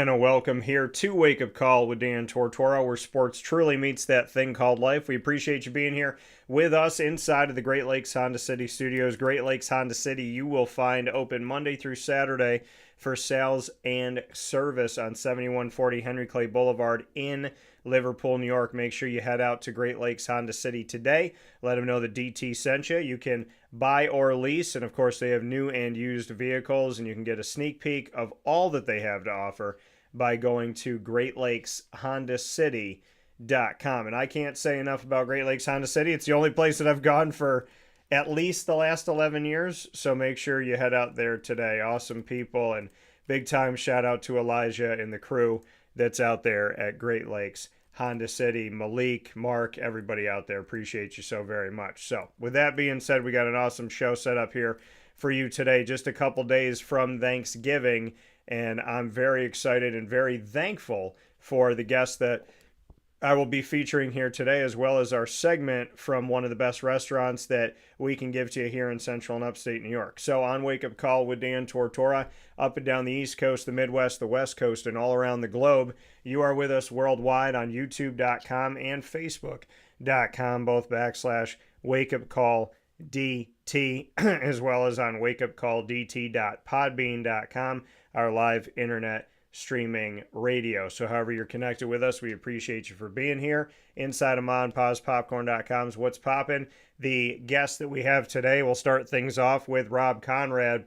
and a welcome here to Wake Up Call with Dan Tortora, where sports truly meets that thing called life. We appreciate you being here with us inside of the Great Lakes Honda City studios. Great Lakes Honda City, you will find open Monday through Saturday for sales and service on 7140 Henry Clay Boulevard in Liverpool, New York. Make sure you head out to Great Lakes Honda City today. Let them know the DT sent you. You can buy or lease, and of course they have new and used vehicles, and you can get a sneak peek of all that they have to offer by going to greatlakeshondacity.com. And I can't say enough about Great Lakes Honda City. It's the only place that I've gone for at least the last 11 years, so make sure you head out there today. Awesome people, and big time shout out to Elijah and the crew that's out there at Great Lakes Honda City. Malik, Mark, everybody out there, appreciate you so very much. So with that being said, we got an awesome show set up here for you today, just a couple days from Thanksgiving, and I'm very excited and very thankful for the guests that I will be featuring here today, as well as our segment from one of the best restaurants that we can give to you here in Central and Upstate New York. So on Wake Up Call with Dan Tortora, up and down the East Coast, the Midwest, the West Coast, and all around the globe, you are with us worldwide on YouTube.com and Facebook.com, both / Wake Up Call DT, as well as on wakeupcalldt.podbean.com, our live internet streaming radio. So however you're connected with us, we appreciate you for being here. Inside of MonPawsPopcorn.com's What's Poppin'. The guest that we have today, we'll start things off with Rob Konrad.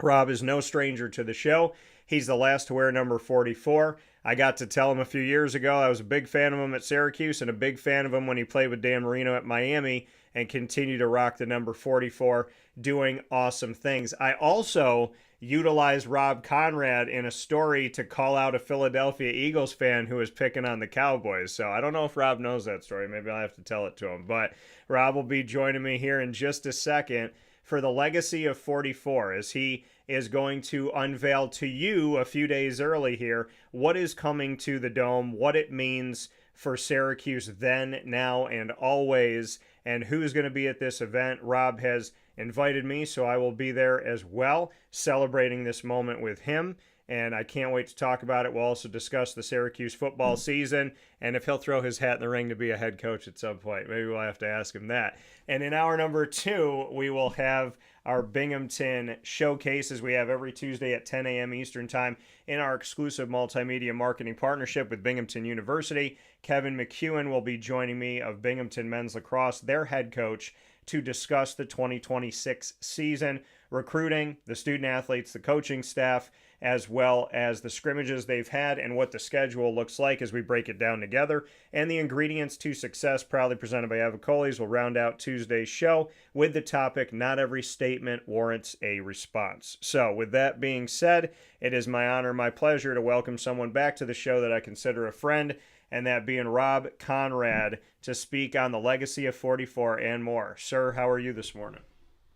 Rob is no stranger to the show. He's the last to wear number 44. I got to tell him a few years ago I was a big fan of him at Syracuse and a big fan of him when he played with Dan Marino at Miami, and continue to rock the number 44, doing awesome things. I also utilized Rob Konrad in a story to call out a Philadelphia Eagles fan who was picking on the Cowboys. So I don't know if Rob knows that story. Maybe I'll have to tell it to him. But Rob will be joining me here in just a second for the legacy of 44, as he is going to unveil to you a few days early here what is coming to the Dome, what it means for Syracuse then, now, and always, and who's going to be at this event. Rob has invited me, so I will be there as well, celebrating this moment with him, and I can't wait to talk about it. We'll also discuss the Syracuse football season, and if he'll throw his hat in the ring to be a head coach at some point. Maybe we'll have to ask him that. And in hour number 2, we will have our Binghamton showcases we have every Tuesday at 10 a.m. Eastern Time in our exclusive multimedia marketing partnership with Binghamton University. Kevin McEwen will be joining me of Binghamton Men's Lacrosse, their head coach, to discuss the 2026 season, recruiting, the student athletes, the coaching staff, as well as the scrimmages they've had and what the schedule looks like as we break it down together. And the ingredients to success, proudly presented by Avicoles, will round out Tuesday's show with the topic, Not Every Statement Warrants a Response. So with that being said, it is my honor, my pleasure to welcome someone back to the show that I consider a friend, and that being Rob Konrad, to speak on the legacy of 44 and more. Sir, how are you this morning?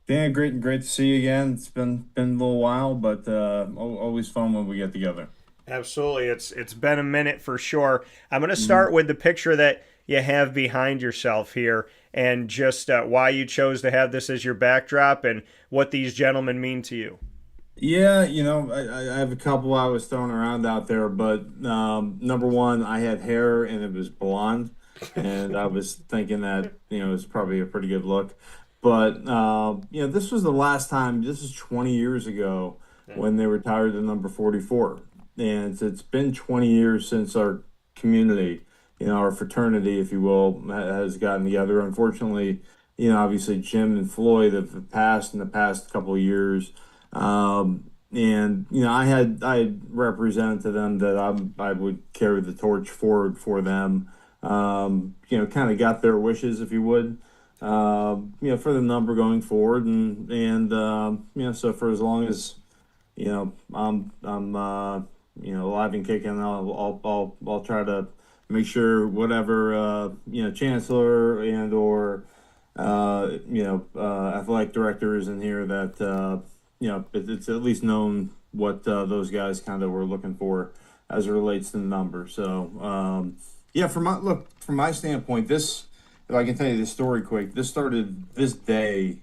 Dan, great to see you again. It's been a little while, but always fun when we get together. Absolutely. It's been a minute for sure. I'm going to start with the picture that you have behind yourself here, and just why you chose to have this as your backdrop and what these gentlemen mean to you. Yeah, I have a couple I was throwing around out there, but number one, I had hair and it was blonde, and I was thinking that, it was probably a pretty good look. But, this was the last time, this is 20 years ago when they retired the number 44. And it's been 20 years since our community, our fraternity, if you will, has gotten together. Unfortunately, obviously Jim and Floyd have passed in the past couple of years. I had represented to them that I would carry the torch forward for them, kind of got their wishes, if you would. For the number going forward, and so for as long as I'm alive and kicking, I'll try to make sure whatever chancellor and or athletic director is in here that it's at least known what those guys kind of were looking for as it relates to the number. So from my standpoint, this. If I can tell you this story quick, this started this day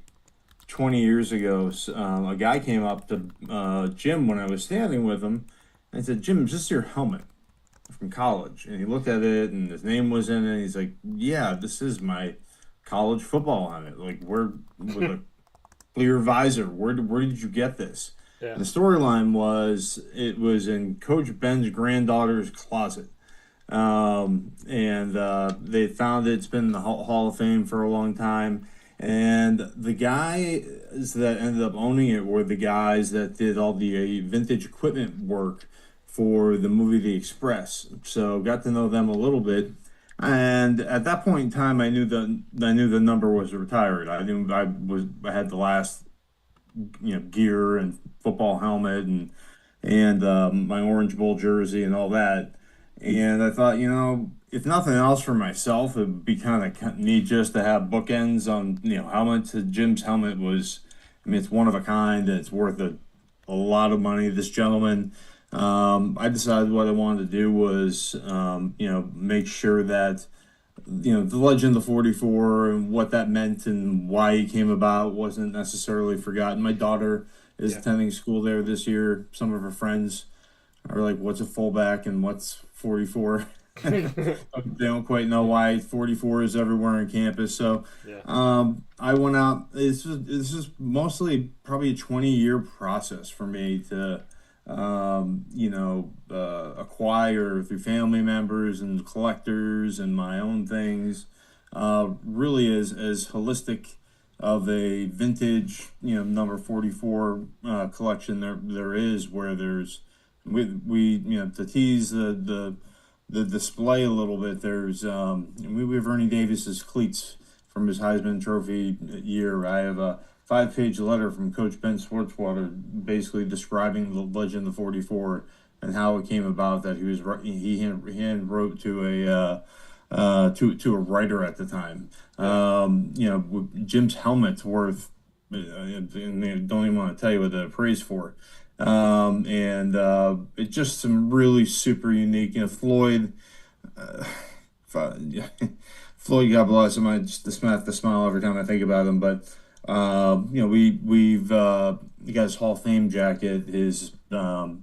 20 years ago. A guy came up to Jim when I was standing with him I said, Jim, is this your helmet from college? And he looked at it, and his name was in it. And he's like, yeah, this is my college football helmet. Like, where with a clear visor. Where did you get this? Yeah. And the storyline was it was in Coach Ben's granddaughter's closet. And they found it. It's been in the Hall of Fame for a long time. And the guys that ended up owning it were the guys that did all the vintage equipment work for the movie The Express. So got to know them a little bit. And at that point in time, I knew the number was retired. I knew I had the last gear and football helmet and my Orange Bowl jersey and all that. And I thought, if nothing else for myself, it'd be kind of neat just to have bookends on, helmets. Jim's helmet was, I mean, it's one of a kind and it's worth a lot of money. This gentleman, I decided what I wanted to do was, make sure that, the legend of the 44 and what that meant and why he came about wasn't necessarily forgotten. My daughter is attending school there this year. Some of her friends are like, what's a fullback and what's 44? They don't quite know why 44 is everywhere on campus. So I went out. This is mostly probably a 20-year process for me to, acquire through family members and collectors and my own things. Really as holistic of a vintage, number 44 collection there is, where there's to tease the display a little bit. There's we have Ernie Davis's cleats from his Heisman Trophy year. I have a 5-page letter from Coach Ben Swartzwater basically describing the legend of 44 and how it came about that he hand wrote to a writer at the time. Jim's helmet's worth, and they don't even want to tell you what the praise for. It's just some really super unique, Floyd, Floyd, God bless him. I just have to smile every time I think about him. But we've he got his Hall of Fame jacket, his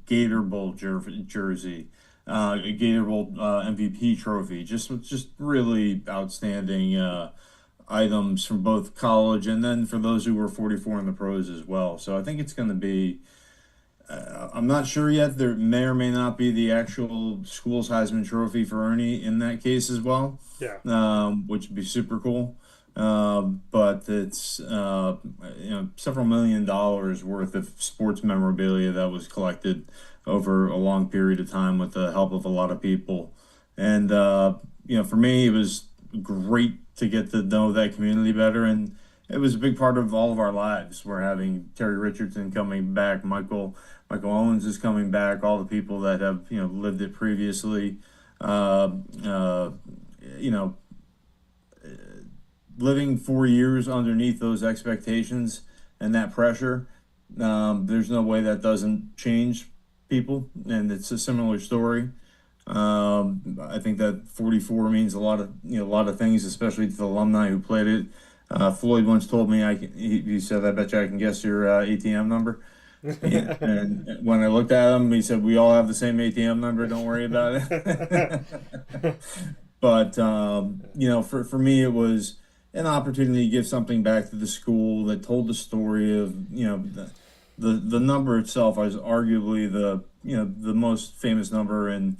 Gator Bowl jersey, Gator Bowl MVP trophy. Just really outstanding items from both college and then for those who were 44 in the pros as well. So I think it's going to be. I'm not sure yet. There may or may not be the actual school's Heisman Trophy for Ernie in that case as well. Yeah. Which would be super cool. But it's several $1 million worth of sports memorabilia that was collected over a long period of time with the help of a lot of people. And for me, it was great to get to know that community better, and it was a big part of all of our lives. We're having Terry Richardson coming back, Michael Owens is coming back, all the people that have lived it previously. Living 4 years underneath those expectations and that pressure, there's no way that doesn't change people, and it's a similar story. I think that 44 means a lot of things, especially to the alumni who played it. Floyd once told me, he said, I bet you I can guess your ATM number. And when I looked at him, he said, we all have the same ATM number. Don't worry about it. But, for me, it was an opportunity to give something back to the school that told the story of, the number itself is arguably the most famous number in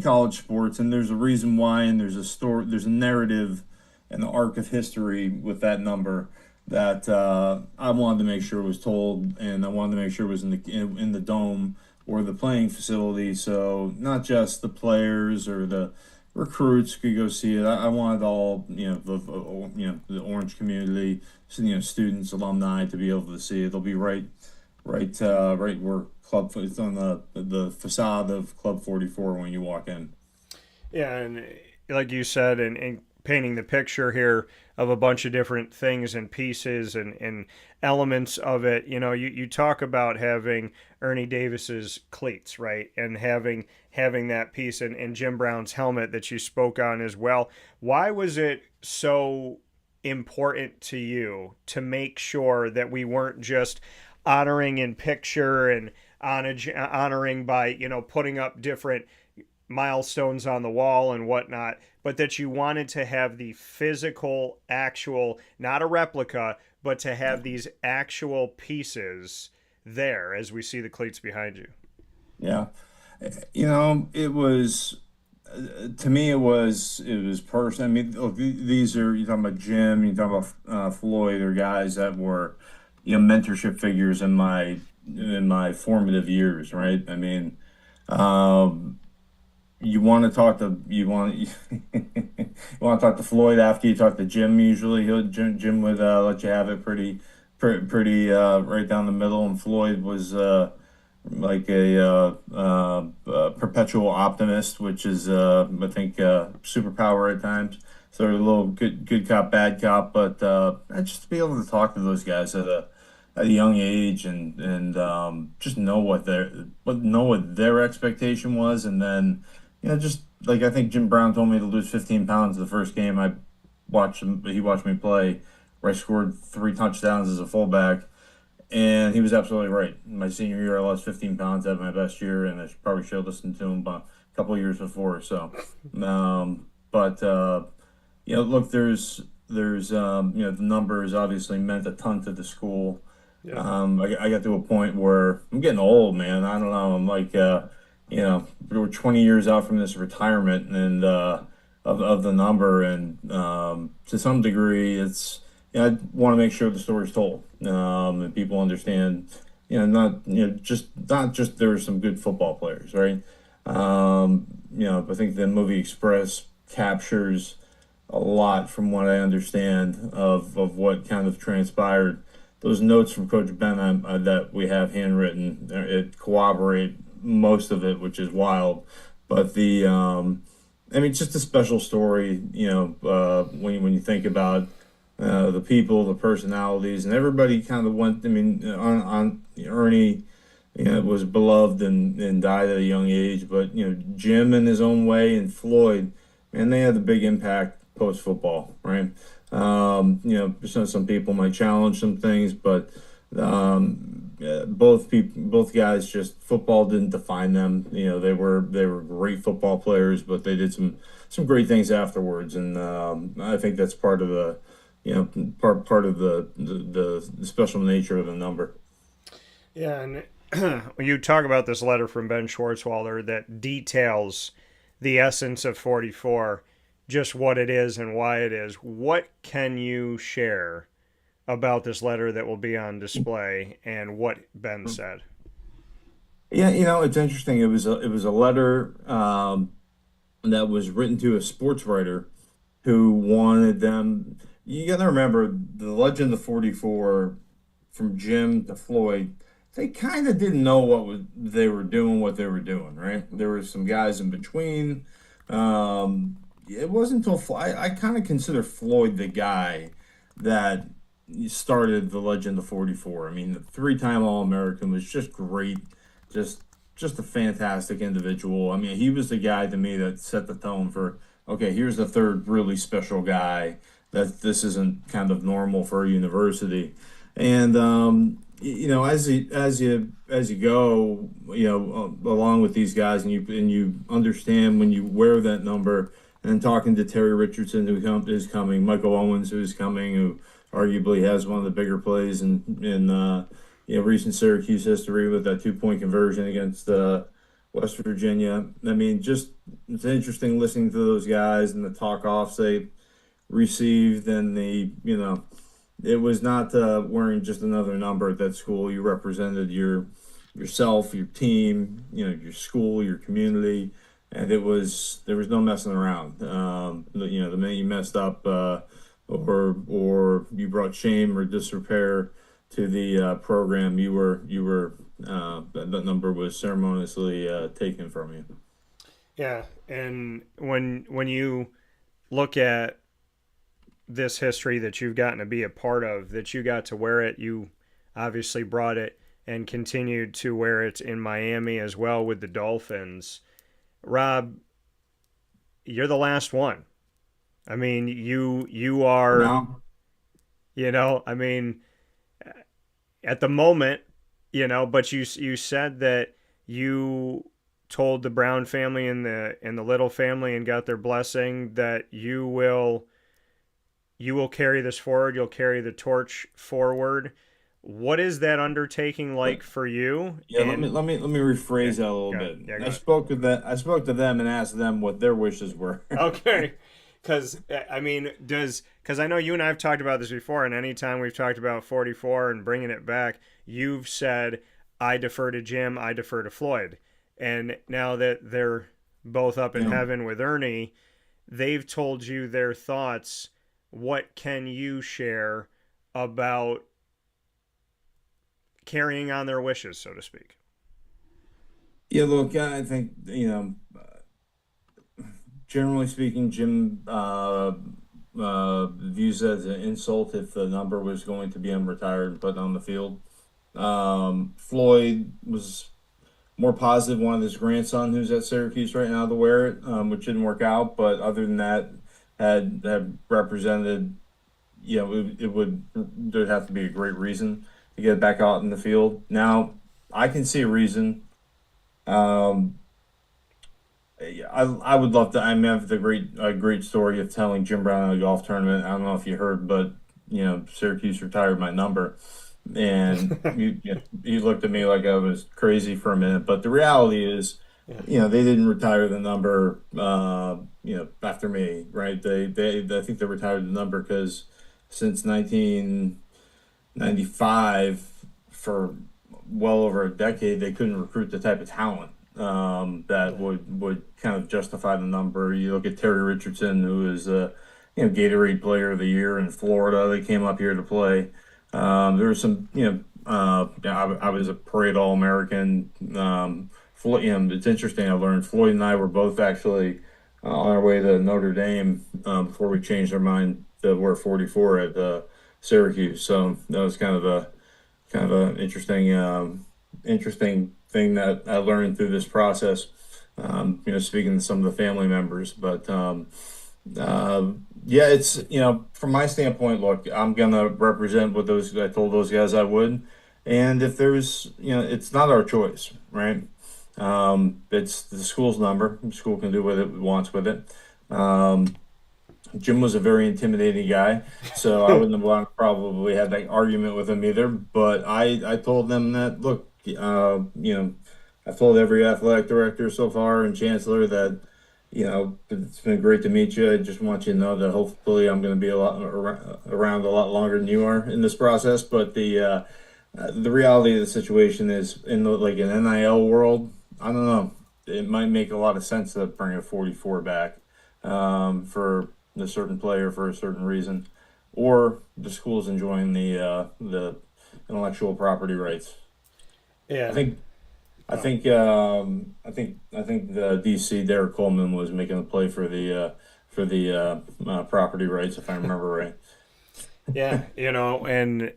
college sports. And there's a reason why, and there's a narrative and the arc of history with that number that I wanted to make sure was told, and I wanted to make sure it was in the dome or the playing facility, so not just the players or the recruits could go see it. I wanted all the Orange community, students, alumni to be able to see it. It'll be right where Club. It's on the facade of Club 44 when you walk in. Yeah, and like you said, and painting the picture here of a bunch of different things and pieces and elements of it. You talk about having Ernie Davis's cleats, right? And having that piece and Jim Brown's helmet that you spoke on as well. Why was it so important to you to make sure that we weren't just honoring in picture and honoring by, putting up different milestones on the wall and whatnot, but that you wanted to have the physical, actual, not a replica, but to have these actual pieces there as we see the cleats behind you. Yeah. It was to me it was personal. I mean, look, these are you talking about Jim, you talking about Floyd, or guys that were mentorship figures in my formative years, right? I mean, um, you want to talk to you want you want to talk to Floyd after you talk to Jim. Usually, Jim would let you have it pretty right down the middle, and Floyd was like a perpetual optimist, which is I think superpower at times. So they're a little good cop, bad cop, but just to be able to talk to those guys at a young age and just know what their expectation was, and then just like I think Jim Brown told me to lose 15 pounds the first game I watched him. He watched me play, where I scored 3 touchdowns as a fullback. And he was absolutely right. My senior year, I lost 15 pounds at my best year, and I probably should have listened to him a couple of years before. So, but look, the numbers obviously meant a ton to the school. Yeah. I got to a point where I'm getting old, man. I don't know. I'm like, we're 20 years out from this retirement and of the number, and to some degree, it's I want to make sure the story's told, and people understand. Not just there were some good football players, right? I think the movie Express captures a lot from what I understand of what kind of transpired. Those notes from Coach Ben that we have handwritten, it corroborate most of it, which is wild. But I mean, it's just a special story, when you think about the people, the personalities, and everybody kind of went. I mean, on Ernie, was beloved and died at a young age, but Jim in his own way and Floyd, man, they had a big impact post football, right? Some people might challenge some things, but both guys, just football didn't define them. They were great football players, but they did some great things afterwards, and I think that's part of the part of the special nature of the number. Yeah, and when you talk about this letter from Ben Schwartzwalder that details the essence of 44, just what it is and why it is, what can you share about this letter that will be on display and what Ben said? Yeah, it's interesting. It was a letter that was written to a sports writer who wanted them. You got to remember the legend of 44, from Jim to Floyd. They kind of didn't know they were doing, right? There were some guys in between. It wasn't until I kind of consider Floyd the guy that started the legend of 44. I mean, the three-time All-American, was just great, just just a fantastic individual. I mean, he was the guy to me that set the tone for, okay, here's the third really special guy, that this isn't kind of normal for a university. And as you go, along with these guys, and you understand when you wear that number, and talking to Terry Richardson, is coming, Michael Owens, who's coming, who arguably has one of the bigger plays in recent Syracuse history, with that 2-point conversion against West Virginia. I mean, just it's interesting listening to those guys and the talk offs they received, and it was not wearing just another number at that school. You represented yourself, your team, your school, your community, and there was no messing around. The minute you messed up, or you brought shame or disrepair to the program, that number was ceremoniously taken from you. Yeah, and when you look at this history that you've gotten to be a part of, that you got to wear it, you obviously brought it and continued to wear it in Miami as well with the Dolphins. Rob, you're the last one. I mean, you are, No, I mean, at the moment, but you said that you told the Brown family and the Little family and got their blessing that you will carry this forward. You'll carry the torch forward. What is that undertaking like for you? Yeah, And let me yeah, rephrase that a little go ahead. bit. Yeah, go ahead. I spoke to them and asked them what their wishes were. Okay. Because, I mean, because I know you and I have talked about this before, and anytime we've talked about 44 and bringing it back, you've said, I defer to Jim, I defer to Floyd. And now that they're both up in You know, heaven with Ernie, they've told you their thoughts. What can you share about carrying on their wishes, so to speak? yeah, look, I think, generally speaking, Jim views it as an insult if the number was going to be unretired and put on the field. Floyd was more positive, wanted his grandson, who's at Syracuse right now, to wear it, which didn't work out. But other than that, had represented, it would there'd have to be a great reason to get it back out in the field. Now, I can see a reason. Um, I would love to. I mean, I have the great story of telling Jim Brown at a golf tournament. I don't know if you heard, but Syracuse retired my number, and you looked at me like I was crazy for a minute. But the reality is, Yeah. they didn't retire the number. After me, right? I think they retired the number because since 1995, for well over a decade, they couldn't recruit the type of talent that Yeah. would kind of justify the number. You look at Terry Richardson, who is Gatorade Player of the Year in Florida. They came up here to play. There was some, yeah, I was a parade All American. Floyd, it's interesting. I learned Floyd and I were both actually on our way to Notre Dame before we changed our mind to wear 44 at Syracuse. So that was kind of an interesting thing that I learned through this process. Speaking to some of the family members, but yeah, it's from my standpoint. Look, I'm gonna represent what those I told those guys I would, and if there's it's not our choice, right? It's the school's number. The school can do what it wants with it. Um, Jim was a very intimidating guy, so I wouldn't have want to probably had that argument with him either. But I told them that look, I've told every athletic director so far and chancellor that it's been great to meet you. I just want you to know that hopefully I'm going to be a lot around a lot longer than you are in this process. But the reality of the situation is in like an NIL world, I don't know. It might make a lot of sense to bring a 44 back for a certain player for a certain reason, or the school's enjoying the intellectual property rights. I Yeah. think I think the DC Derek Coleman was making a play for the property rights if I remember right. Yeah. And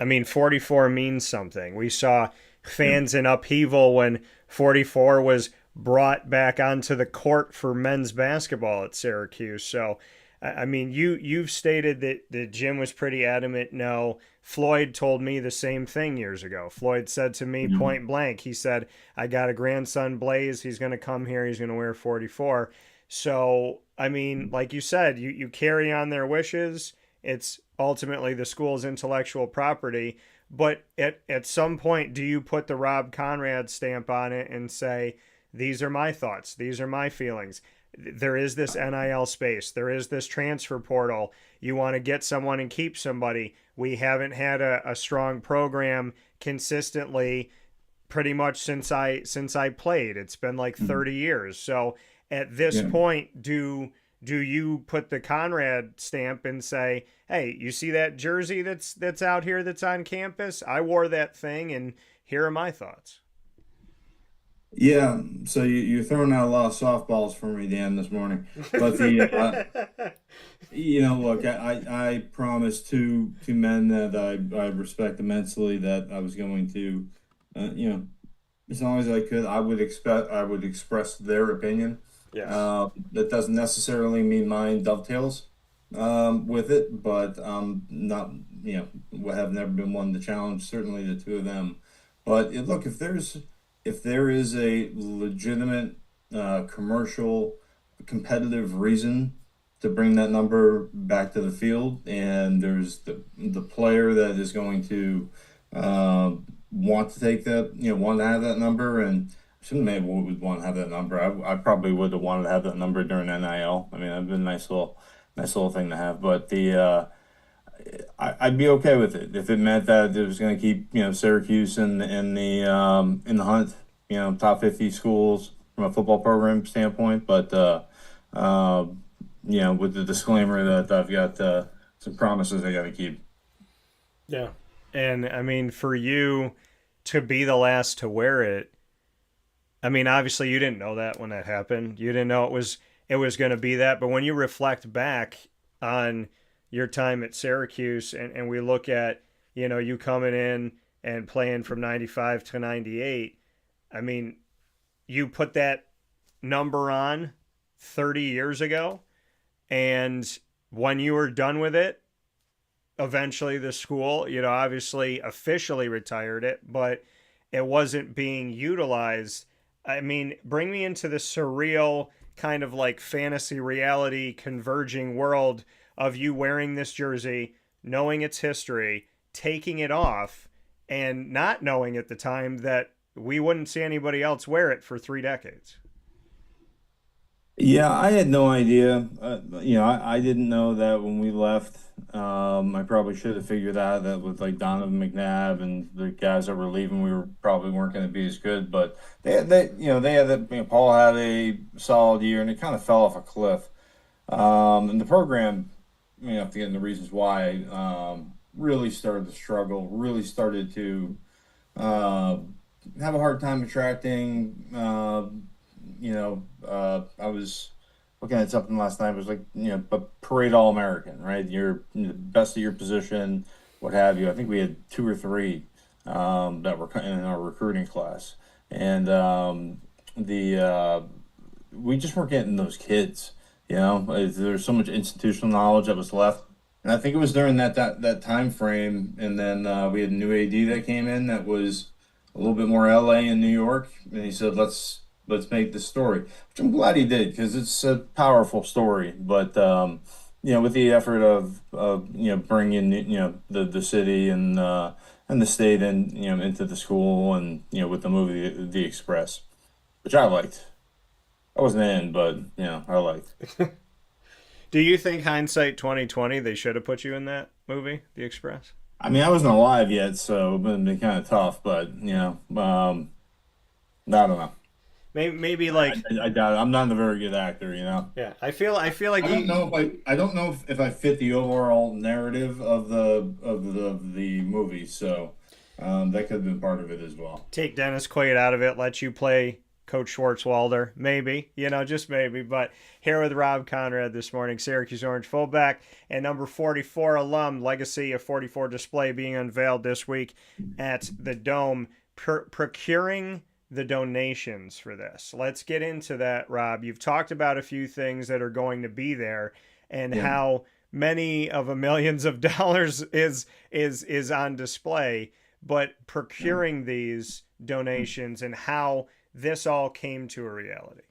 I mean, 44 means something. We saw Yeah. fans in upheaval when 44 was brought back onto the court for men's basketball at Syracuse. So, I mean, you've stated that Jim was pretty adamant. No, Floyd told me the same thing years ago. Floyd said to me Yeah. point blank, he said, I got a grandson, Blaze. He's going to come here. He's going to wear 44. So, I mean, like you said, you carry on their wishes. It's ultimately the school's intellectual property. But at some point, do you put the Rob Conrad stamp on it and say, these are my thoughts, these are my feelings? There is this NIL space, there is this transfer portal. You want to get someone and keep somebody. We haven't had a strong program consistently pretty much since I played. It's been like Mhm. 30 years. So at this Yeah. point, do you put the Conrad stamp and say, "Hey, you see that jersey that's out here that's on campus? I wore that thing, and here are my thoughts." Yeah, so you're throwing out a lot of softballs for me, Dan, this morning. But look, I promised two men that I respect immensely that I was going to, uh, you know, as long as I could, I would express their opinion. Yes. That doesn't necessarily mean mine dovetails with it, but not have never been one to challenge. Certainly, the two of them. But look, if there is a legitimate commercial competitive reason to bring that number back to the field, and there's the player that is going to uh, want to take that, want to have that number, and some maybe would want to have that number. I probably would have wanted to have that number during NIL. I mean, that'd been a nice little thing to have. But I'd be okay with it if it meant that it was going to keep, Syracuse in the hunt, top 50 schools from a football program standpoint. But uh, with the disclaimer that I've got some promises I got to keep. Yeah. And I mean, for you to be the last to wear it, I mean, obviously you didn't know that when that happened. You didn't know it was going to be that. But when you reflect back on your time at Syracuse and we look at, you coming in and playing from 95 to 98, I mean, you put that number on 30 years ago. And when you were done with it, eventually the school, obviously officially retired it, but it wasn't being utilized. I mean, bring me into the surreal kind of like fantasy reality converging world of you wearing this jersey, knowing its history, taking it off, and not knowing at the time that we wouldn't see anybody else wear it for 3 decades. Yeah, I had no idea. I didn't know that when we left. I probably should have figured out that with like Donovan McNabb and the guys that were leaving, we were probably weren't going to be as good. But they had that. Paul had a solid year, and it kind of fell off a cliff. And the program, again, the reasons why, really started to struggle. Really started to uh, have a hard time attracting. I was looking at something last night. It was like, a parade All American, right? You're the best of your position, what have you. I think we had two or three that were in our recruiting class, and the we just weren't getting those kids. There's so much institutional knowledge that was left. And I think it was during that time frame, and then we had a new AD that came in that was a little bit more LA and New York, and he said, let's make this story, which I'm glad he did because it's a powerful story. But with the effort of bringing the city and the state and into the school, and with the movie The Express, which I liked. I wasn't in, but I liked. Do you think hindsight 2020 they should have put you in that movie, The Express? I mean, I wasn't alive yet, so it would have been kind of tough. But I don't know. Maybe I, like, I doubt it. I'm not a very good actor. yeah. I feel like I don't know if I don't know if I fit the overall narrative of the movie. So that could have been part of it as well. take Dennis Quaid out of it, let you play Coach Schwartzwalder, maybe, just maybe. But here with Rob Konrad this morning, Syracuse Orange fullback and number 44 alum, legacy of 44 display being unveiled this week at the Dome, procuring the donations for this. Let's get into that, Rob. You've talked about a few things that are going to be there and Yeah. how many of a millions of dollars is on display, but Yeah. procuring these donations and how this all came to a reality.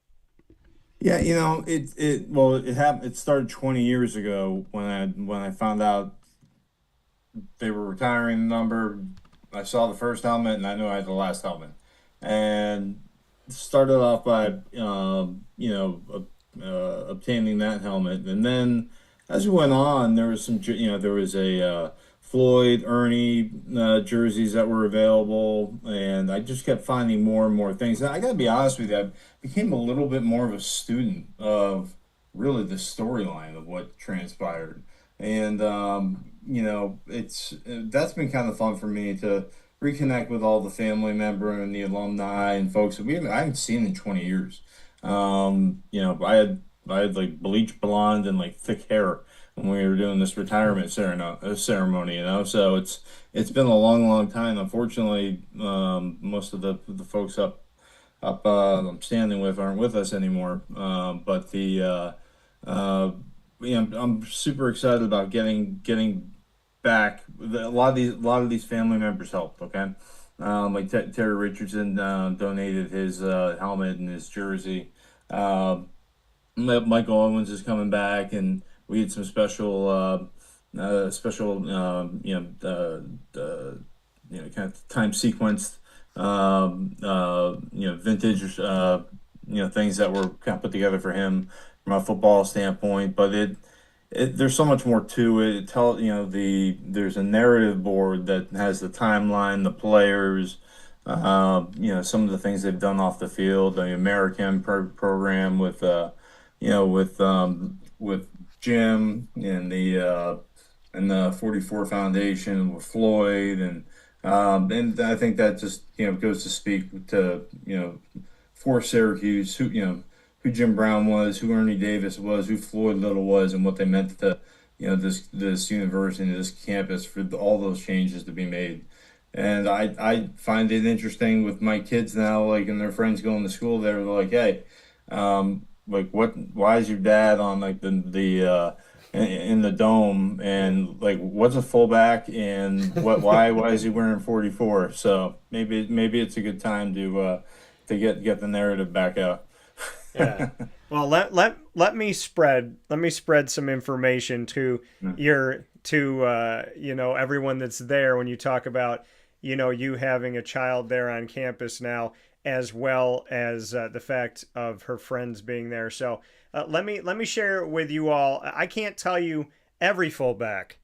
Yeah, it happened. It started 20 years ago when I found out they were retiring the number. I saw the first helmet and I knew I had the last helmet. And started off by obtaining that helmet, and then as we went on, there was there was a Floyd, Ernie jerseys that were available, and I just kept finding more and more things. And I got to be honest with you, I became a little bit more of a student of really the storyline of what transpired, and it's that's been kind of fun for me to reconnect with all the family member and the alumni and folks that I haven't seen in 20 years. I had like bleach blonde and like thick hair when we were doing this retirement ceremony, so it's been a long time. Unfortunately, most of the folks up I'm standing with aren't with us anymore. But the I'm super excited about getting back. A lot of these family members helped. Okay, Like Terry Richardson donated his helmet and his jersey. Michael Owens is coming back, and we had some special, kind of time sequenced, vintage, things that were kind of put together for him from a football standpoint. But there's so much more to it. There's a narrative board that has the timeline, the players, some of the things they've done off the field, the American program with Jim and the 44 Foundation with Floyd, and I think that just goes to speak to for Syracuse, who Jim Brown was, who Ernie Davis was, who Floyd Little was, and what they meant to this university, this campus, for all those changes to be made. And I find it interesting with my kids now, like, and their friends going to school there, they're like, hey, like, why is your dad on, like, in the dome, and, like, what's a fullback, and why is he wearing 44? So maybe it's a good time to get the narrative back out. Yeah. Well, let me spread some information to everyone that's there when you talk about you having a child there on campus now, as well as the fact of her friends being there. So let me share with you all. I can't tell you every fullback,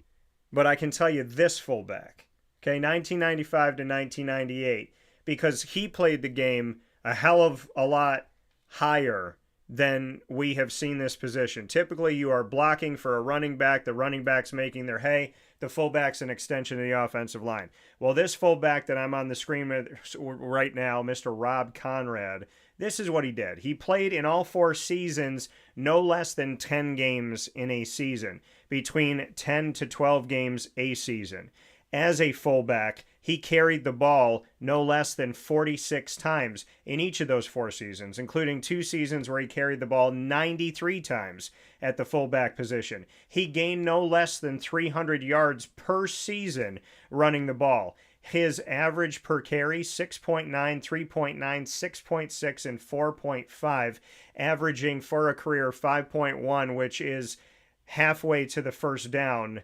but I can tell you this fullback. Okay, 1995 to 1998, because he played the game a hell of a lot higher than we have seen this position. Typically, you are blocking for a running back. The running back's making their hay. The fullback's an extension of the offensive line. Well, this fullback that I'm on the screen with right now, Mr. Rob Konrad, this is what he did. He played in all 4 seasons, no less than 10 games in a season, between 10 to 12 games a season. As a fullback, he carried the ball no less than 46 times in each of those 4 seasons, including 2 seasons where he carried the ball 93 times at the fullback position. He gained no less than 300 yards per season running the ball. His average per carry, 6.9, 3.9, 6.6, and 4.5, averaging for a career 5.1, which is halfway to the first down.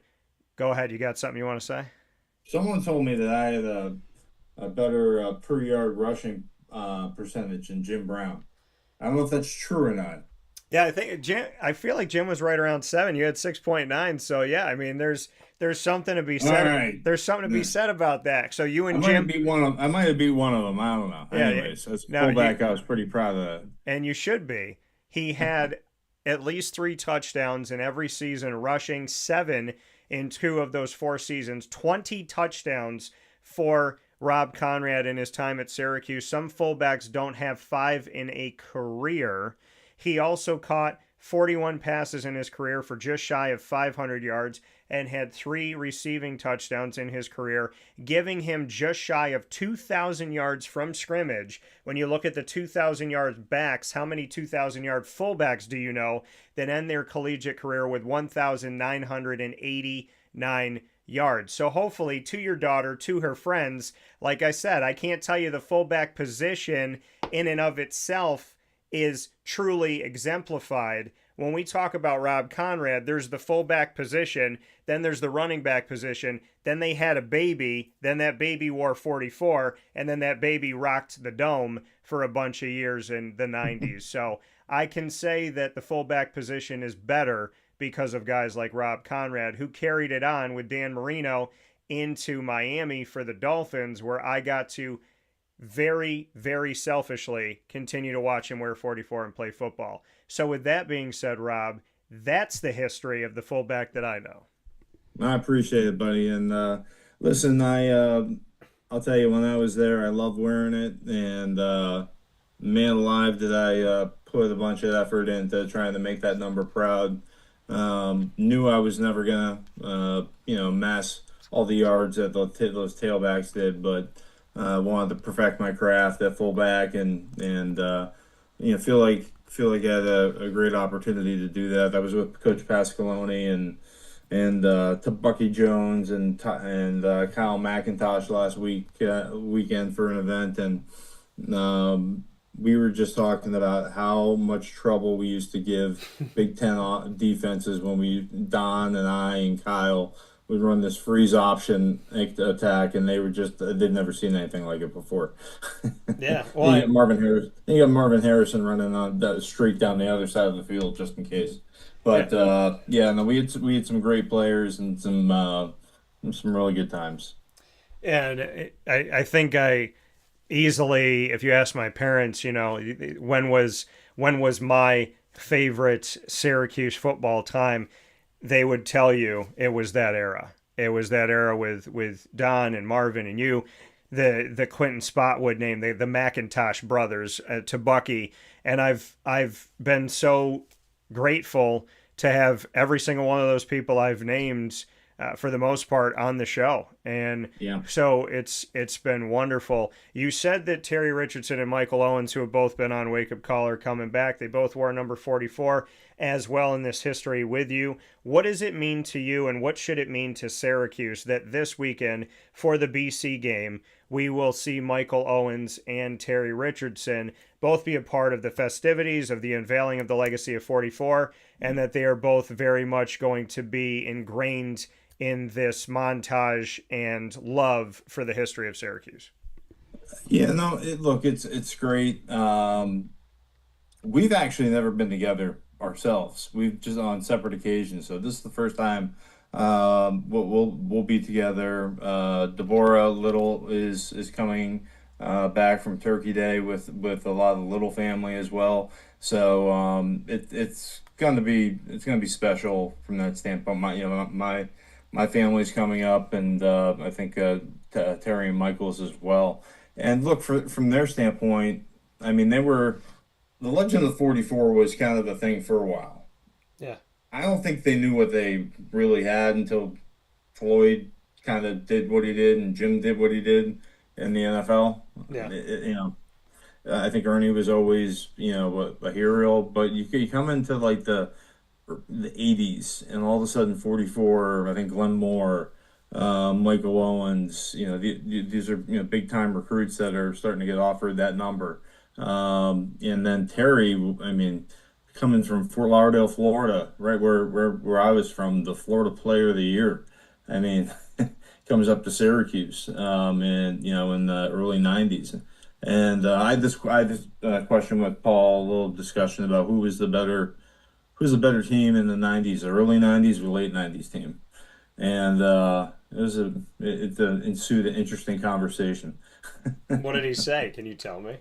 Go ahead, you got something you want to say? Someone told me that I had a better per yard rushing percentage than Jim Brown. I don't know if that's true or not. Yeah, I feel like Jim was right around 7. You had 6.9. So yeah, I mean, there's something to be All said. right. There's something to be Yeah. said about that. So you I and might have Jim, beat one of I might have beat one of them. I don't know. yeah, yeah. Anyways, as a Now fullback, I was pretty proud of that. and you should be. He had at least 3 touchdowns in every season, rushing 7 in 2 of those 4 seasons. 20 touchdowns for Rob Konrad in his time at Syracuse. Some fullbacks don't have 5 in a career. He also caught 41 passes in his career for just shy of 500 yards and had 3 receiving touchdowns in his career, giving him just shy of 2,000 yards from scrimmage. When you look at the 2,000 yards backs, how many 2,000 yard fullbacks do you know that end their collegiate career with 1,989 yards? So hopefully, to your daughter, to her friends, like I said, I can't tell you the fullback position in and of itself is truly exemplified. When we talk about Rob Konrad, there's the fullback position, then there's the running back position, then they had a baby, then that baby wore 44, and then that baby rocked the dome for a bunch of years in the 90s. So I can say that the fullback position is better because of guys like Rob Konrad, who carried it on with Dan Marino into Miami for the Dolphins, where I got to very, very selfishly continue to watch him wear 44 and play football. So with that being said, Rob, that's the history of the fullback that I know. I appreciate it, buddy. And listen, I'll tell you, when I was there, I loved wearing it, and man alive, did I put a bunch of effort into trying to make that number proud. Knew I was never gonna, mass all the yards that those tailbacks did, but wanted to perfect my craft at fullback, and feel like I had a great opportunity to do that. I was with Coach Pasqualoni, and and to Bucky Jones and Kyle McIntosh last weekend for an event, and we were just talking about how much trouble we used to give Big Ten defenses when Don and I and Kyle would run this freeze option attack, and they'd never seen anything like it before. Yeah. Then Well, you got Marvin Harrison running on that straight down the other side of the field just in case. yeah. But yeah, no, we had some great players and some really good times. And I think I easily, if you ask my parents, when was my favorite Syracuse football time, they would tell you it was that era. It was that era with Don and Marvin and you, the Quentin Spotwood name, the McIntosh brothers to Bucky, and I've been so grateful to have every single one of those people I've named for the most part on the show, and Yeah. so it's been wonderful. You said that Terry Richardson and Michael Owens, who have both been on Wake Up Call, are coming back. They both wore number 44 as well in this history with you. What does it mean to you, and what should it mean to Syracuse that this weekend for the BC game we will see Michael Owens and Terry Richardson both be a part of the festivities of the unveiling of the legacy of 44, and that they are both very much going to be ingrained in this montage and love for the history of Syracuse? Yeah, no, look, it's great. We've actually never been together ourselves. We've just on separate occasions. So this is the first time we'll be together. Deborah Little is coming back from Turkey Day with a lot of the Little family as well. So it's gonna be special from that standpoint. My family's coming up, and I think Terry and Michael's as well. And look, from their standpoint, I mean, the Legend of 44 was kind of the thing for a while. Yeah. I don't think they knew what they really had until Floyd kind of did what he did and Jim did what he did in the NFL. Yeah. I think Ernie was always, a hero, but you come into like the 80s, and all of a sudden 44, I think Glenn Moore, Michael Owens, these are big time recruits that are starting to get offered that number. And then Terry, I mean, coming from Fort Lauderdale, Florida, right where I was from, the Florida Player of the Year. I mean, comes up to Syracuse, and in the early 90s. And I had this question with Paul, a little discussion about who's the better team in the 90s, the early 90s or late 90s team. And it ensued an interesting conversation. What did he say? Can you tell me?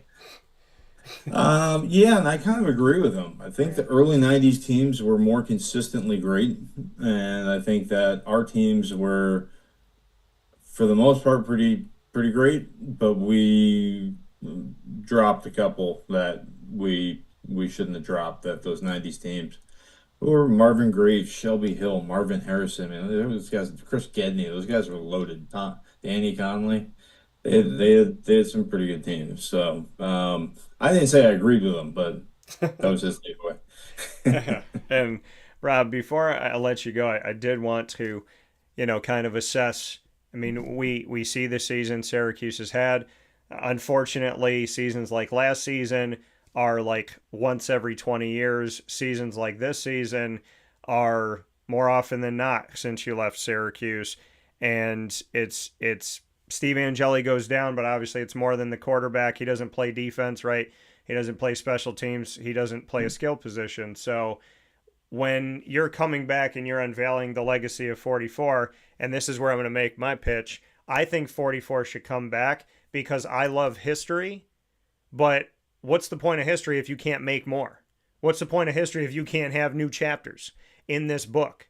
Yeah, and I kind of agree with him. I think Yeah. the early 90s teams were more consistently great, and I think that our teams were, for the most part, pretty great, but we dropped a couple that we shouldn't have dropped, that those 90s teams. Or Marvin Graves, Shelby Hill, Marvin Harrison, man, those guys, Chris Gedney, those guys were loaded. Danny Conley, they had some pretty good teams. So I didn't say I agreed with them, but that was his takeaway. And Rob, before I let you go, I did want to, kind of assess. I mean, we see the season Syracuse has had. Unfortunately, seasons like last season are like once every 20 years. Seasons like this season are more often than not since you left Syracuse. And it's Steve Angeli goes down, but obviously it's more than the quarterback. He doesn't play defense, right? He doesn't play special teams. He doesn't play a skill position. So when you're coming back and you're unveiling the legacy of 44, and this is where I'm going to make my pitch, I think 44 should come back because I love history, but what's the point of history if you can't make more? What's the point of history if you can't have new chapters in this book?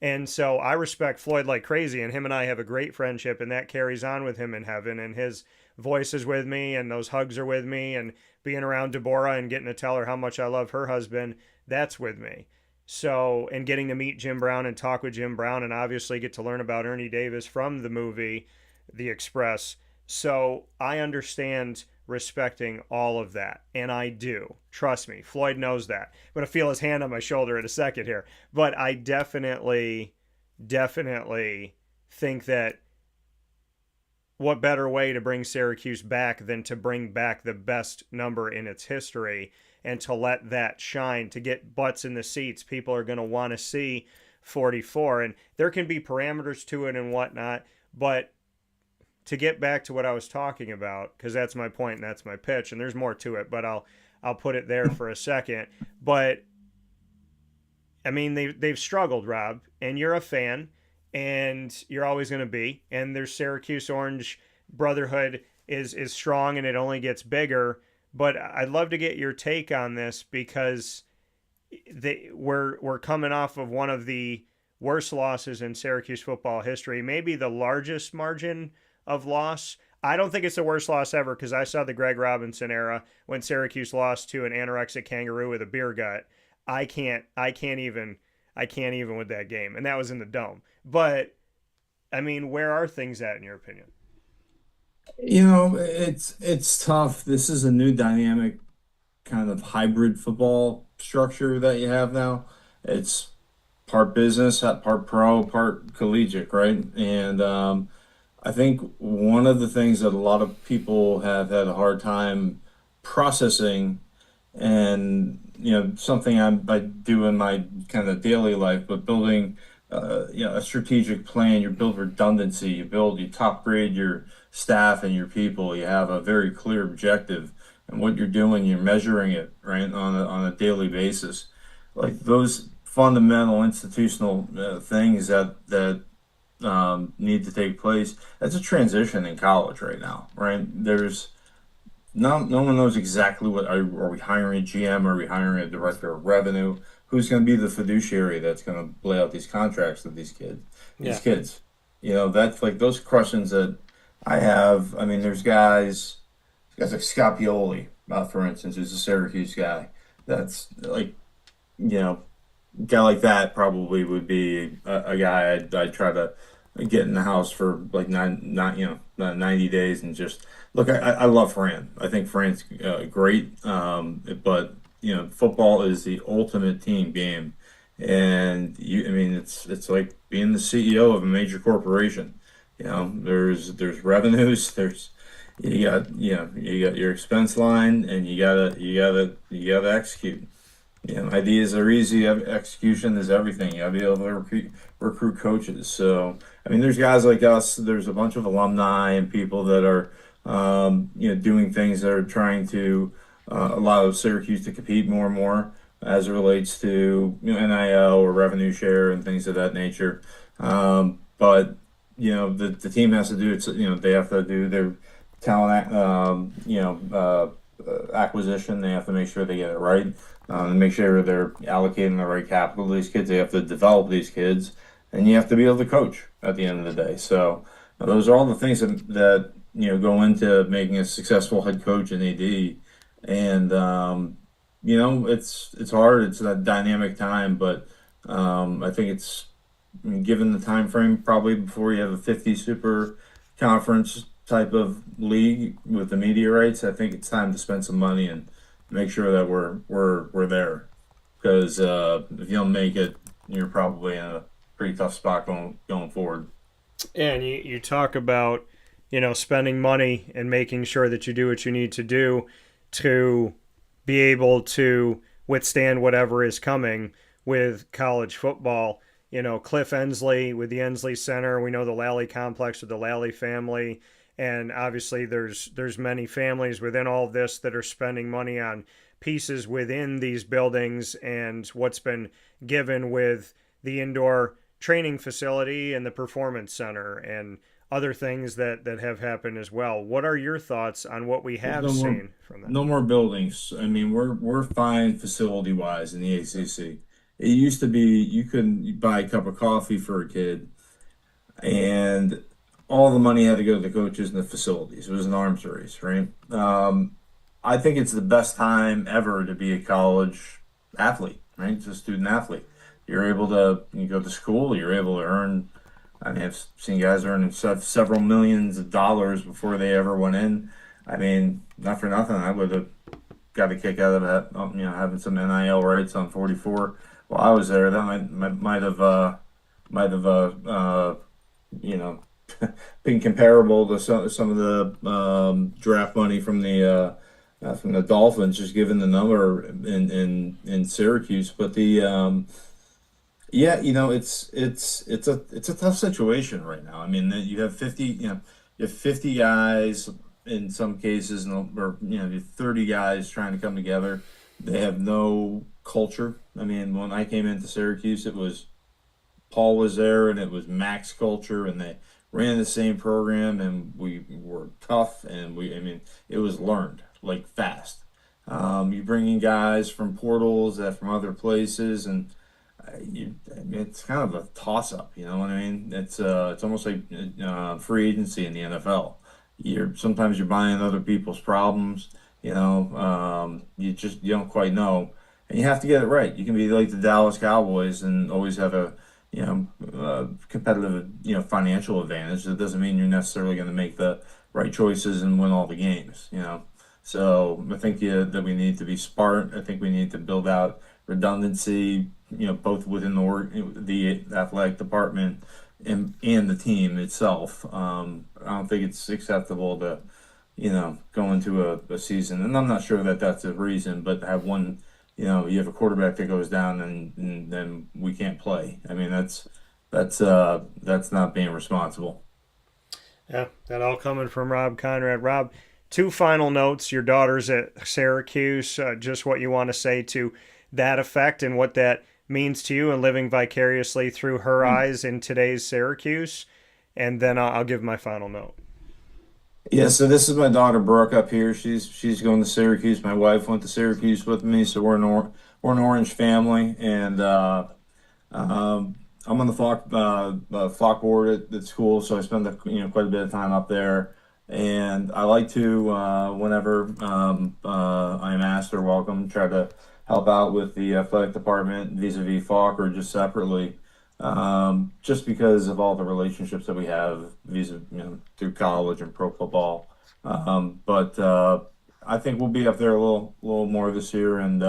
And so I respect Floyd like crazy, and him and I have a great friendship, and that carries on with him in heaven, and his voice is with me, and those hugs are with me, and being around Deborah and getting to tell her how much I love her husband, that's with me. So, and getting to meet Jim Brown and talk with Jim Brown, and obviously get to learn about Ernie Davis from the movie The Express. So I understand respecting all of that, and I do. Trust me, Floyd knows that. I'm going to feel his hand on my shoulder in a second here. But I definitely definitely think that what better way to bring Syracuse back than to bring back the best number in its history and to let that shine, to get butts in the seats. People are going to want to see 44, and there can be parameters to it and whatnot, but to get back to what I was talking about, because that's my point and that's my pitch, and there's more to it, but I'll put it there for a second. But I mean, they've struggled, Rob, and you're a fan, and you're always going to be. And their Syracuse Orange brotherhood is strong, and it only gets bigger. But I'd love to get your take on this because we're coming off of one of the worst losses in Syracuse football history, maybe the largest margin of loss. I don't think it's the worst loss ever because I saw the Greg Robinson era when Syracuse lost to an anorexic kangaroo with a beer gut. I can't even with that game, and that was in the dome. But I mean, where are things at in your opinion? It's tough. This is a new dynamic kind of hybrid football structure that you have now. It's part business, part pro, part collegiate, right? And I think one of the things that a lot of people have had a hard time processing, and something I do in my kind of daily life, but building a strategic plan. You build redundancy, you top grade your staff and your people. You have a very clear objective, and what you're doing, you're measuring it right on a daily basis. Like those fundamental institutional things that need to take place. That's a transition in college right now, right? There's no one knows exactly what are we hiring a GM, are we hiring a director of revenue? Who's going to be the fiduciary that's going to lay out these contracts with these kids? These Yeah. kids, that's like those questions that I have. I mean, there's guys like Scott Pioli, for instance, who's a Syracuse guy. That's like, you know, guy like that probably would be a guy I'd try to get in the house for like 90 days and just look. I love Fran. I think Fran's great. But football is the ultimate team game, and I mean, it's like being the CEO of a major corporation. There's revenues. You got your expense line, and you gotta execute. Ideas are easy. Execution is everything. You gotta be able to recruit coaches. So, I mean, there's guys like us. There's a bunch of alumni and people that are, doing things that are trying to allow Syracuse to compete more and more as it relates to NIL or revenue share and things of that nature. But the team has to do it. They have to do their talent, acquisition. They have to make sure they get it right, and make sure they're allocating the right capital to these kids. They have to develop these kids, and you have to be able to coach at the end of the day. So those are all the things that go into making a successful head coach and AD. And it's hard. It's a dynamic time, but I think I mean, given the time frame, probably before you have a 50 super conference type of league with the media rights, I think it's time to spend some money and make sure that we're there. Because if you don't make it, you're probably in a pretty tough spot going forward. And you talk about, spending money and making sure that you do what you need to do to be able to withstand whatever is coming with college football. Cliff Ensley with the Ensley Center. We know the Lally complex with the Lally family. And obviously there's many families within all of this that are spending money on pieces within these buildings and what's been given with the indoor training facility and the performance center and other things that have happened as well. What are your thoughts on what we There's have seen from that? no more buildings. I mean, we're fine facility wise in the ACC. It used to be you couldn't buy a cup of coffee for a kid, and all the money had to go to the coaches and the facilities. It was an arms race, right? I think it's the best time ever to be a college athlete, right? It's a student athlete. You go to school, you're able to earn. I mean, I've seen guys earning several millions of dollars before they ever went in. I mean, not for nothing, I would have got a kick out of that. Having some NIL rights on 44 while I was there. That might have might have you know been comparable to some of the draft money from the Dolphins, just given the number in Syracuse. But the yeah, it's a tough situation right now. I mean, you have 50, you have 50 guys in some cases, or you have 30 guys trying to come together. They have no culture. I mean, when I came into Syracuse, it was Paul was there, and it was Max culture, and they ran the same program, and we were tough, and I mean, it was learned like fast. You bring in guys from portals that from other places, and I mean, it's kind of a toss up, you know what I mean? It's almost like free agency in the NFL. Sometimes you're buying other people's problems, you don't quite know, and you have to get it right. You can be like the Dallas Cowboys and always have a competitive financial advantage. That doesn't mean you're necessarily going to make the right choices and win all the games. So I think that we need to be smart. I think we need to build out redundancy, both within the athletic department and the team itself. I don't think it's acceptable to, go into a season, and I'm not sure that that's a reason, but have one, you have a quarterback that goes down and then we can't play. I mean, that's not being responsible. Yeah, that all coming from Rob Konrad. Rob, two final notes. Your daughter's at Syracuse. Just what you want to say to that effect and what that means to you and living vicariously through her eyes in today's Syracuse. And then I'll give my final note. Yeah, so this is my daughter Brooke up here. She's going to Syracuse. My wife went to Syracuse with me, so we're an Orange family, and I'm on the flock board at school, so I spend quite a bit of time up there. And I like to whenever I'm asked or welcome, try to help out with the athletic department vis-a-vis Falk or just separately, just because of all the relationships that we have through college and pro football. But I think we'll be up there a little more this year, and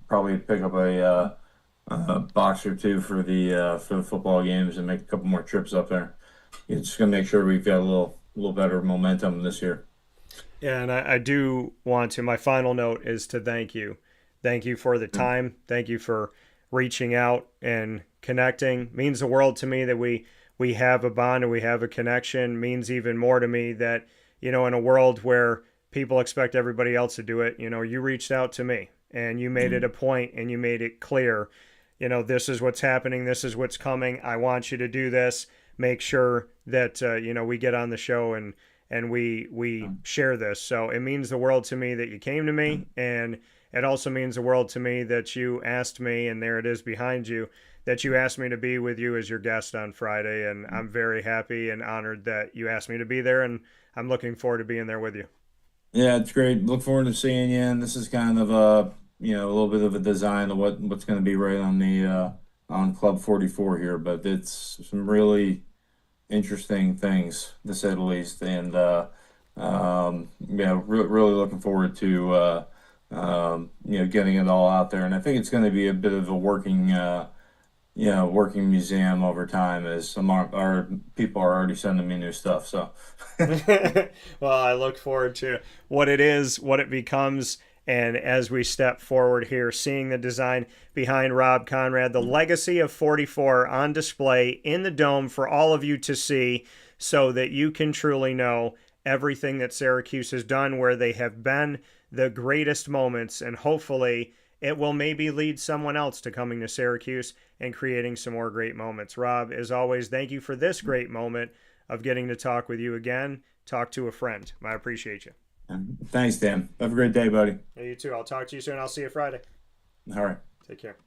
probably pick up a box or two for the football games and make a couple more trips up there. It's just gonna make sure we've got a little better momentum this year. Yeah, and I do want to. My final note is to thank you. Thank you for the time. Thank you for reaching out and connecting. Means the world to me that we have a bond and we have a connection. Means even more to me that, in a world where people expect everybody else to do it, you reached out to me and you made it a point and you made it clear, this is what's happening. This is what's coming. I want you to do this. Make sure that, we get on the show and we share this. So it means the world to me that you came to me, and it also means the world to me that you asked me, and there it is behind you, that you asked me to be with you as your guest on Friday. And I'm very happy and honored that you asked me to be there, and I'm looking forward to being there with you. Yeah, it's great. Look forward to seeing you. And this is kind of a little bit of a design of what's going to be right on the on Club 44 here, but it's some really interesting things to say the least. And yeah, really looking forward to getting it all out there. And I think it's going to be a bit of a working museum over time, as some our people are already sending me new stuff. So, Well, I look forward to what it is, what it becomes, and as we step forward here, seeing the design behind Rob Konrad, the legacy of 44 on display in the dome for all of you to see, so that you can truly know everything that Syracuse has done, where they have been, the greatest moments, and hopefully it will maybe lead someone else to coming to Syracuse and creating some more great moments. Rob, as always, thank you for this great moment of getting to talk with you again. Talk to a friend. I appreciate you. thanks, Dan. Have a great day, buddy. Hey, you too. I'll talk to you soon. I'll see you Friday. All right. Take care.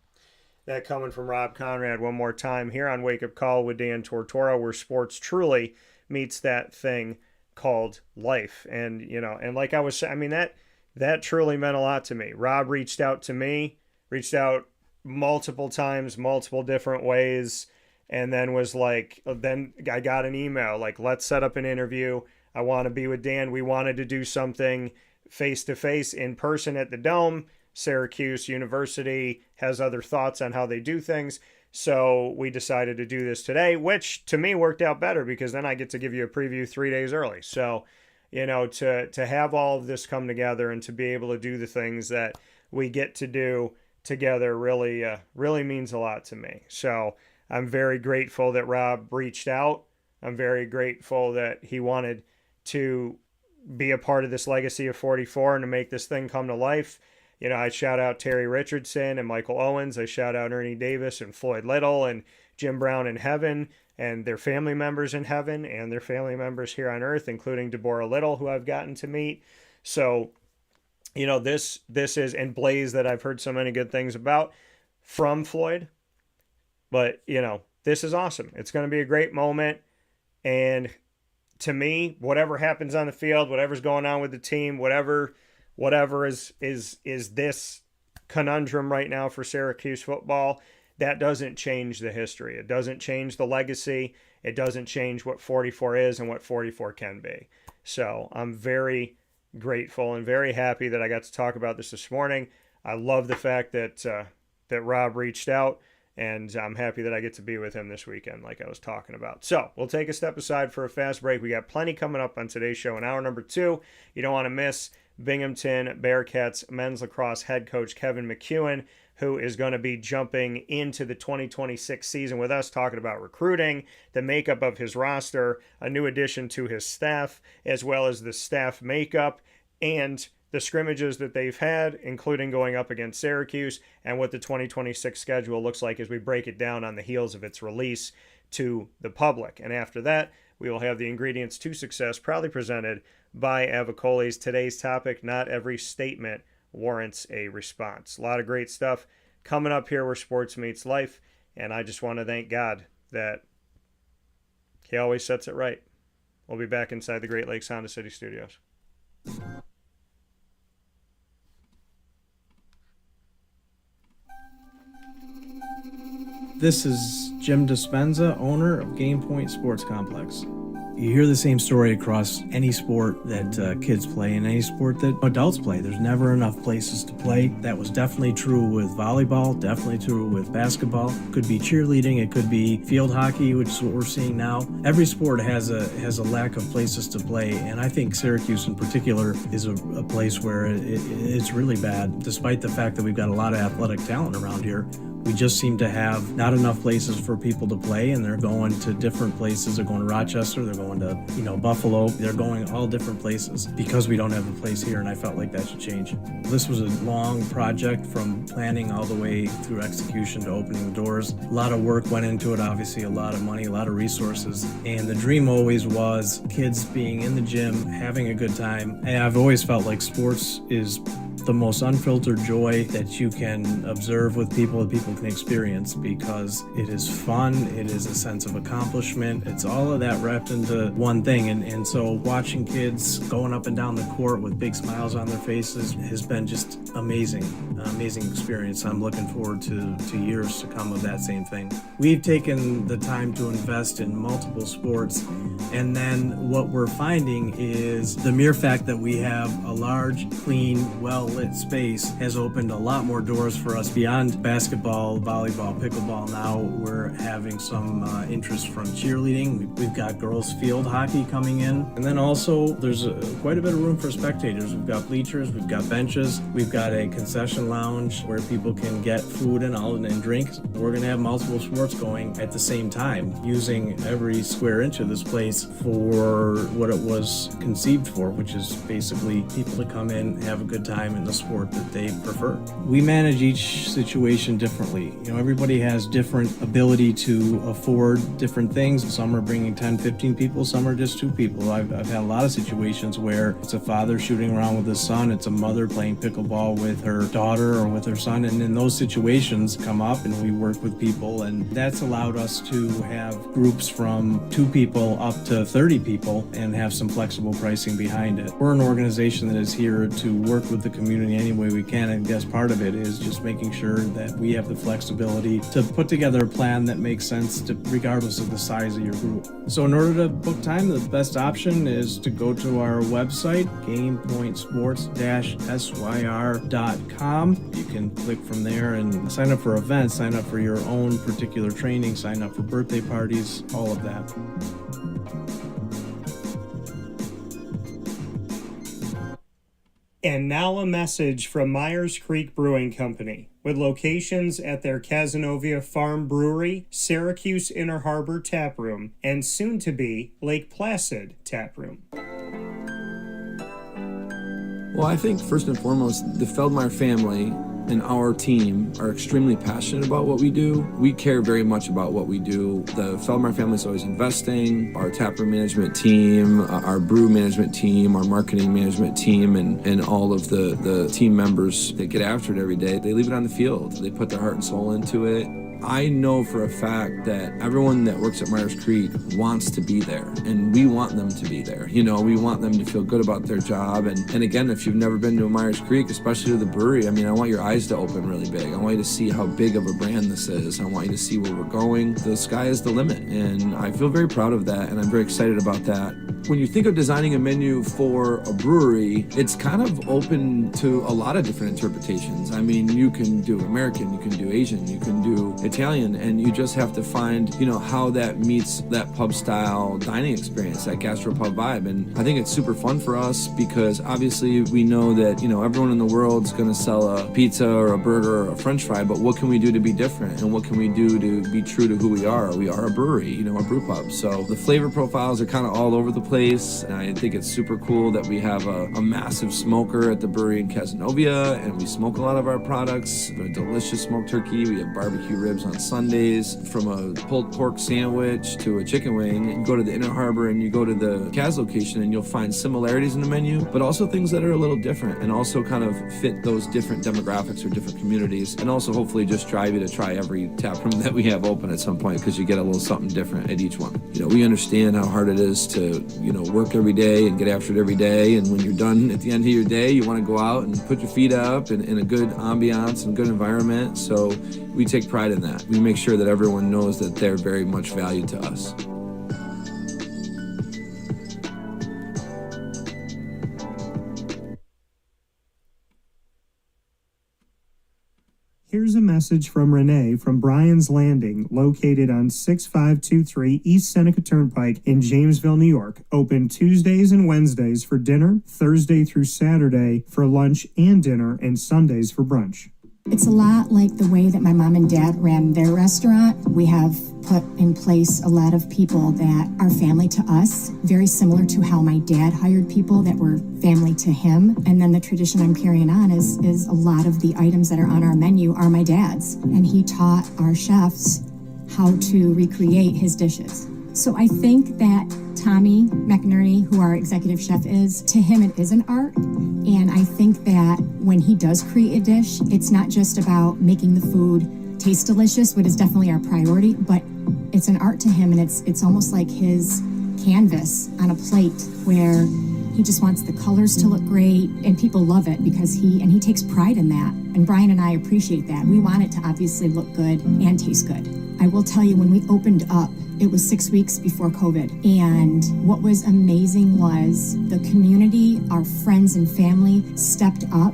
That coming from Rob Konrad one more time here on Wake Up Call with Dan Tortora, where sports truly meets that thing called life. And, and like I was saying, I mean, that truly meant a lot to me. Rob reached out to me, reached out multiple times, multiple different ways, and then was like, then I got an email like, let's set up an interview. I want to be with Dan. We wanted to do something face to face in person at the Dome. Syracuse University has other thoughts on how they do things. So we decided to do this today, which to me worked out better because then I get to give you a preview 3 days early. So, to have all of this come together and to be able to do the things that we get to do together really means a lot to me. So I'm very grateful that Rob reached out. I'm very grateful that he wanted to be a part of this legacy of 44 and to make this thing come to life. I shout out Terry Richardson and Michael Owens. I shout out Ernie Davis and Floyd Little and Jim Brown in heaven and their family members in heaven and their family members here on earth, including Deborah Little, who I've gotten to meet. So, this is, and Blaze, that I've heard so many good things about from Floyd. But, this is awesome. It's going to be a great moment. And to me, whatever happens on the field, whatever's going on with the team, whatever is this conundrum right now for Syracuse football, that doesn't change the history. It doesn't change the legacy. It doesn't change what 44 is and what 44 can be. So I'm very grateful and very happy that I got to talk about this morning. I love the fact that Rob reached out, and I'm happy that I get to be with him this weekend, like I was talking about. So we'll take a step aside for a fast break. We got plenty coming up on today's show in hour number 2. You don't want to miss Binghamton Bearcats men's lacrosse head coach Kevin McEwen, who is going to be jumping into the 2026 season with us, talking about recruiting, the makeup of his roster, a new addition to his staff, as well as the staff makeup and the scrimmages that they've had, including going up against Syracuse, and what the 2026 schedule looks like as we break it down on the heels of its release to the public. And after that, we will have the ingredients to success, proudly presented by Avicoli's. Today's topic: not every statement warrants a response. A lot of great stuff coming up here where sports meets life, and I just want to thank God that he always sets it right. We'll be back inside the Great Lakes Honda City Studios. This is Jim Dispenza, owner of Game Point Sports Complex. You hear the same story across any sport that kids play and any sport that adults play. There's never enough places to play. That was definitely true with volleyball, definitely true with basketball. Could be cheerleading, it could be field hockey, which is what we're seeing now. Every sport has a lack of places to play, and I think Syracuse in particular is a place where it's really bad, despite the fact that we've got a lot of athletic talent around here. We just seem to have not enough places for people to play, and they're going to different places. They're going to Rochester, they're going to, Buffalo. They're going all different places because we don't have a place here, and I felt like that should change. This was a long project from planning all the way through execution to opening the doors. A lot of work went into it, obviously, a lot of money, a lot of resources, and the dream always was kids being in the gym, having a good time. And I've always felt like sports is the most unfiltered joy that you can observe with people that people can experience, because it is fun, it is a sense of accomplishment, it's all of that wrapped into one thing. And so watching kids going up and down the court with big smiles on their faces has been just amazing, an amazing experience. I'm looking forward to years to come of that same thing. We've taken the time to invest in multiple sports, and then what we're finding is the mere fact that we have a large, clean, well-lit space has opened a lot more doors for us beyond basketball, volleyball, pickleball. Now we're having some interest from cheerleading. We've got girls field hockey coming in, and then also there's quite a bit of room for spectators. We've got bleachers, we've got benches, we've got a concession lounge where people can get food and drinks. We're going to have multiple sports going at the same time, using every square inch of this place for what it was conceived for, which is basically people to come in, have a good time in the sport that they prefer. We manage each situation differently. Everybody has different ability to afford different things. Some are bringing 10, 15 people, some are just 2 people. I've had a lot of situations where it's a father shooting around with his son, it's a mother playing pickleball with her daughter or with her son, and in those situations come up and we work with people, and that's allowed us to have groups from 2 people up to 30 people and have some flexible pricing behind it. We're an organization that is here to work with the community community any way we can. And I guess part of it is just making sure that we have the flexibility to put together a plan that makes sense regardless of the size of your group. So in order to book time, the best option is to go to our website, gamepointsports-syr.com. You can click from there and sign up for events, sign up for your own particular training, sign up for birthday parties, all of that. And now a message from Myers Creek Brewing Company, with locations at their Cazenovia Farm Brewery, Syracuse Inner Harbor Tap Room, and soon-to-be Lake Placid Tap Room. Well, I think first and foremost, the Feldmeyer family and our team are extremely passionate about what we do. We care very much about what we do. The Feldmeyer family is always investing. Our taproom management team, our brew management team, our marketing management team, and all of the team members that get after it every day, they leave it on the field. They put their heart and soul into it. I know for a fact that everyone that works at Myers Creek wants to be there, and we want them to be there. You know, we want them to feel good about their job. And again, if you've never been to a Myers Creek, especially to the brewery, I mean, I want your eyes to open really big. I want you to see how big of a brand this is. I want you to see where we're going. The sky is the limit, and I feel very proud of that, and I'm very excited about that. When you think of designing a menu for a brewery, it's kind of open to a lot of different interpretations. I mean, you can do American, you can do Asian, you can do Italian, and you just have to find, you know, how that meets that pub style dining experience, that gastropub vibe. And I think it's super fun for us because obviously we know that, you know, everyone in the world's going to sell a pizza or a burger or a french fry, but what can we do to be different? And what can we do to be true to who we are? We are a brewery, you know, a brew pub. So the flavor profiles are kind of all over the place. And I think it's super cool that we have a massive smoker at the brewery in Cazenovia, and we smoke a lot of our products. A delicious smoked turkey. We have barbecue ribs on Sundays, from a pulled pork sandwich to a chicken wing. You go to the Inner Harbor and you go to the Caz location and you'll find similarities in the menu, but also things that are a little different and also kind of fit those different demographics or different communities, and also hopefully just drive you to try every tap room that we have open at some point, because you get a little something different at each one. You know, we understand how hard it is to, you know, work every day and get after it every day, and when you're done at the end of your day, you want to go out and put your feet up in a good ambiance and good environment. So we take pride in that. We make sure that everyone knows that they're very much valued to us. Here's a message from Renee from Bryan's Landing, located on 6523 East Seneca Turnpike in Jamesville, New York. Open Tuesdays and Wednesdays for dinner, Thursday through Saturday for lunch and dinner, and Sundays for brunch. It's a lot like the way that my mom and dad ran their restaurant. We have put in place a lot of people that are family to us, very similar to how my dad hired people that were family to him. And then the tradition I'm carrying on is a lot of the items that are on our menu are my dad's. And he taught our chefs how to recreate his dishes. So I think that Tommy McInerney, who our executive chef is, to him it is an art. And I think that when he does create a dish, it's not just about making the food taste delicious, which is definitely our priority, but it's an art to him, and it's almost like his canvas on a plate where he just wants the colors to look great, and people love it because he takes pride in that. And Bryan and I appreciate that. We want it to obviously look good and taste good. I will tell you, when we opened up, it was 6 weeks before COVID. And what was amazing was the community, our friends and family stepped up,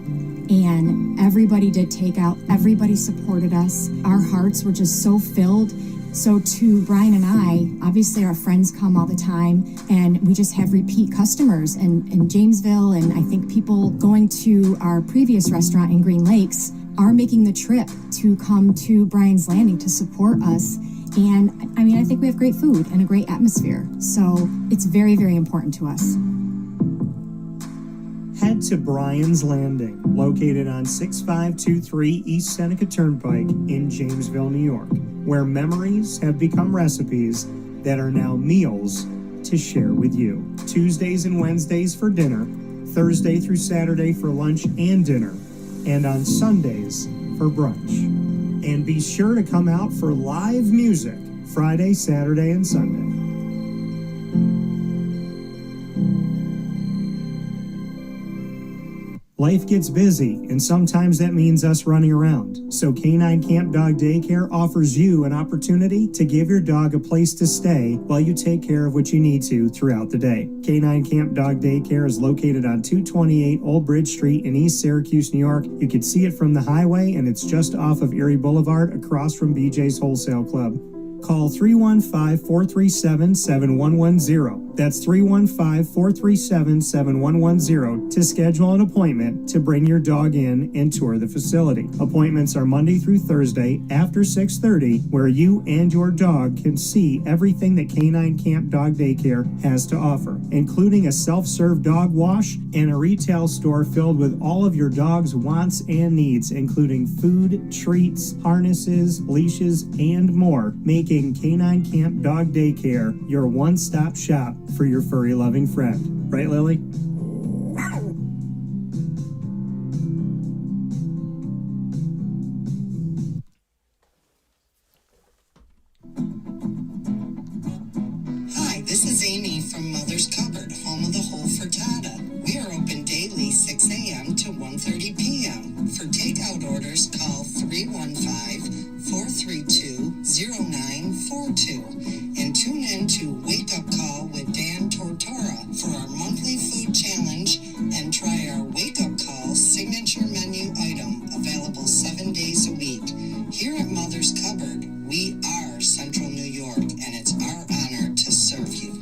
and everybody did takeout. Everybody supported us. Our hearts were just so filled. So to Bryan and I, obviously our friends come all the time, and we just have repeat customers in Jamesville, and I think people going to our previous restaurant in Green Lakes are making the trip to come to Bryan's Landing to support us. And I mean, I think we have great food and a great atmosphere. So it's very, very important to us. Head to Bryan's Landing, located on 6523 East Seneca Turnpike in Jamesville, New York, where memories have become recipes that are now meals to share with you. Tuesdays and Wednesdays for dinner, Thursday through Saturday for lunch and dinner, and on Sundays for brunch. And be sure to come out for live music Friday, Saturday, and Sunday. Life gets busy, and sometimes that means us running around. So Canine Camp Dog Daycare offers you an opportunity to give your dog a place to stay while you take care of what you need to throughout the day. Canine Camp Dog Daycare is located on 228 Old Bridge Street in East Syracuse, New York. You can see it from the highway, and it's just off of Erie Boulevard across from BJ's Wholesale Club. Call 315-437-7110. That's 315-437-7110 to schedule an appointment to bring your dog in and tour the facility. Appointments are Monday through Thursday after 6:30, where you and your dog can see everything that Canine Camp Dog Daycare has to offer, including a self-serve dog wash and a retail store filled with all of your dog's wants and needs, including food, treats, harnesses, leashes, and more, making Canine Camp Dog Daycare your one-stop shop for your furry loving friend. Right, Lily? Hi, this is Amy from Mother's Cupboard, home of the whole frittata. We are open daily 6 a.m. to 1:30 p.m. For takeout orders, call 315-432-0942 and tune in to Wake Up Call with Dan Tortora for our monthly food challenge and try our Wake Up Call signature menu item available 7 days a week. Here at Mother's Cupboard, we are Central New York, and it's our honor to serve you.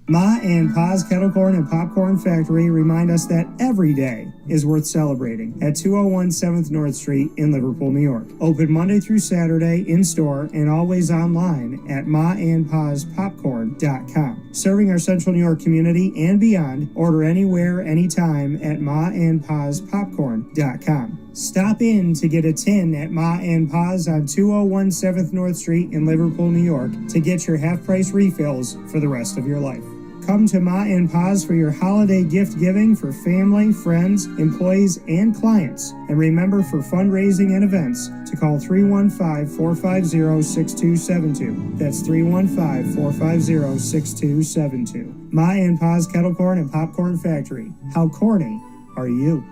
Ma and Pa's Kettle Corn and Popcorn Factory remind us that every day is worth celebrating at 201 7th North Street in Liverpool, New York. Open Monday through Saturday in-store and always online at maandpaspopcorn.com. Serving our Central New York community and beyond, order anywhere, anytime at maandpaspopcorn.com. Stop in to get a tin at Ma and Pa's on 201 7th North Street in Liverpool, New York to get your half-price refills for the rest of your life. Come to Ma and Pa's for your holiday gift giving for family, friends, employees, and clients. And remember, for fundraising and events, to call 315-450-6272. That's 315-450-6272. Ma and Pa's Kettle Corn and Popcorn Factory. How corny are you?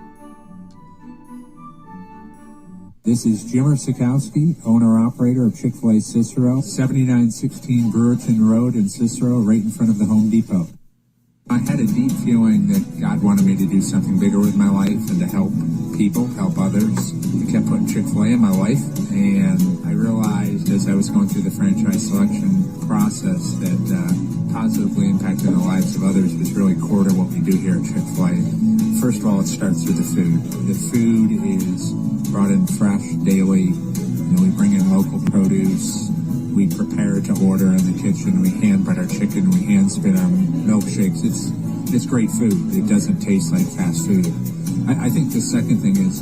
This is Jimmer Sikowski, owner-operator of Chick-fil-A Cicero, 7916 Brewerton Road in Cicero, right in front of the Home Depot. I had a deep feeling that God wanted me to do something bigger with my life and to help people, help others. I kept putting Chick-fil-A in my life, and I realized as I was going through the franchise selection process that positively impacting the lives of others was really core to what we do here at Chick-fil-A. First of all, it starts with the food. The food is brought in fresh daily. We bring in local produce. We prepare to order in the kitchen. We hand bread our chicken. We hand spin our milkshakes. It's great food. It doesn't taste like fast food. I think the second thing is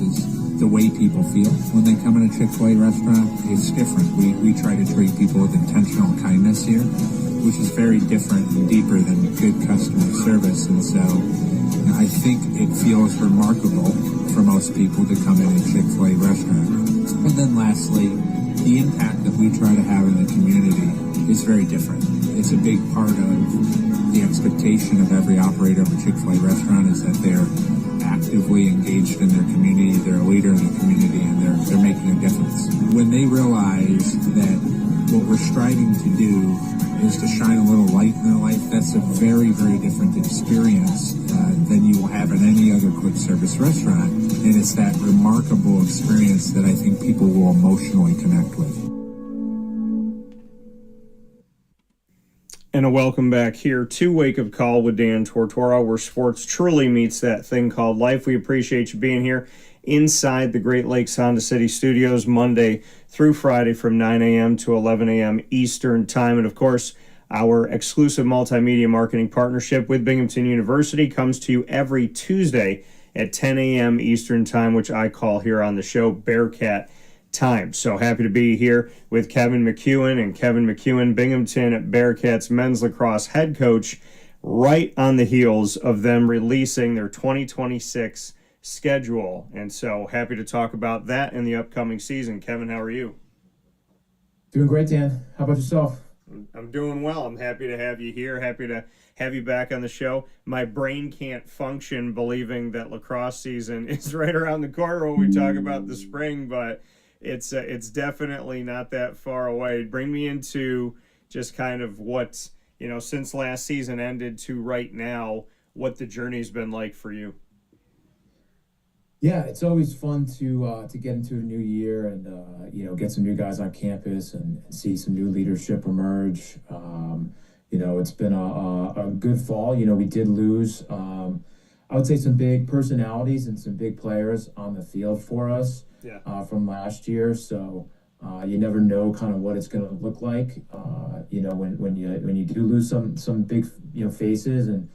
the way people feel when they come in a Chick-fil-A restaurant. It's different. We try to treat people with intentional kindness here, which is very different and deeper than good customer service. And so I think it feels remarkable for most people to come in a Chick-fil-A restaurant. And then lastly, the impact that we try to have in the community is very different. It's a big part of the expectation of every operator of a Chick-fil-A restaurant is that they're actively engaged in their community, they're a leader in the community, and they're making a difference. When they realize that what we're striving to do is to shine a little light in their life, that's a very, very different experience than you will have in any other quick service restaurant. And it's that remarkable experience that I think people will emotionally connect with. And a welcome back here to Wake Up Call with Dan Tortora, where sports truly meets that thing called life. We appreciate you being here inside the Great Lakes Honda City Studios Monday through Friday from 9 a.m. to 11 a.m. Eastern Time. And, of course, our exclusive multimedia marketing partnership with Binghamton University comes to you every Tuesday at 10 a.m. Eastern Time, which I call here on the show Bearcat Time. So happy to be here with Kevin McEwen, and Kevin McEwen, Binghamton Bearcats men's lacrosse head coach, right on the heels of them releasing their 2026 schedule. And so happy to talk about that in the upcoming season. Kevin, how are you? Doing great, Dan. How about yourself? I'm doing well. I'm happy to have you here. Happy to have you back on the show. My brain can't function believing that lacrosse season is right around the corner when we talk about the spring, but it's definitely not that far away. Bring me into just kind of what's, since last season ended to right now, what the journey's been like for you. Yeah, it's always fun to get into a new year and get some new guys on campus and see some new leadership emerge. It's been a good fall. We did lose I would say some big personalities and some big players on the field for us from last year. So you never know kind of what it's going to look like. When you do lose some big faces, and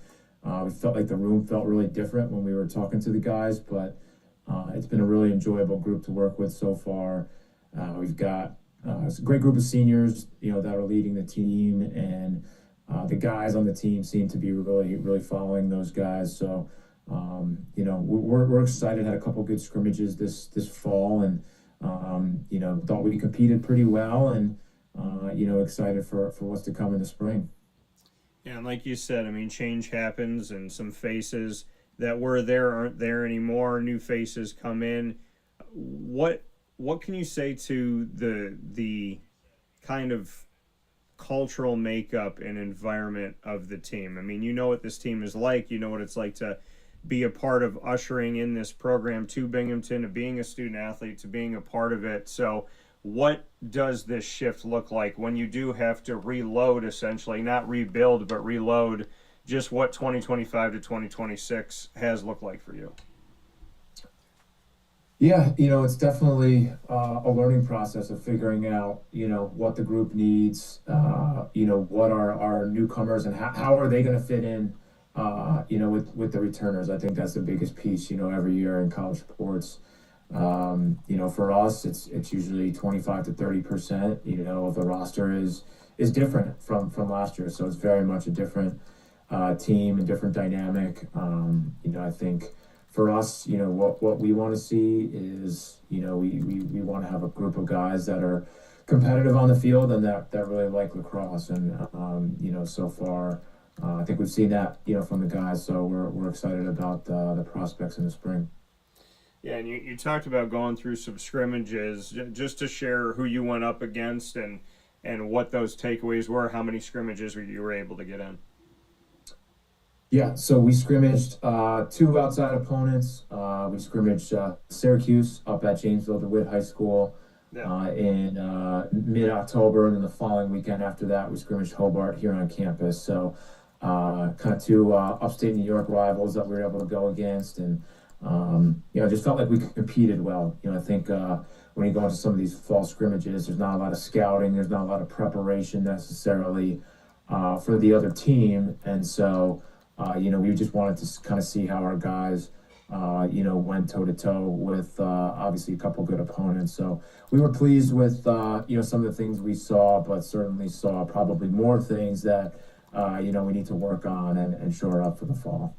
we felt like the room felt really different when we were talking to the guys, but. It's been a really enjoyable group to work with so far. We've got a great group of seniors, that are leading the team, and the guys on the team seem to be really, really following those guys. So, we're excited. Had a couple good scrimmages this fall, and thought we competed pretty well, and excited for what's to come in the spring. Yeah, and like you said, change happens, and some faces that were there aren't there anymore. New faces come in. What can you say to the kind of cultural makeup and environment of the team? You know what this team is like. You know what it's like to be a part of ushering in this program to Binghamton, to being a student athlete, to being a part of it. So what does this shift look like when you do have to reload, essentially, not rebuild, but reload? Just what 2025 to 2026 has looked like for you? Yeah, it's definitely a learning process of figuring out, what the group needs, what are our newcomers and how are they going to fit in, with the returners. I think that's the biggest piece, every year in college sports. For us, it's usually 25 to 30%, of the roster is different from last year. So it's very much a different team and different dynamic. I think for us, what we want to see is, we want to have a group of guys that are competitive on the field and that really like lacrosse. And, so far, I think we've seen that, from the guys. So we're excited about the prospects in the spring. Yeah, and you talked about going through some scrimmages, just to share who you went up against and what those takeaways were. How many scrimmages you were able to get in? Yeah, so we scrimmaged two outside opponents. We scrimmaged Syracuse up at Janesville DeWitt High School in mid-October, and then the following weekend after that, we scrimmaged Hobart here on campus. So kind of two upstate New York rivals that we were able to go against, and just felt like we competed well. I think when you go into some of these fall scrimmages, there's not a lot of scouting, there's not a lot of preparation necessarily for the other team, and so we just wanted to kind of see how our guys, went toe-to-toe with obviously a couple good opponents. So we were pleased with, some of the things we saw, but certainly saw probably more things that, we need to work on and shore up for the fall.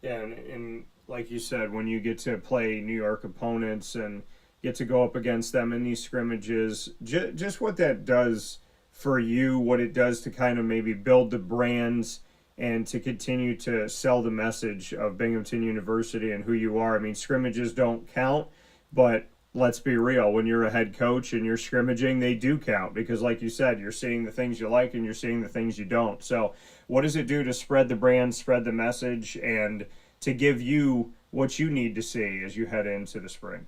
Yeah, and like you said, when you get to play New York opponents and get to go up against them in these scrimmages, just what that does for you, what it does to kind of maybe build the brands and to continue to sell the message of Binghamton University and who you are. Scrimmages don't count, but let's be real. When you're a head coach and you're scrimmaging, they do count because, like you said, you're seeing the things you like and you're seeing the things you don't. So what does it do to spread the brand, spread the message, and to give you what you need to see as you head into the spring?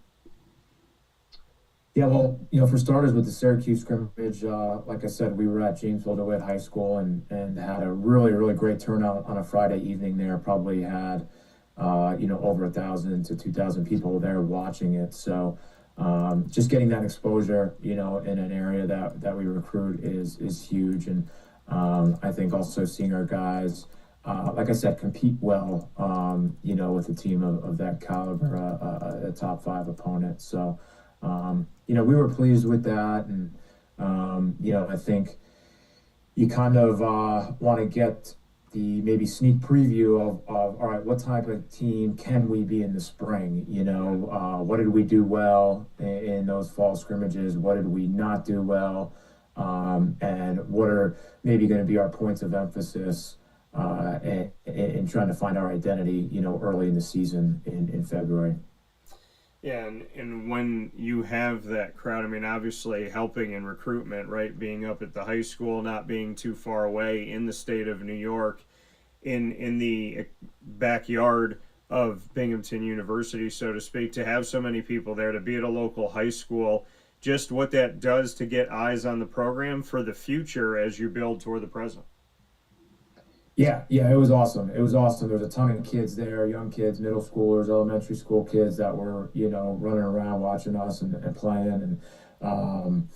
Yeah, well, for starters, with the Syracuse scrimmage, like I said, we were at Janesville DeWitt High School and had a really, really great turnout on a Friday evening there. Probably had, over 1,000 to 2,000 people there watching it. So just getting that exposure, in an area that we recruit is huge. And I think also seeing our guys, like I said, compete well, with a team of that caliber, a top 5 opponent. So, we were pleased with that. And, I think you kind of want to get the maybe sneak preview of, all right, what type of team can we be in the spring? What did we do well in those fall scrimmages? What did we not do well? and what are maybe going to be our points of emphasis in trying to find our identity, early in the season in February. Yeah, and when you have that crowd, I mean, obviously helping in recruitment, right? Being up at the high school, not being too far away in the state of New York, in the backyard of Binghamton University, so to speak, to have so many people there, to be at a local high school, just what that does to get eyes on the program for the future as you build toward the present. Yeah, it was awesome. It was awesome. There was a ton of kids there, young kids, middle schoolers, elementary school kids that were, running around watching us and playing. And,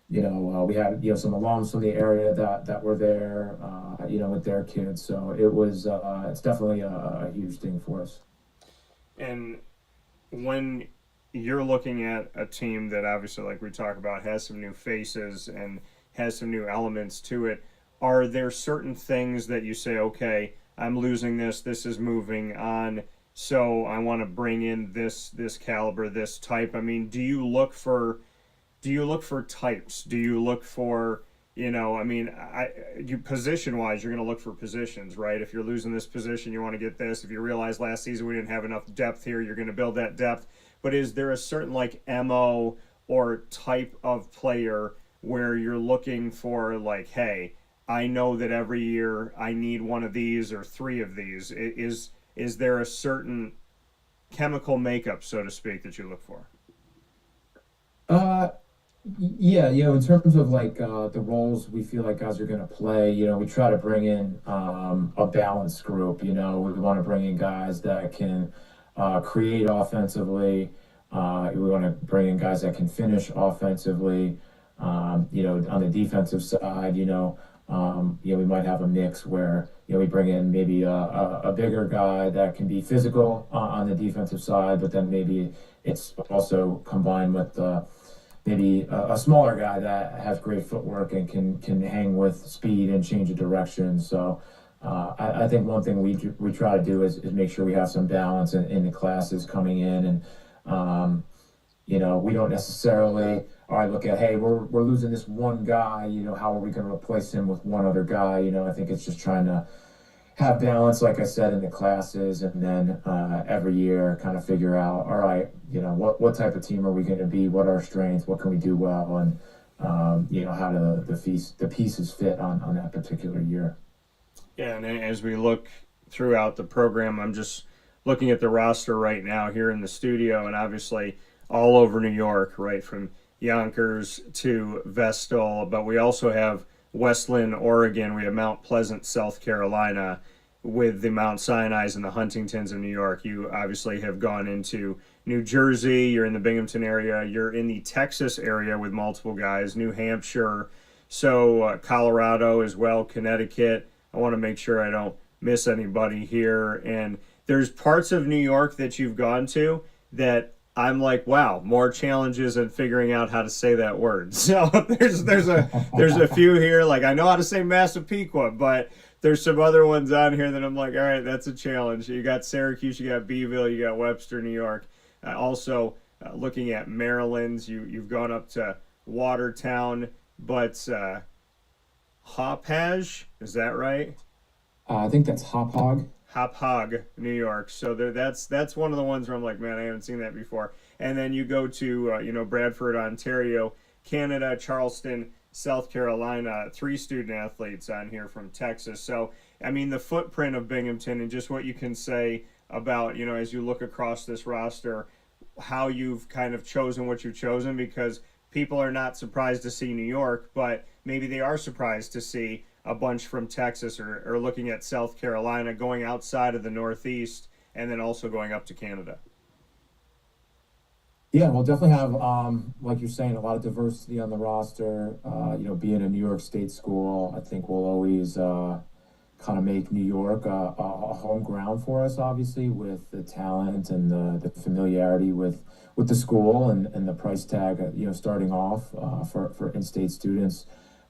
we had, some alums from the area that were there, with their kids. So it was, it's definitely a huge thing for us. And when you're looking at a team that obviously, like we talk about, has some new faces and has some new elements to it, are there certain things that you say, okay, I'm losing this is moving on, so I want to bring in this caliber, this type? I mean, do you look for types? Do you look for, you position wise, you're going to look for positions, right? If you're losing this position, you want to get this. If you realize last season we didn't have enough depth here, you're going to build that depth. But is there a certain like MO or type of player where you're looking for, like, hey, I know that every year I need one of these or three of these? Is there a certain chemical makeup, so to speak, that you look for? Yeah, in terms of like the roles we feel like guys are going to play, we try to bring in a balanced group. We want to bring in guys that can create offensively. We want to bring in guys that can finish offensively. On the defensive side, we might have a mix where we bring in maybe a bigger guy that can be physical on the defensive side, but then maybe it's also combined with maybe a smaller guy that has great footwork and can hang with speed and change of direction. So I think one thing we try to do is make sure we have some balance in the classes coming in, and we don't necessarily look at, hey, we're losing this one guy, how are we going to replace him with one other guy? I think it's just trying to have balance, like I said, in the classes, and then every year kind of figure out, all right, what type of team are we going to be? What are our strengths? What can we do well? And how do the pieces fit on that particular year? Yeah, and as we look throughout the program, I'm just looking at the roster right now here in the studio, and obviously all over New York, right from Yonkers to Vestal, but we also have Westland, Oregon. We have Mount Pleasant, South Carolina, with the Mount Sinai's and the Huntingtons of New York. You obviously have gone into New Jersey. You're in the Binghamton area. You're in the Texas area with multiple guys, New Hampshire, so Colorado as well, Connecticut. I want to make sure I don't miss anybody here. And there's parts of New York that you've gone to that I'm like, wow, more challenges in figuring out how to say that word. So there's a few here, like I know how to say Massapequa, but there's some other ones on here that I'm like, all right, that's a challenge. You got Syracuse, you got Beeville, you got Webster, New York. Also looking at Maryland's, you've gone up to Watertown, but Hauppauge, is that right? I think that's Hauppauge. Hauppauge, New York. So that's one of the ones where I'm like, man, I haven't seen that before. And then you go to Bradford, Ontario, Canada, Charleston, South Carolina, 3 student athletes on here from Texas. So I mean, the footprint of Binghamton and just what you can say about, as you look across this roster, how you've kind of chosen what you've chosen, because people are not surprised to see New York, but maybe they are surprised to see a bunch from Texas or looking at South Carolina, going outside of the Northeast, and then also going up to Canada. Yeah, we'll definitely have, like you're saying, a lot of diversity on the roster. Being a New York State school, I think we'll always kind of make New York a home ground for us, obviously, with the talent and the familiarity with the school and the price tag, starting off for in-state students.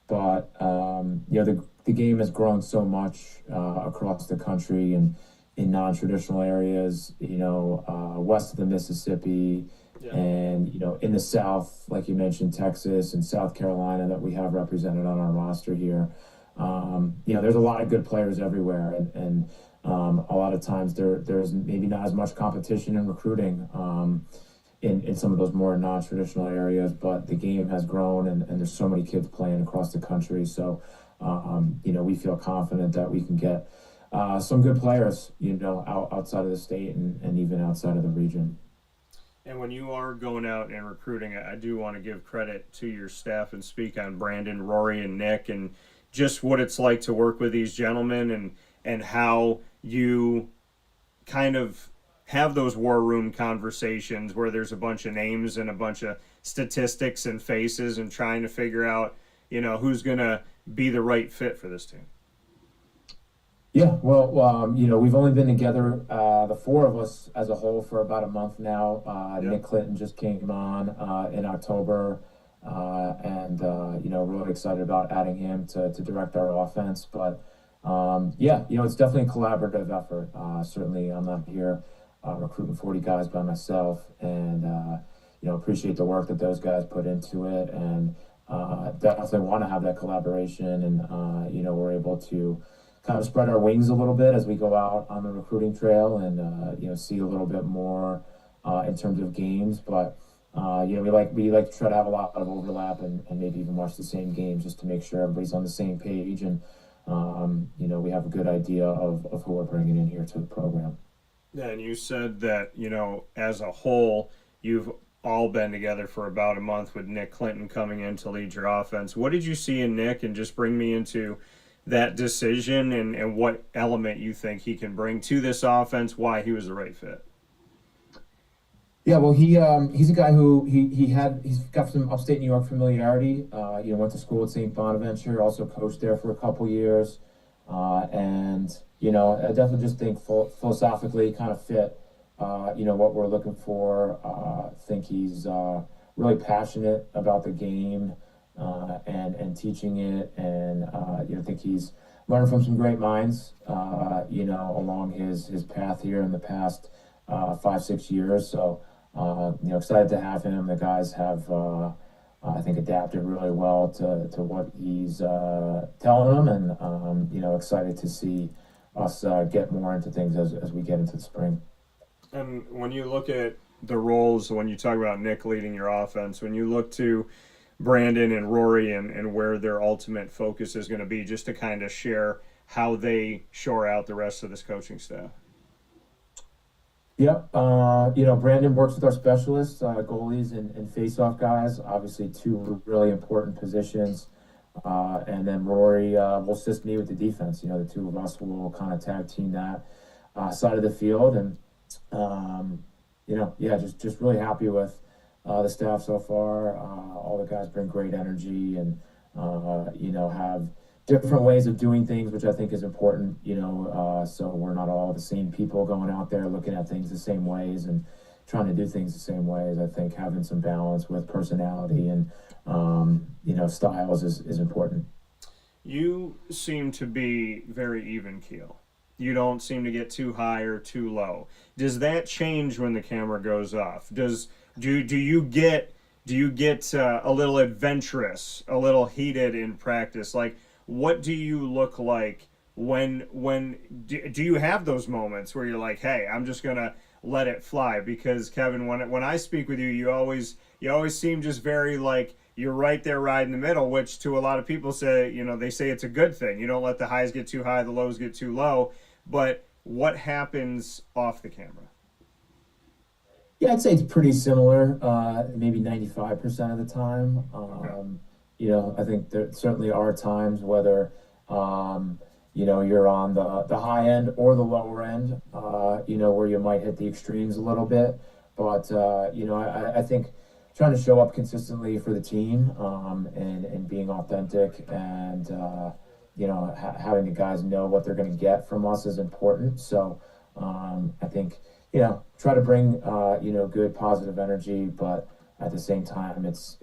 But the game has grown so much across the country and in non-traditional areas. West of the Mississippi, And, in the South, like you mentioned, Texas and South Carolina that we have represented on our roster here, there's a lot of good players everywhere. And a lot of times there's maybe not as much competition in recruiting in some of those more non-traditional areas, but the game has grown and there's so many kids playing across the country. So, we feel confident that we can get some good players, outside of the state and even outside of the region. And when you are going out and recruiting, I do want to give credit to your staff and speak on Brandon, Rory, and Nick, and just what it's like to work with these gentlemen and how you kind of have those war room conversations where there's a bunch of names and a bunch of statistics and faces and trying to figure out, who's going to be the right fit for this team. Yeah, well, we've only been together, the four of us as a whole, for about a month now. Nick Clinton just came on in October, and really excited about adding him to direct our offense. But it's definitely a collaborative effort. Certainly, I'm not here recruiting 40 guys by myself, and appreciate the work that those guys put into it, and definitely want to have that collaboration, and we're able to kind of spread our wings a little bit as we go out on the recruiting trail and see a little bit more in terms of games. But we like to try to have a lot of overlap and maybe even watch the same games just to make sure everybody's on the same page, and we have a good idea of who we're bringing in here to the program. Yeah, and you said that as a whole you've all been together for about a month with Nick Clinton coming in to lead your offense. What did you see in Nick, and just bring me into that decision and what element you think he can bring to this offense, why he was the right fit? Yeah, well, he's a guy who he's got some upstate New York familiarity. Went to school at St. Bonaventure, also coached there for a couple years, and I definitely just think philosophically kind of fit. What we're looking for. Think he's really passionate about the game. And teaching it, and I think he's learned from some great minds, along his path here in the past 5-6 years. So, excited to have him. The guys have, I think, adapted really well to what he's telling them, and excited to see us get more into things as we get into the spring. And when you look at the roles, when you talk about Nick leading your offense, when you look to Brandon and Rory and where their ultimate focus is going to be, just to kind of share how they shore out the rest of this coaching staff. Yep. Brandon works with our specialists, goalies and face-off guys, obviously two really important positions. And then Rory will assist me with the defense. The two of us will kind of tag team that side of the field. And, just really happy with the staff so far. All the guys bring great energy and, have different ways of doing things, which I think is important, so we're not all the same people going out there looking at things the same ways and trying to do things the same ways. I think having some balance with personality and, styles is important. You seem to be very even keel. You don't seem to get too high or too low. Does that change when the camera goes off? Do you get a little adventurous, a little heated in practice? Like, what do you look like when do you have those moments where you're like, hey, I'm just gonna let it fly? Because Kevin, when I speak with you, you always seem just very like you're right there, right in the middle, which to a lot of people say, they say it's a good thing. You don't let the highs get too high, the lows get too low. But what happens off the camera? Yeah, I'd say it's pretty similar, maybe 95% of the time. I think there certainly are times whether, you're on the high end or the lower end, where you might hit the extremes a little bit. But, I think trying to show up consistently for the team and being authentic and, having the guys know what they're going to get from us is important. So I think, try to bring, good positive energy, but at the same time, it's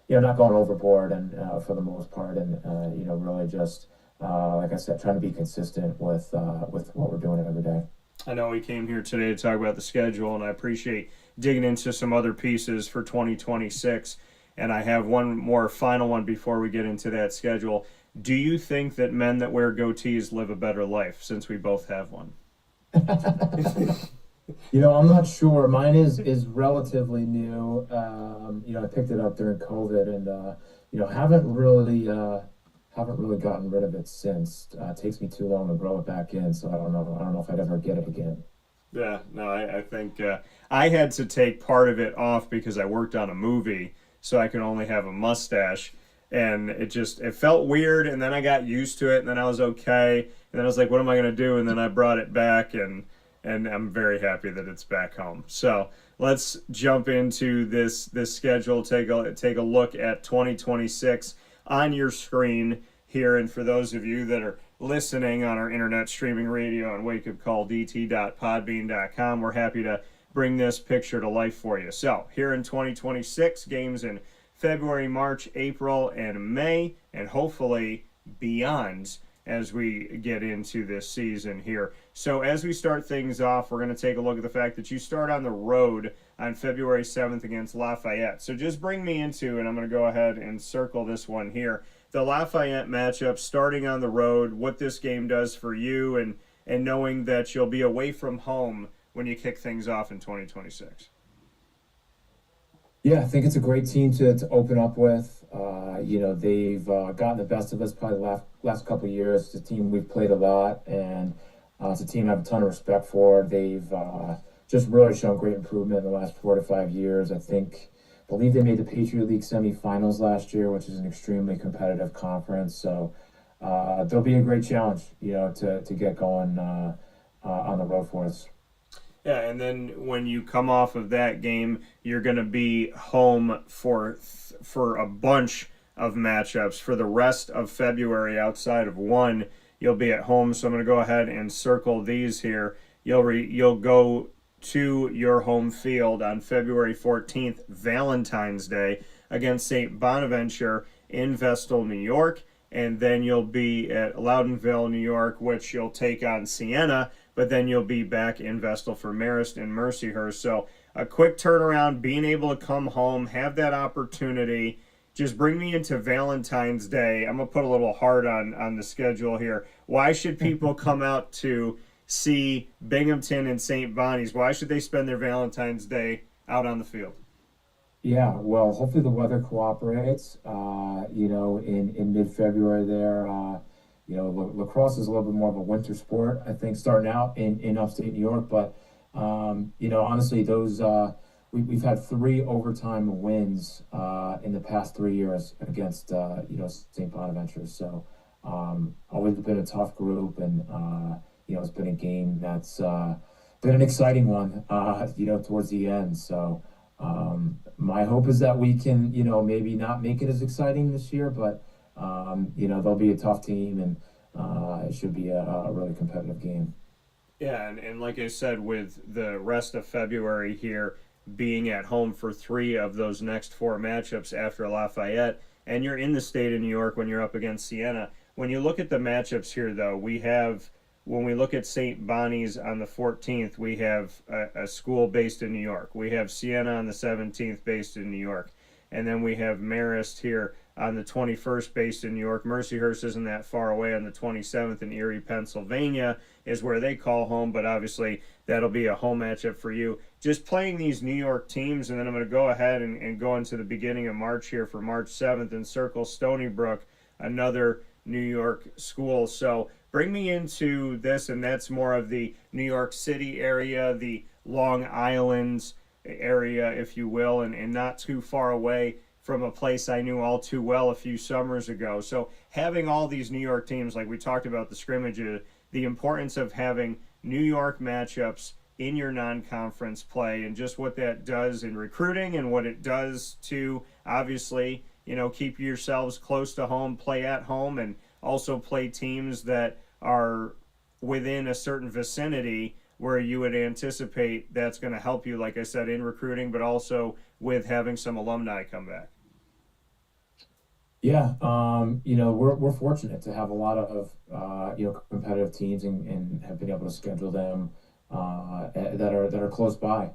not going overboard and for the most part, and, really just, like I said, trying to be consistent with what we're doing every day. I know we came here today to talk about the schedule, and I appreciate digging into some other pieces for 2026. And I have one more final one before we get into that schedule. Do you think that men that wear goatees live a better life, since we both have one? I'm not sure. Mine is relatively new. I picked it up during COVID, and haven't really gotten rid of it since. It takes me too long to grow it back in, so I don't know. I don't know if I'd ever get it again. Yeah, no, I think I had to take part of it off because I worked on a movie, so I could only have a mustache, and it felt weird, and then I got used to it, and then I was okay, and then I was like, what am I going to do? And then I brought it back, and I'm very happy that it's back home. So let's jump into this schedule, take a look at 2026 on your screen here. And for those of you that are listening on our internet streaming radio on wakeupcalldt.podbean.com, we're happy to bring this picture to life for you. So here in 2026, games in February, March, April, and May, and hopefully beyond as we get into this season here. So as we start things off, we're going to take a look at the fact that you start on the road on February 7th against Lafayette. So just bring me into, and I'm going to go ahead and circle this one here, the Lafayette matchup, starting on the road, what this game does for you, and knowing that you'll be away from home when you kick things off in 2026. Yeah, I think it's a great team to open up with. They've gotten the best of us probably the last couple of years. It's a team we've played a lot, and it's a team I have a ton of respect for. They've just really shown great improvement in the last 4 to 5 years. Believe they made the Patriot League semifinals last year, which is an extremely competitive conference. So there'll be a great challenge, to get going on the road for us. Yeah, and then when you come off of that game, you're going to be home for a bunch of matchups for the rest of February. Outside of one, you'll be at home. So I'm going to go ahead and circle these here. You'll go to your home field on February 14th, Valentine's Day, against St. Bonaventure in Vestal, New York. And then you'll be at Loudonville, New York, which you'll take on Siena, but then you'll be back in Vestal for Marist and Mercyhurst. So a quick turnaround, being able to come home, have that opportunity. Just bring me into Valentine's Day. I'm going to put a little heart on the schedule here. Why should people come out to see Binghamton and St. Bonnie's? Why should they spend their Valentine's Day out on the field? Yeah, well, hopefully the weather cooperates. In mid-February there, lacrosse is a little bit more of a winter sport, I think, starting out in upstate New York. But, honestly, those we've had 3 overtime wins in the past 3 years against, St. Bonaventure. So always been a tough group, and, it's been a game that's been an exciting one, towards the end. So my hope is that we can, maybe not make it as exciting this year, but they'll be a tough team, and it should be a really competitive game. Yeah, and like I said, with the rest of February here being at home for 3 of those next 4 matchups after Lafayette, and you're in the state of New York when you're up against Siena. When you look at the matchups here, though, when we look at St. Bonnie's on the 14th, we have a school based in New York. We have Siena on the 17th based in New York. And then we have Marist here on the 21st based in New York. Mercyhurst isn't that far away on the 27th in Erie, Pennsylvania is where they call home, but obviously that'll be a home matchup for you. Just playing these New York teams, and then I'm going to go ahead and go into the beginning of March here for March 7th and circle Stony Brook, another New York school. So bring me into this, and that's more of the New York City area, the Long Island area, if you will, and not too far away from a place I knew all too well a few summers ago. So having all these New York teams, like we talked about the scrimmage, the importance of having New York matchups in your non-conference play, and just what that does in recruiting, and what it does to, obviously, keep yourselves close to home, play at home, and also play teams that are within a certain vicinity where you would anticipate that's going to help you, like I said, in recruiting, but also with having some alumni come back. Yeah, we're fortunate to have a lot of competitive teams, and have been able to schedule them that are close by.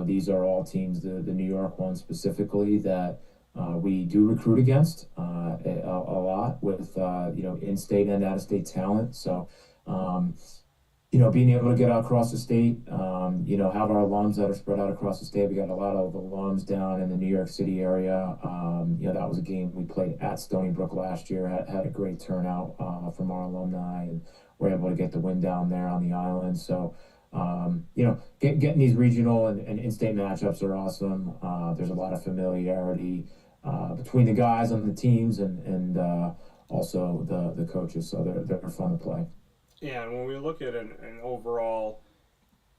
These are all teams, the New York one specifically, that we do recruit against a lot with in-state and out-of-state talent. So being able to get out across the state, have our alums that are spread out across the state. We got a lot of alums down in the New York City area. That was a game we played at Stony Brook last year. Had a great turnout from our alumni, and we're able to get the win down there on the island. So, getting these regional and in-state matchups are awesome. There's a lot of familiarity between the guys on the teams and also the coaches. So they're fun to play. Yeah, and when we look at an overall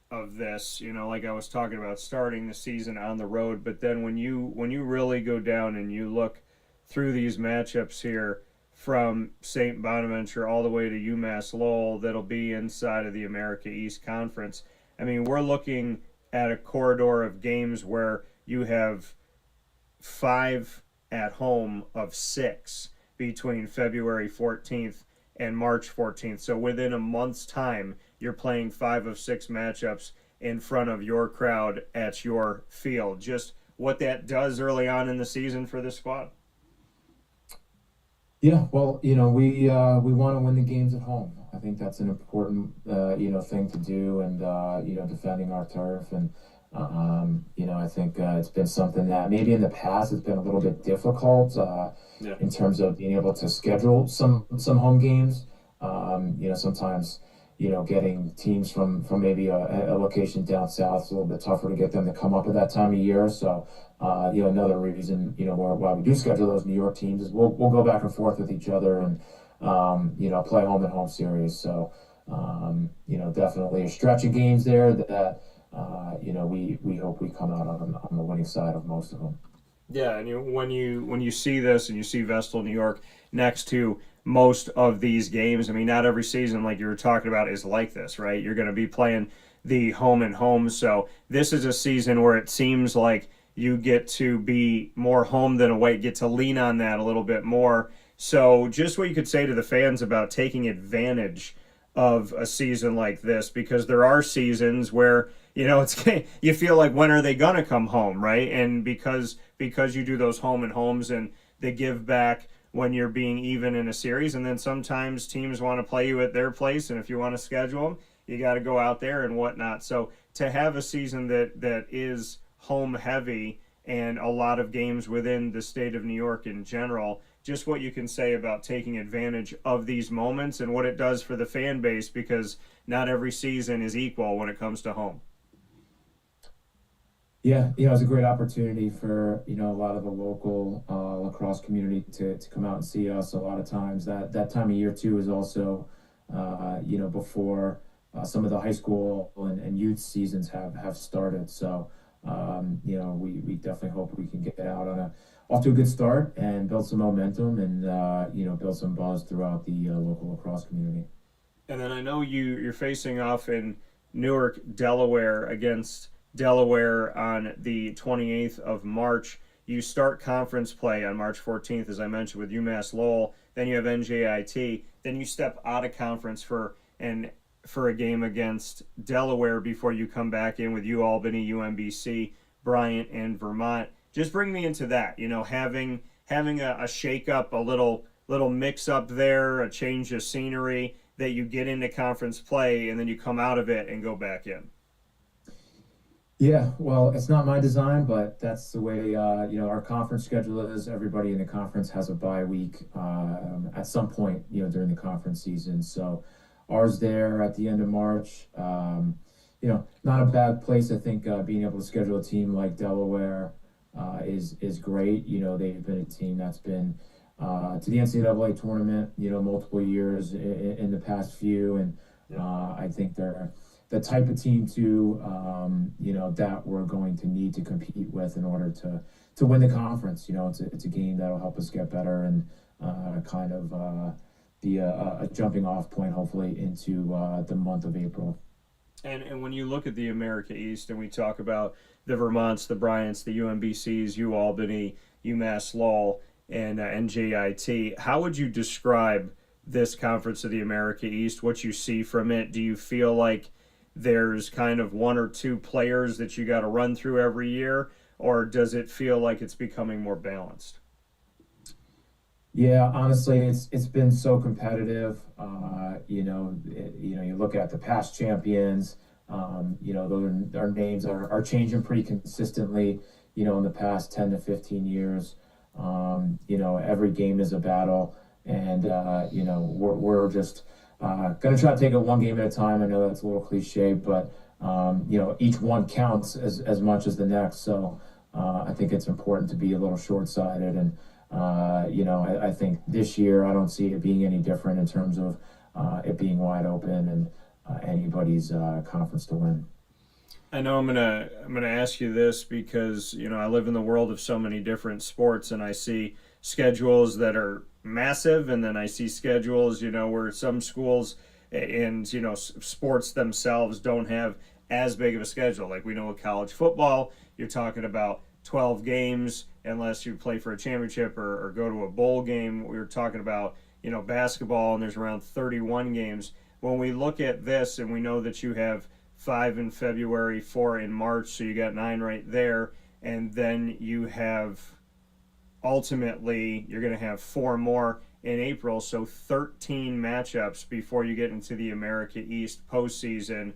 of this, like I was talking about, starting the season on the road, but then when you really go down and you look through these matchups here from St. Bonaventure all the way to UMass Lowell, that'll be inside of the America East Conference. I mean, we're looking at a corridor of games where you have 5 at home of 6 between February 14th and March 14th. So within a month's time, you're playing 5 of 6 matchups in front of your crowd at your field. Just what that does early on in the season for this squad. Yeah, well, we want to win the games at home. I think that's an important thing to do, and defending our turf, and I think it's been something that maybe in the past it's been a little bit difficult in terms of being able to schedule some home games. Sometimes getting teams from maybe a location down south is a little bit tougher to get them to come up at that time of year. So another reason why we do schedule those New York teams is we'll go back and forth with each other and play home and home series. So definitely a stretch of games there that we hope we come out on the winning side of most of them. Yeah, and when you see this and you see Vestal, New York next to most of these games, I mean, not every season, like you were talking about, is like this, right? You're going to be playing the home and home. So this is a season where it seems like you get to be more home than away, get to lean on that a little bit more. So just what you could say to the fans about taking advantage of a season like this, because there are seasons where you feel like, when are they gonna come home, right? And because you do those home and homes and the give back when you're being even in a series, and then sometimes teams want to play you at their place, and if you want to schedule them, you got to go out there and whatnot. So to have a season that is home heavy and a lot of games within the state of New York in general, just what you can say about taking advantage of these moments and what it does for the fan base, because not every season is equal when it comes to home. Yeah, it's a great opportunity for, a lot of the local lacrosse community to come out and see us. A lot of times that time of year too is also, before some of the high school and youth seasons have started. So, we definitely hope we can get out off to a good start and build some momentum and, build some buzz throughout the local lacrosse community. And then I know you're facing off in Newark, Delaware against Delaware on the 28th of March. You start conference play on March 14th, as I mentioned, with UMass Lowell. Then you have NJIT. Then you step out of conference for a game against Delaware before you come back in with UAlbany, UMBC, Bryant, and Vermont. Just bring me into that. Having a shake up, a little mix up there, a change of scenery, that you get into conference play and then you come out of it and go back in. Yeah, well, it's not my design, but that's the way, our conference schedule is. Everybody in the conference has a bye week at some point, during the conference season. So ours there at the end of March, not a bad place. I think being able to schedule a team like Delaware is great. They've been a team that's been to the NCAA tournament, multiple years in the past few. And I think they're the type of team too, that we're going to need to compete with in order to win the conference. It's a game that'll help us get better and kind of be a jumping off point, hopefully, into the month of April. And when you look at the America East and we talk about the Vermonts, the Bryants, the UMBCs, UAlbany, UMass Lowell, and NJIT, how would you describe this Conference of the America East, what you see from it? Do you feel like there's kind of one or two players that you got to run through every year, or does it feel like it's becoming more balanced? Yeah, honestly, it's been so competitive. You look at the past champions. Our names are changing pretty consistently. In the past 10 to 15 years, every game is a battle, and we're just gonna try to take it one game at a time. I know that's a little cliche, but each one counts as much as the next. So I think it's important to be a little short-sighted, and I think this year I don't see it being any different in terms of it being wide open and anybody's conference to win. I know I'm gonna ask you this because I live in the world of so many different sports, and I see schedules that are massive, and then I see schedules where some schools and sports themselves don't have as big of a schedule. Like we know with college football, you're talking about 12 games unless you play for a championship or go to a bowl game. We were talking about basketball, and there's around 31 games. When we look at this, and we know that you have 5 in February, 4 in March, so you got 9 right there, and then you have ultimately you're going to have 4 more in April, so 13 matchups before you get into the America East postseason.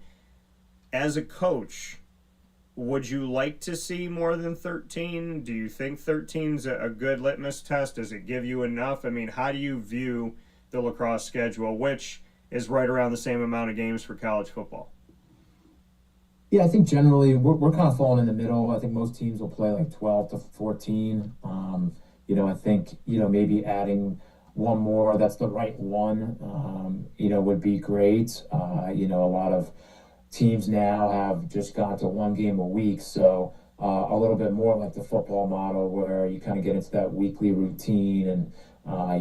As a coach, would you like to see more than 13? Do you think 13 is a good litmus test? Does it give you enough? I mean, how do you view the lacrosse schedule, which is right around the same amount of games for college football? Yeah, I think generally we're kind of falling in the middle. I think most teams will play like 12 to 14. I think maybe adding one more, that's the right one, would be great. A lot of teams now have just gone to one game a week, so a little bit more like the football model where you kind of get into that weekly routine, and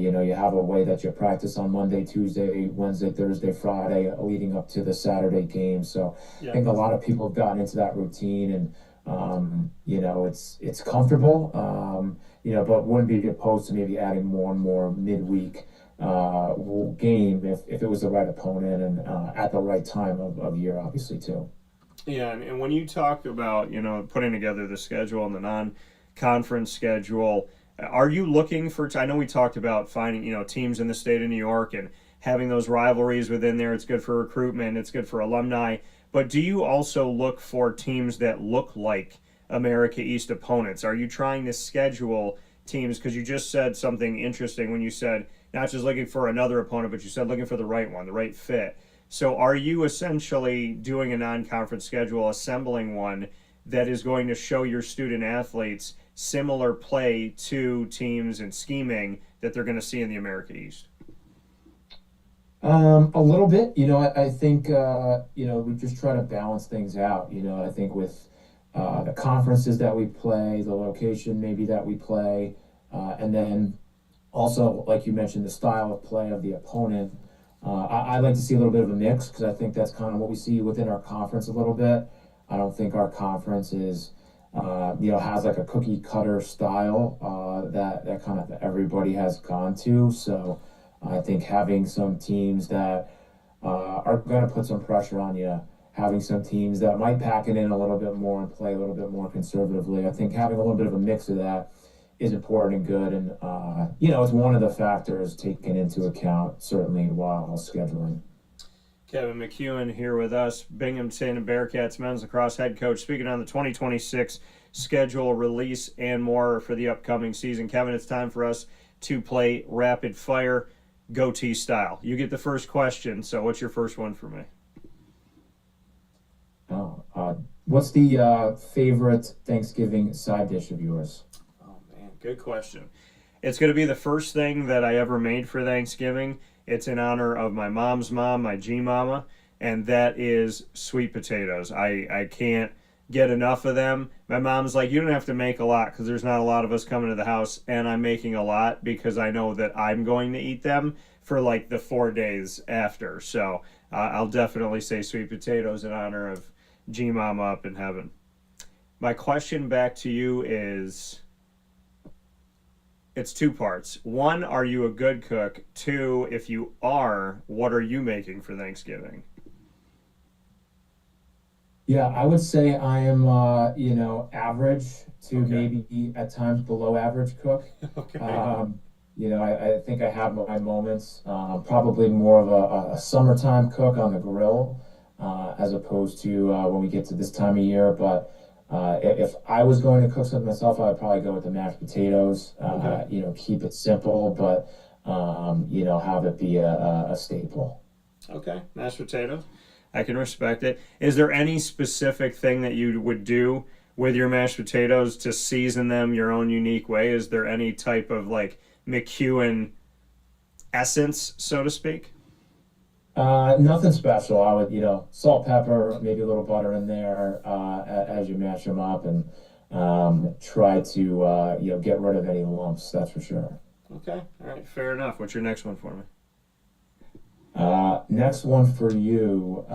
you have a way that you practice on Monday, Tuesday, Wednesday, Thursday, Friday, leading up to the Saturday game. So I think a lot of people have gotten into that routine, and it's comfortable, but wouldn't be opposed to maybe adding more and more midweek game if it was the right opponent and at the right time of year, obviously, too. Yeah, and when you talk about putting together the schedule and the non-conference schedule, are you looking for? I know we talked about finding teams in the state of New York and having those rivalries within there. It's good for recruitment. It's good for alumni. But do you also look for teams that look like America East opponents? Are you trying to schedule teams? Because you just said something interesting when you said not just looking for another opponent, but you said looking for the right one, the right fit. So are you essentially doing a non-conference schedule, assembling one that is going to show your student athletes similar play to teams and scheming that they're going to see in the America East? A little bit. I think we just try to balance things out. I think with the conferences that we play, the location maybe that we play, and then also, like you mentioned, the style of play of the opponent. I'd like to see a little bit of a mix, because I think that's kind of what we see within our conference a little bit. I don't think our conference is, has like a cookie cutter style that kind of everybody has gone to. So I think having some teams that are going to put some pressure on you, having some teams that might pack it in a little bit more and play a little bit more conservatively, I think having a little bit of a mix of that is important and good. And, it's one of the factors taken into account, certainly, while scheduling. Kevin McEwen here with us, Binghamton Bearcats men's lacrosse head coach, speaking on the 2026 schedule release and more for the upcoming season. Kevin, it's time for us to play rapid fire, goatee style. You get the first question, so what's your first one for me? What's the favorite Thanksgiving side dish of yours? Oh, man, good question. It's going to be the first thing that I ever made for Thanksgiving. It's in honor of my mom's mom, my G-Mama, and that is sweet potatoes. I can't get enough of them. My mom's like, you don't have to make a lot because there's not a lot of us coming to the house, and I'm making a lot because I know that I'm going to eat them for like the 4 days after. So I'll definitely say sweet potatoes in honor of G-Mama up in heaven. My question back to you is, it's 2 parts. 1, are you a good cook? 2, if you are, what are you making for Thanksgiving? Yeah, I would say I am, average to Okay. maybe at times below average cook. Okay. I think I have my moments. Probably more of a summertime cook on the grill, as opposed to when we get to this time of year. But if I was going to cook something myself, I would probably go with the mashed potatoes. Okay. Keep it simple, but have it be a staple. Okay. Mashed potatoes. I can respect it. Is there any specific thing that you would do with your mashed potatoes to season them your own unique way? Is there any type of like McEwen essence, so to speak? Nothing special. I would, salt, pepper, maybe a little butter in there as you mash them up, and try to get rid of any lumps. That's for sure. Okay. All right. Fair enough. What's your next one for me? Next one for you.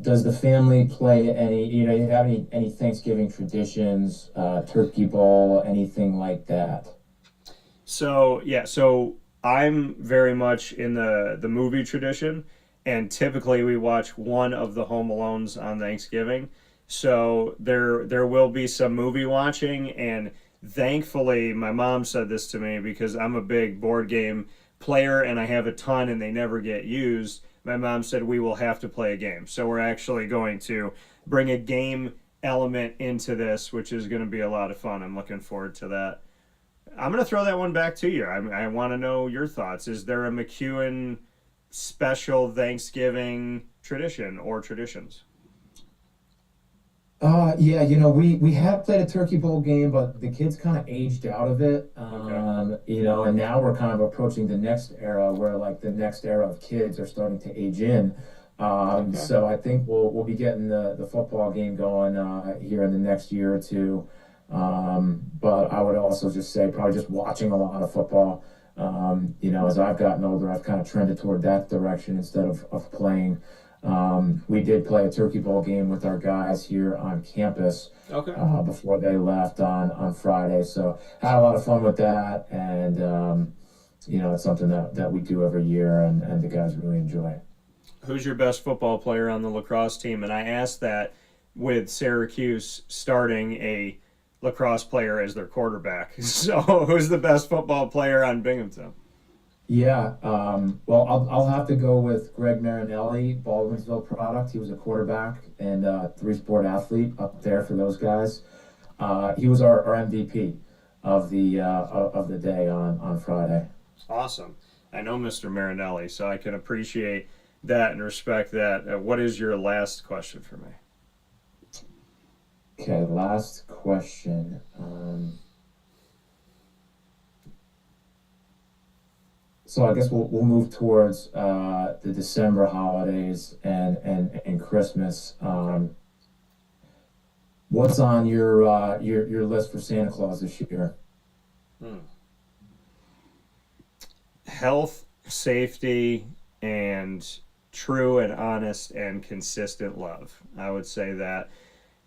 Does the family play any? You have any Thanksgiving traditions? Turkey bowl, anything like that? So yeah, so I'm very much in the movie tradition, and typically we watch one of the Home Alones on Thanksgiving. So there will be some movie watching, and thankfully my mom said this to me because I'm a big board game player and I have a ton and they never get used. My mom said we will have to play a game, so we're actually going to bring a game element into this, which is going to be a lot of fun. I'm looking forward to that. I'm going to throw that one back to you. I want to know your thoughts. Is there a McEwen special Thanksgiving tradition or traditions? Yeah, we have played a turkey bowl game, but the kids kind of aged out of it. Okay. And now we're kind of approaching the next era where like the next era of kids are starting to age in. Okay. So I think we'll be getting the football game going here in the next year or two. But I would also just say probably just watching a lot of football. As I've gotten older, I've kind of trended toward that direction instead of playing. We did play a turkey bowl game with our guys here on campus Okay. before they left on Friday. So had a lot of fun with that, and it's something that we do every year, and the guys really enjoy. Who's your best football player on the lacrosse team? And I asked that with Syracuse starting a lacrosse player as their quarterback. So who's the best football player on Binghamton? Yeah, well, I'll have to go with Greg Marinelli, Baldwinsville product. He was a quarterback and three-sport athlete up there for those guys. He was our MVP of the day on Friday. Awesome. I know Mr. Marinelli, so I can appreciate that and respect that. What is your last question for me? Okay, last question. So I guess we'll move towards the December holidays and Christmas. What's on your list for Santa Claus this year? Hmm. Health, safety, and true and honest and consistent love. I would say that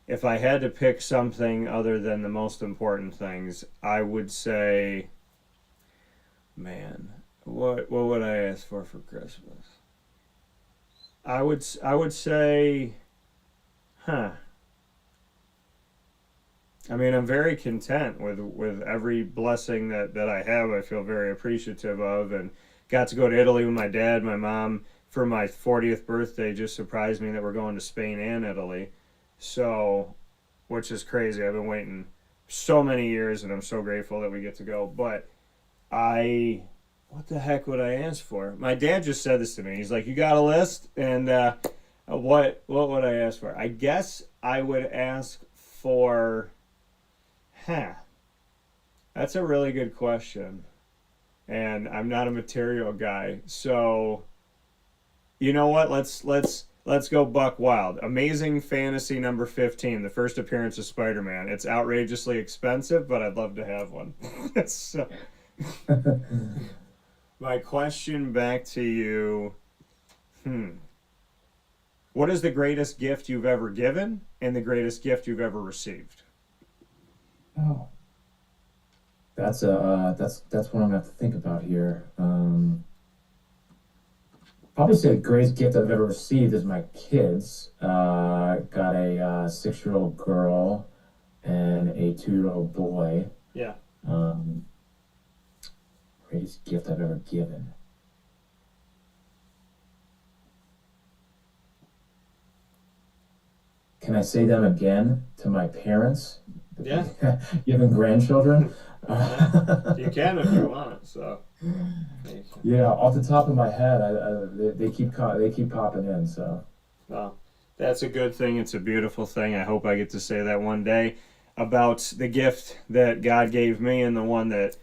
if I had to pick something other than the most important things, I would say, man, what would I ask for Christmas? I would say, huh. I mean, I'm very content with every blessing that I have. I feel very appreciative of, and got to go to Italy with my dad. My mom, for my 40th birthday, just surprised me that we're going to Spain and Italy. So, which is crazy. I've been waiting so many years, and I'm so grateful that we get to go. But what the heck would I ask for? My dad just said this to me. He's like, "You got a list?" And what would I ask for? I guess I would ask for, huh? That's a really good question, and I'm not a material guy, so you know what? Let's go buck wild. Amazing Fantasy number 15, the first appearance of Spider-Man. It's outrageously expensive, but I'd love to have one. So, my question back to you, what is the greatest gift you've ever given and the greatest gift you've ever received? Oh, that's what I'm gonna have to think about here. Probably say the greatest gift I've ever received is my kids. Got a 6-year-old girl and a 2-year-old boy. Yeah. Greatest gift I've ever given. Can I say them again to my parents? Yeah. Given grandchildren? You can if you want. So. Yeah, off the top of my head, they keep popping in. So. Well, that's a good thing. It's a beautiful thing. I hope I get to say that one day about the gift that God gave me and the one that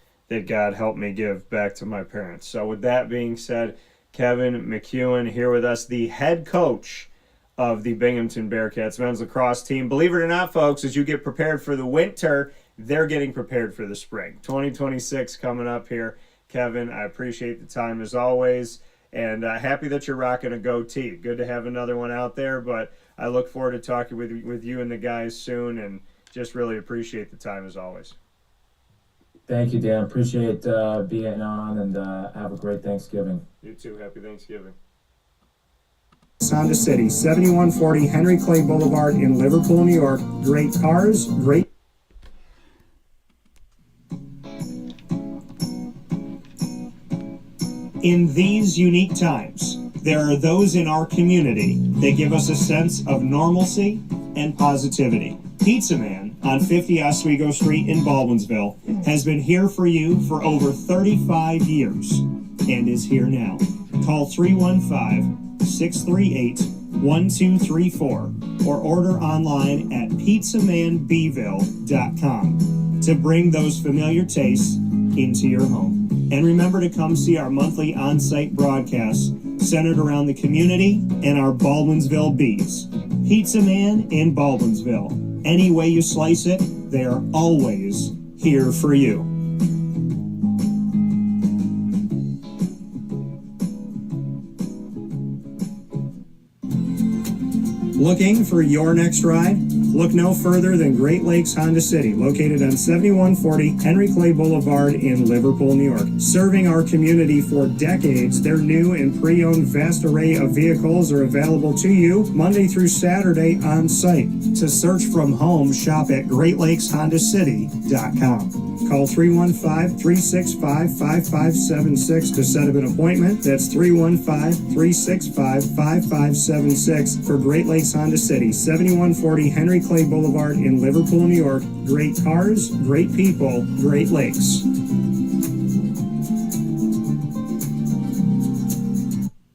God helped me give back to my parents. So with that being said, Kevin McEwen here with us, the head coach of the Binghamton Bearcats men's lacrosse team. Believe it or not, folks, as you get prepared for the winter, they're getting prepared for the spring. 2026 coming up here. Kevin, I appreciate the time as always, and happy that you're rocking a goatee. Good to have another one out there, but I look forward to talking with you and the guys soon, and just really appreciate the time as always. Thank you, Dan. Appreciate being on, and have a great Thanksgiving. You too. Happy Thanksgiving. Honda City, 7140 Henry Clay Boulevard in Liverpool, New York. Great cars, great. In these unique times, there are those in our community that give us a sense of normalcy and positivity. Pizza Man on 50 Oswego Street in Baldwinsville has been here for you for over 35 years and is here now. Call 315-638-1234 or order online at pizzamanbville.com to bring those familiar tastes into your home. And remember to come see our monthly on-site broadcasts centered around the community and our Baldwinsville Bees. Pizza Man in Baldwinsville. Any way you slice it, they are always here for you. Looking for your next ride? Look no further than Great Lakes Honda City, located on 7140 Henry Clay Boulevard in Liverpool, New York. Serving our community for decades, their new and pre-owned vast array of vehicles are available to you Monday through Saturday on site. To search from home, shop at GreatLakesHondaCity.com. Call 315-365-5576 to set up an appointment. That's 315-365-5576 for Great Lakes Honda City, 7140 Henry Clay Boulevard in Liverpool, New York. Great cars, great people, Great Lakes.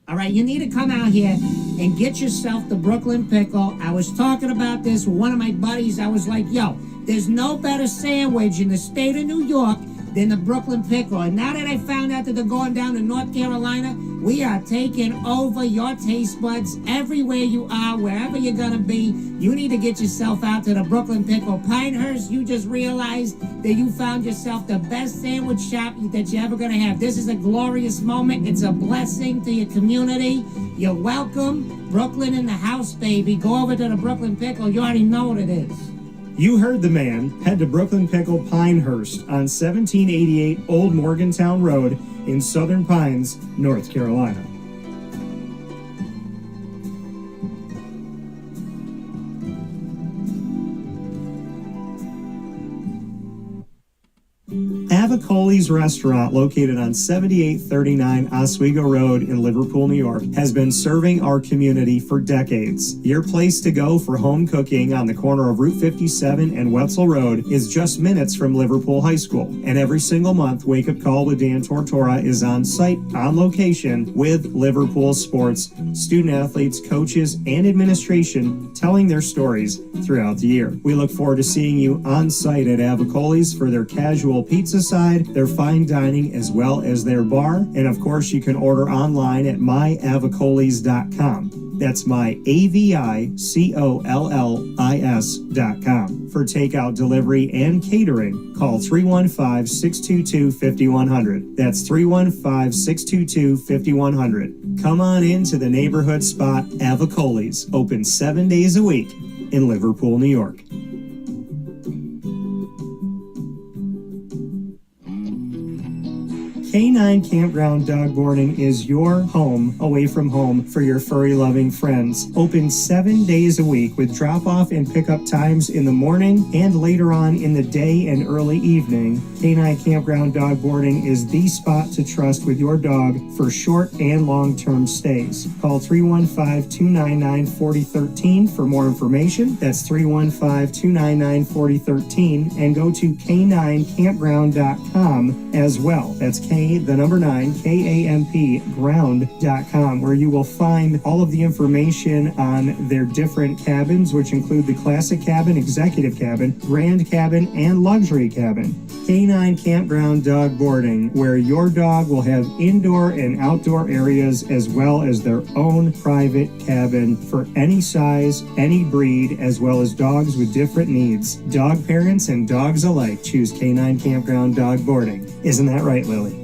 All right, you need to come out here and get yourself the Brooklyn Pickle. I was talking about this with one of my buddies. I was like, yo, there's no better sandwich in the state of New York than the Brooklyn Pickle. And now that I found out that they're going down to North Carolina, we are taking over your taste buds everywhere you are, wherever you're going to be. You need to get yourself out to the Brooklyn Pickle. Pinehurst, you just realized that you found yourself the best sandwich shop that you're ever going to have. This is a glorious moment. It's a blessing to your community. You're welcome. Brooklyn in the house, baby. Go over to the Brooklyn Pickle. You already know what it is. You heard the man. Head to Brooklyn Pickle Pinehurst on 1788 Old Morgantown Road in Southern Pines, North Carolina. Avicoli's Restaurant, located on 7839 Oswego Road in Liverpool, New York, has been serving our community for decades. Your place to go for home cooking on the corner of Route 57 and Wetzel Road is just minutes from Liverpool High School. And every single month, Wake Up Call with Dan Tortora is on site, on location, with Liverpool sports, student athletes, coaches, and administration telling their stories throughout the year. We look forward to seeing you on site at Avicoli's for their casual pizza side, their fine dining, as well as their bar. And of course, you can order online at myavicolis.com. That's myavicollis.com. For takeout, delivery, and catering, call 315-622-5100. That's 315-622-5100. Come on into the neighborhood spot, Avicoli's, open 7 days a week in Liverpool, New York. K9 Campground Dog Boarding is your home away from home for your furry loving friends. Open 7 days a week with drop off and pickup times in the morning and later on in the day and early evening. K9 Campground Dog Boarding is the spot to trust with your dog for short and long-term stays. Call 315-299-4013 for more information. That's 315-299-4013 and go to k9campground.com as well. That's K9, KAMP ground.com, where you will find all of the information on their different cabins, which include the classic cabin, executive cabin, grand cabin, and luxury cabin. K9 Campground Dog Boarding, where your dog will have indoor and outdoor areas as well as their own private cabin for any size, any breed, as well as dogs with different needs. Dog parents and dogs alike choose K9 Campground Dog Boarding. Isn't that right, Lily?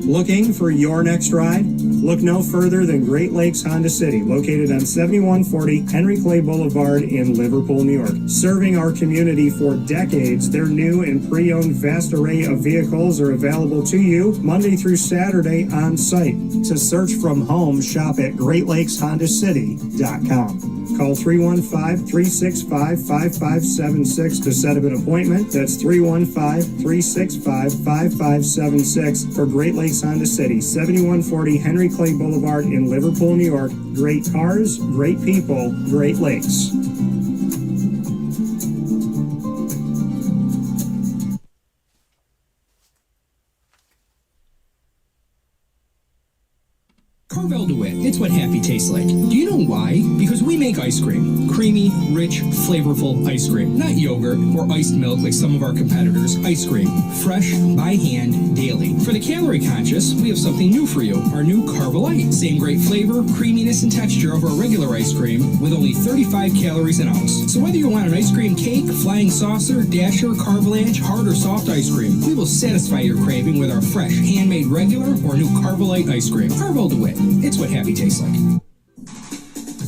Looking for your next ride? Look no further than Great Lakes Honda City, located on 7140 Henry Clay Boulevard in Liverpool, New York. Serving our community for decades, their new and pre-owned vast array of vehicles are available to you Monday through Saturday on site. To search from home, shop at GreatLakesHondaCity.com. Call 315-365-5576 to set up an appointment. That's 315-365-5576 for Great Lakes Honda City, 7140 Henry Clay Boulevard in Liverpool, New York. Great cars, great people, Great Lakes. Carvel DeWitt, it's what happy tastes like. Do you know why? Because we make ice cream. Creamy, rich, flavorful ice cream. Not yogurt or iced milk like some of our competitors. Ice cream. Fresh, by hand, daily. For the calorie conscious, we have something new for you. Our new Carvelite. Same great flavor, creaminess, and texture of our regular ice cream with only 35 calories an ounce. So whether you want an ice cream cake, flying saucer, dasher, carvelange, hard or soft ice cream, we will satisfy your craving with our fresh, handmade regular or new Carvelite ice cream. Carvel DeWitt. It's what happy tastes like.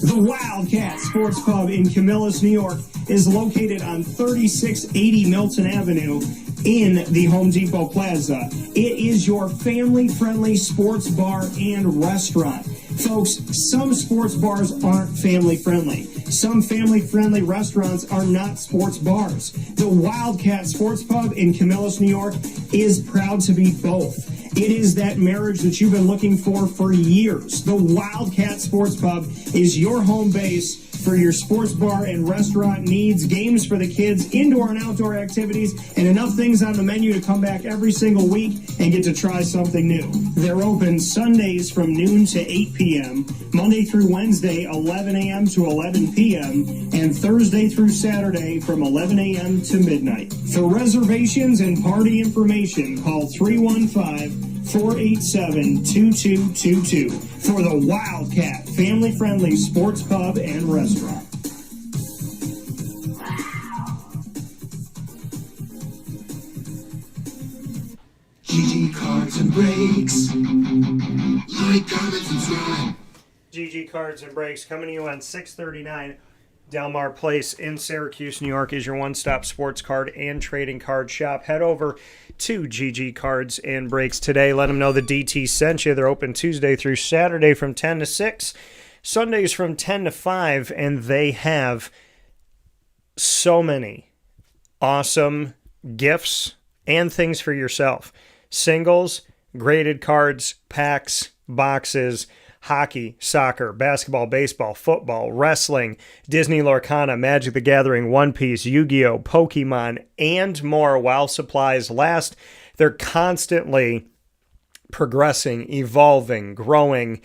The Wildcat Sports Pub in Camillus, New York is located on 3680 Milton Avenue in the Home Depot Plaza. It is your family-friendly sports bar and restaurant. Folks, some sports bars aren't family-friendly. Some family-friendly restaurants are not sports bars. The Wildcat Sports Pub in Camillus, New York is proud to be both. It is that marriage that you've been looking for years. The Wildcat Sports Pub is your home base for your sports bar and restaurant needs, games for the kids, indoor and outdoor activities, and enough things on the menu to come back every single week and get to try something new. They're open Sundays from noon to 8 p.m., Monday through Wednesday, 11 a.m. to 11 p.m., and Thursday through Saturday from 11 a.m. to midnight. For reservations and party information, call 315-487-2222 for the Wildcat family-friendly sports pub and restaurant. GG Cards and Breaks. Like, comment, subscribe. GG Cards and Breaks coming to you on 639 Delmar Place in Syracuse, New York is your one-stop sports card and trading card shop. Head over to GG Cards and Breaks today. Let them know the DT sent you. They're open Tuesday through Saturday from 10 to 6, Sundays from 10 to 5, and they have so many awesome gifts and things for yourself. Singles, graded cards, packs, boxes, hockey, soccer, basketball, baseball, football, wrestling, Disney Lorcana, Magic the Gathering, One Piece, Yu-Gi-Oh!, Pokemon, and more while supplies last. They're constantly progressing, evolving, growing,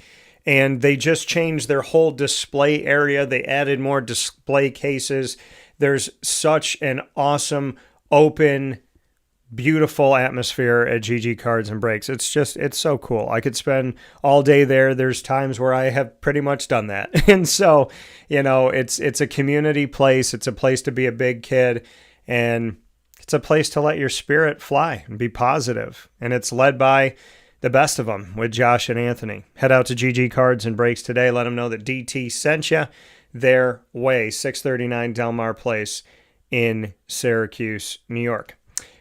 and they just changed their whole display area. They added more display cases. There's such an awesome, open, beautiful atmosphere at GG Cards and Breaks. It's so cool. I could spend all day there. There's times where I have pretty much done that. And so, it's a community place. It's a place to be a big kid, and it's a place to let your spirit fly and be positive. And it's led by the best of them with Josh and Anthony. Head out to GG Cards and Breaks today. Let them know that DT sent you. their way. 639 Delmar Place in Syracuse, New York.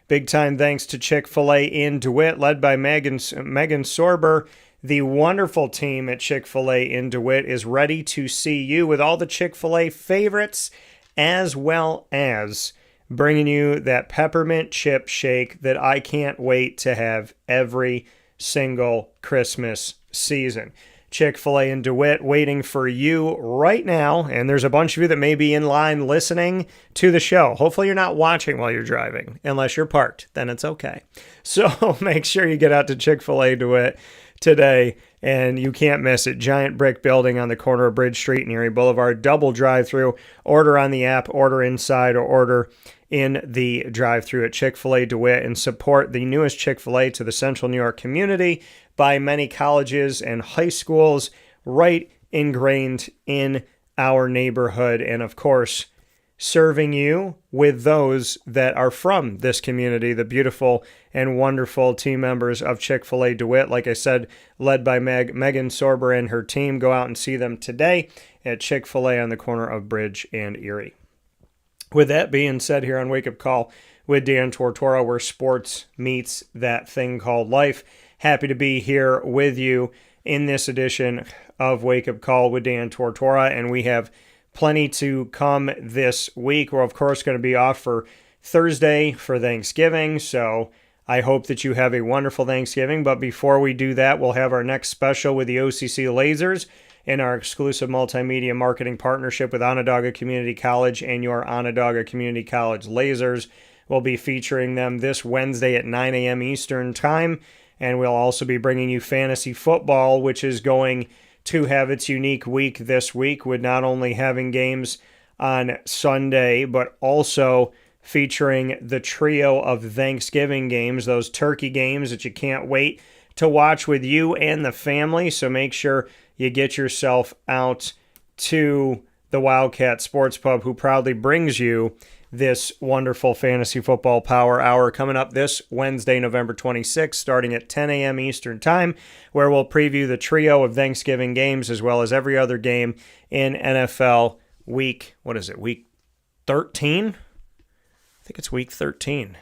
Big time thanks to Chick-fil-A in DeWitt, led by Megan Sorber. The wonderful team at Chick-fil-A in DeWitt is ready to see you with all the Chick-fil-A favorites, as well as bringing you that peppermint chip shake that I can't wait to have every single Christmas season. Chick-fil-A in DeWitt waiting for you right now, and there's a bunch of you that may be in line listening to the show. Hopefully you're not watching while you're driving, unless you're parked, then it's okay. So make sure you get out to Chick-fil-A DeWitt today, and you can't miss it. Giant brick building on the corner of Bridge Street and Erie Boulevard, double drive-through. Order on the app, order inside, or order in the drive-through at Chick-fil-A DeWitt, and support the newest Chick-fil-A to the Central New York community by many colleges and high schools right ingrained in our neighborhood, and of course serving you with those that are from this community, the beautiful and wonderful team members of Chick-fil-A DeWitt. Like I said, led by Megan Sorber and her team. Go out and see them today at Chick-fil-A on the corner of Bridge and Erie. With that being said, here on Wake Up Call with Dan Tortora, where sports meets that thing called life. Happy to be here with you in this edition of Wake Up Call with Dan Tortora, and we have plenty to come this week. We're, of course, going to be off for Thursday for Thanksgiving, so I hope that you have a wonderful Thanksgiving. But before we do that, we'll have our next special with the OCC Lasers in our exclusive multimedia marketing partnership with Onondaga Community College and your Onondaga Community College Lasers. We'll be featuring them this Wednesday at 9 a.m. Eastern Time, and we'll also be bringing you fantasy football, which is going to have its unique week this week, with not only having games on Sunday, but also featuring the trio of Thanksgiving games, those turkey games that you can't wait to watch with you and the family. So make sure you get yourself out to the Wildcat Sports Pub, who proudly brings you this wonderful fantasy football power hour coming up this Wednesday, November 26th, starting at 10 a.m. Eastern Time, where we'll preview the trio of Thanksgiving games as well as every other game in NFL week, week 13? I think it's week 13.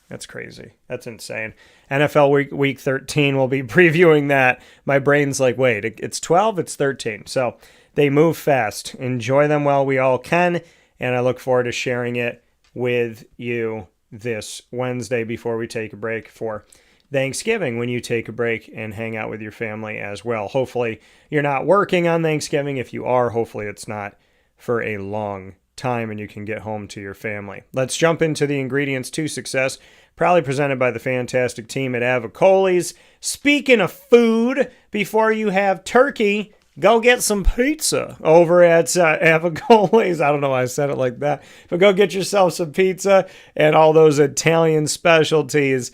That's crazy. That's insane. NFL week 13, we'll be previewing that. My brain's like, wait, it's 12? It's 13. So they move fast. Enjoy them while we all can, and I look forward to sharing it with you this Wednesday before we take a break for Thanksgiving, when you take a break and hang out with your family as well. Hopefully you're not working on Thanksgiving. If you are, hopefully it's not for a long time and you can get home to your family. Let's jump into the ingredients to success, proudly presented by the fantastic team at Avicoli's. Speaking of food, before you have turkey, go get some pizza over at Avicoli's. I don't know why I said it like that, but go get yourself some pizza and all those Italian specialties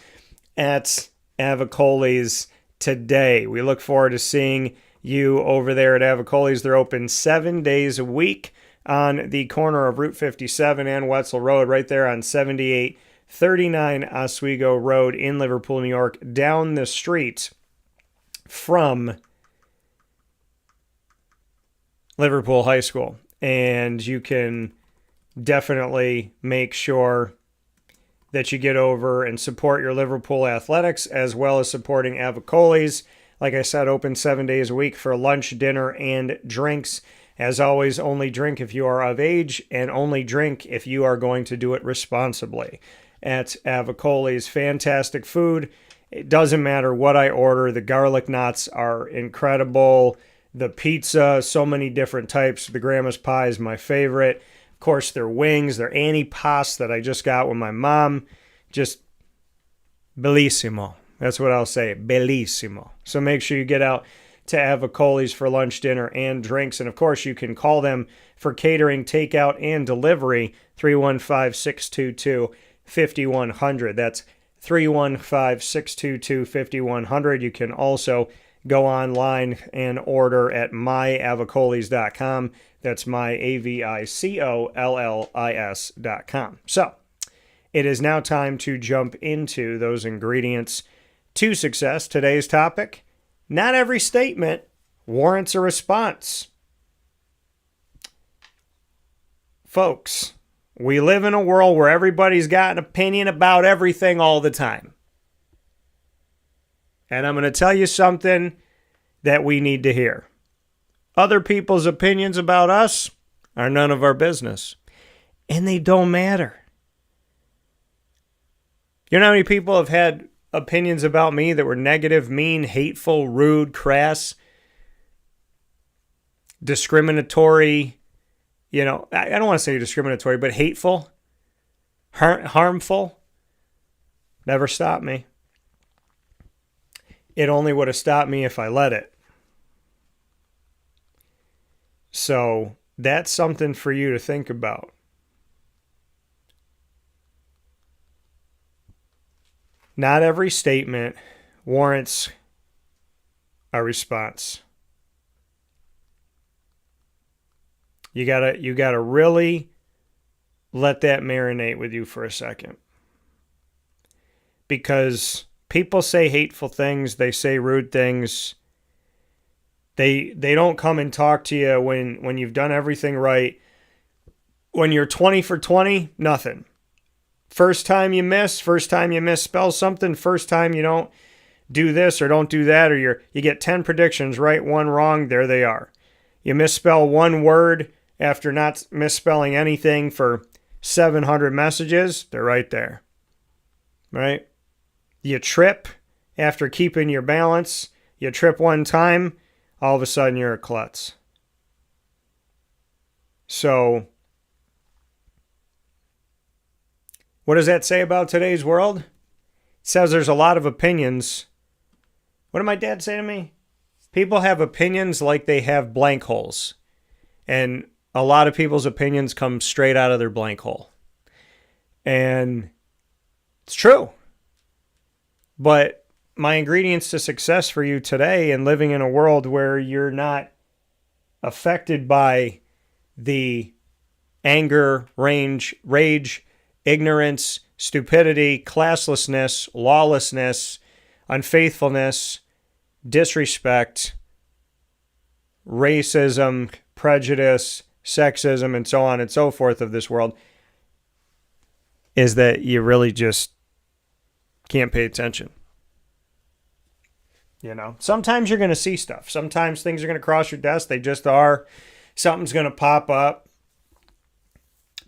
at Avicoli's today. We look forward to seeing you over there at Avicoli's. They're open 7 days a week on the corner of Route 57 and Wetzel Road, right there on 7839 Oswego Road in Liverpool, New York, down the street from Liverpool High School. And you can definitely make sure that you get over and support your Liverpool athletics, as well as supporting Avicoli's. Like I said, open 7 days a week for lunch, dinner, and drinks. As always, only drink if you are of age, and only drink if you are going to do it responsibly. At Avicoli's, fantastic food. It doesn't matter what I order. The garlic knots are incredible. The pizza, so many different types. The grandma's pie is my favorite. Of course, their wings, their antipasto that I just got with my mom. Just bellissimo. That's what I'll say, bellissimo. So make sure you get out to Avicoli's for lunch, dinner, and drinks. And of course, you can call them for catering, takeout, and delivery, 315-622-5100. That's 315-622-5100. You can also go online and order at myavicolis.com. That's myavicollis.com. So it is now time to jump into those ingredients to success. Today's topic: not every statement warrants a response. Folks, we live in a world where everybody's got an opinion about everything all the time. And I'm going to tell you something that we need to hear. Other people's opinions about us are none of our business. And they don't matter. You know how many people have had opinions about me that were negative, mean, hateful, rude, crass, discriminatory, I don't want to say discriminatory, but hateful, harmful? Never stopped me. It only would have stopped me if I let it. So that's something for you to think about. Not every statement warrants a response. You gotta really let that marinate with you for a second. Because people say hateful things, they say rude things. They don't come and talk to you when you've done everything right. When you're 20 for 20, nothing. First time you misspell something, first time you don't do this or don't do that, or you get 10 predictions right, 1 wrong, there they are. You misspell 1 word after not misspelling anything for 700 messages, they're right there. Right? You trip after keeping your balance, you trip 1 time, all of a sudden you're a klutz. So, what does that say about today's world? It says there's a lot of opinions. What did my dad say to me? People have opinions like they have blank holes. And a lot of people's opinions come straight out of their blank hole. And it's true. But my ingredients to success for you today and living in a world where you're not affected by the anger, rage, ignorance, stupidity, classlessness, lawlessness, unfaithfulness, disrespect, racism, prejudice, sexism, and so on and so forth of this world, is that you really just can't pay attention. Sometimes you're going to see stuff. Sometimes things are going to cross your desk. They just are. Something's going to pop up.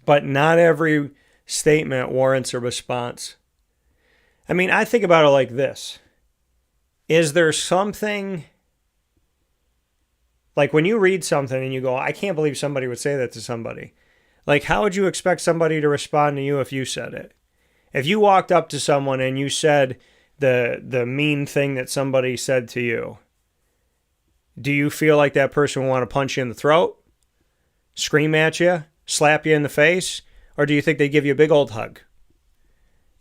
But not every statement warrants a response. I mean, I think about it like this. Is there something, like when you read something and you go, I can't believe somebody would say that to somebody. Like, how would you expect somebody to respond to you if you said it? If you walked up to someone and you said the mean thing that somebody said to you, do you feel like that person would want to punch you in the throat, scream at you, slap you in the face, or do you think they give you a big old hug?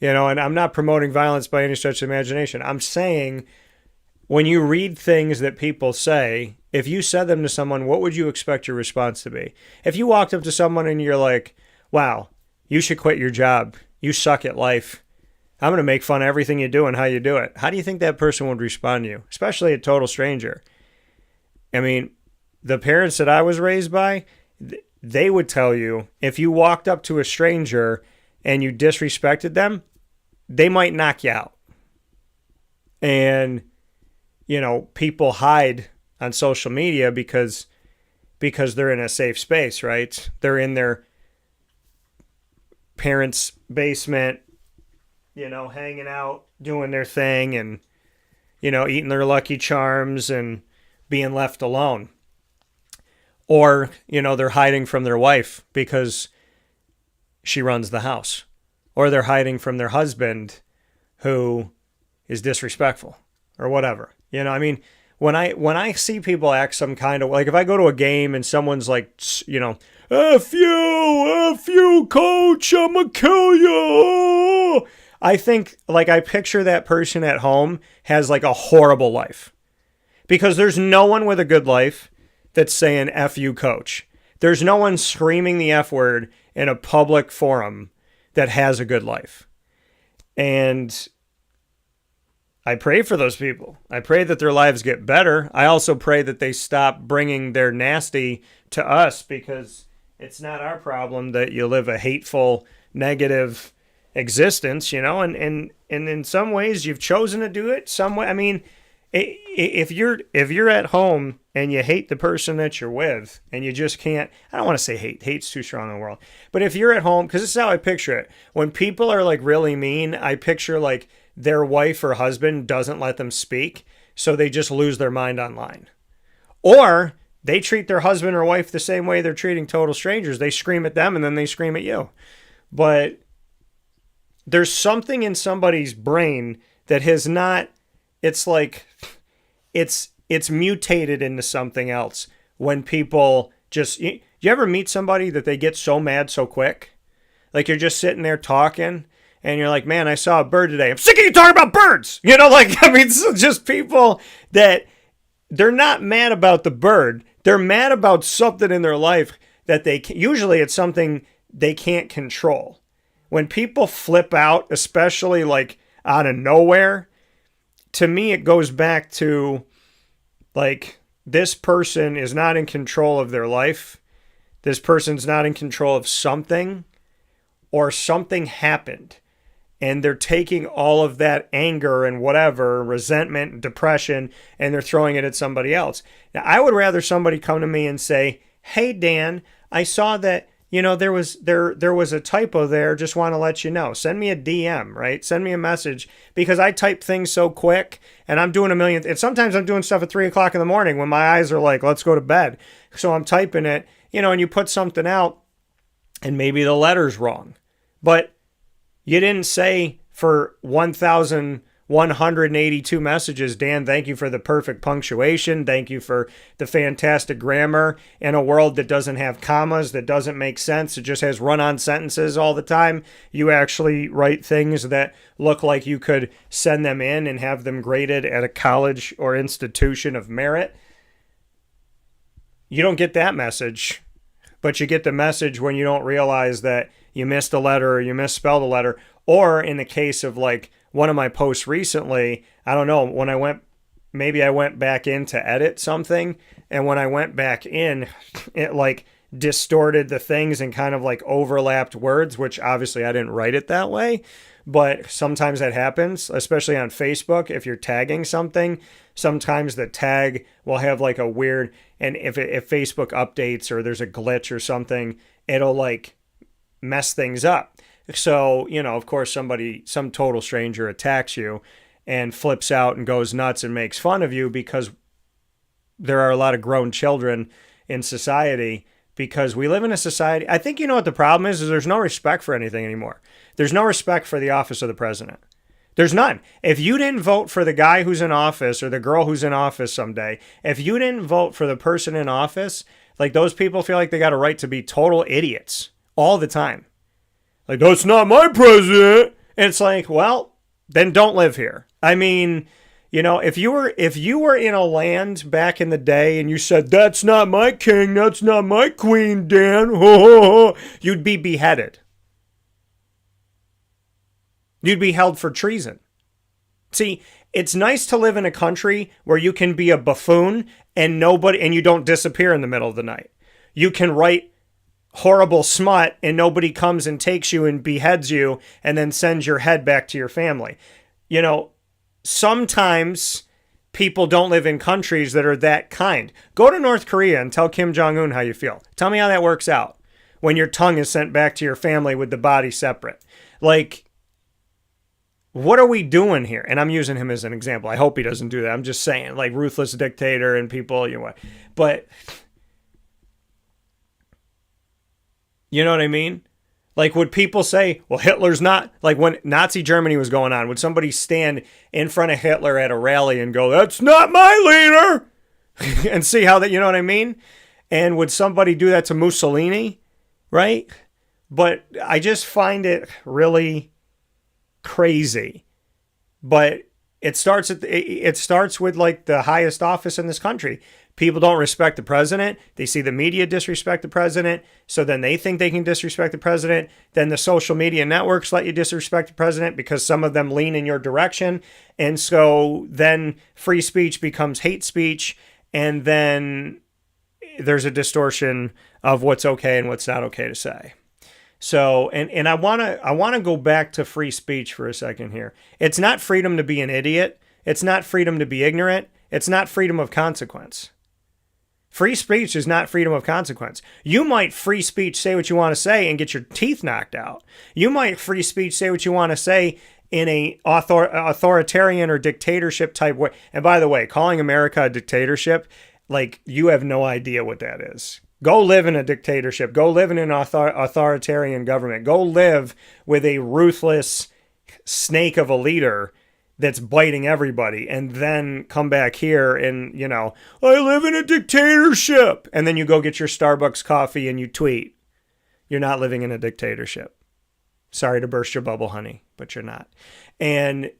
And I'm not promoting violence by any stretch of imagination. I'm saying when you read things that people say, if you said them to someone, what would you expect your response to be? If you walked up to someone and you're like, wow, you should quit your job. You suck at life. I'm going to make fun of everything you do and how you do it. How do you think that person would respond to you? Especially a total stranger. I mean, the parents that I was raised by, they would tell you if you walked up to a stranger and you disrespected them, they might knock you out. And, people hide on social media because they're in a safe space, right? They're in their parents' basement, hanging out, doing their thing, and, eating their Lucky Charms and being left alone. Or, they're hiding from their wife because she runs the house. Or they're hiding from their husband who is disrespectful or whatever. When I see people act some kind of, like if I go to a game and someone's like, F you, coach, I'm gonna kill you. I think, I picture that person at home has like a horrible life. Because there's no one with a good life that's saying F you, coach. There's no one screaming the F word in a public forum that has a good life. And I pray for those people. I pray that their lives get better. I also pray that they stop bringing their nasty to us because It's not our problem that you live a hateful, negative existence, you know, and in some ways you've chosen to do it some way. I mean, if you're at home and you hate the person that you're with and you just can't, I don't want to say hate's too strong in the world, but if you're at home, because this is how I picture it, when people are like really mean, I picture like their wife or husband doesn't let them speak, so they just lose their mind online. Or they treat their husband or wife the same way they're treating total strangers. They scream at them and then they scream at you. But there's something in somebody's brain that has not, it's like, it's mutated into something else when people just, you ever meet somebody that they get so mad so quick? Like you're just sitting there talking and you're like, man, I saw a bird today. I'm sick of you talking about birds. You know, like, I mean, it's just people that they're not mad about the bird. They're mad about something in their life that usually it's something they can't control. When people flip out, especially like out of nowhere, to me, it goes back to like, this person is not in control of their life. This person's not in control of something, or something happened. And they're taking all of that anger and whatever, resentment and depression, and they're throwing it at somebody else. Now, I would rather somebody come to me and say, hey, Dan, I saw that, you know, there was a typo there. Just want to let you know. Send me a DM, right? Send me a message, because I type things so quick and I'm doing a million. And sometimes I'm doing stuff at 3:00 in the morning when my eyes are like, let's go to bed. So I'm typing it, you know, and you put something out and maybe the letter's wrong, but you didn't say for 1,182 messages, Dan, thank you for the perfect punctuation. Thank you for the fantastic grammar in a world that doesn't have commas, that doesn't make sense. It just has run-on sentences all the time. You actually write things that look like you could send them in and have them graded at a college or institution of merit. You don't get that message, but you get the message when you don't realize that you missed a letter or you misspelled a letter. Or in the case of like one of my posts recently, I don't know, when I went back in to edit something, and when I went back in, it like distorted the things and kind of like overlapped words, which obviously I didn't write it that way. But sometimes that happens, especially on Facebook. If you're tagging something, sometimes the tag will have like a weird, and if Facebook updates or there's a glitch or something, it'll like mess things up. So, you know, of course, some total stranger attacks you and flips out and goes nuts and makes fun of you, because there are a lot of grown children in society, because we live in a society. I think, you know what the problem is there's no respect for anything anymore. There's no respect for the office of the president. There's none. If you didn't vote for the guy who's in office or the girl who's in office someday, if you didn't vote for the person in office, like, those people feel like they got a right to be total idiots all the time. Like, that's not my president. And it's like, well, then don't live here. I mean, you know, if you were in a land back in the day and you said, that's not my king, that's not my queen, Dan, you'd be beheaded. You'd be held for treason. See, it's nice to live in a country where you can be a buffoon and you don't disappear in the middle of the night. You can write horrible smut and nobody comes and takes you and beheads you and then sends your head back to your family. You know, sometimes people don't live in countries that are that kind. Go to North Korea and tell Kim Jong-un how you feel. Tell me how that works out when your tongue is sent back to your family with the body separate. Like, what are we doing here? And I'm using him as an example. I hope he doesn't do that. I'm just saying, like, ruthless dictator and people, you know what. But you know what I mean? Like, would people say, well, Hitler's not, like when Nazi Germany was going on, would somebody stand in front of Hitler at a rally and go, that's not my leader? And see how that, you know what I mean? And would somebody do that to Mussolini? Right? But I just find it really crazy. But it starts with like the highest office in this country. People don't respect the president. They see the media disrespect the president. So then they think they can disrespect the president. Then the social media networks let you disrespect the president because some of them lean in your direction. And so then free speech becomes hate speech. And then there's a distortion of what's okay and what's not okay to say. So, and I want to go back to free speech for a second here. It's not freedom to be an idiot. It's not freedom to be ignorant. It's not freedom of consequence. Free speech is not freedom of consequence. You might free speech say what you want to say and get your teeth knocked out. You might free speech say what you want to say in a authoritarian or dictatorship type way. And by the way, calling America a dictatorship, like, you have no idea what that is. Go live in a dictatorship. Go live in an authoritarian government. Go live with a ruthless snake of a leader that's biting everybody, and then come back here and, I live in a dictatorship. And then you go get your Starbucks coffee and you tweet. You're not living in a dictatorship. Sorry to burst your bubble, honey, but you're not. And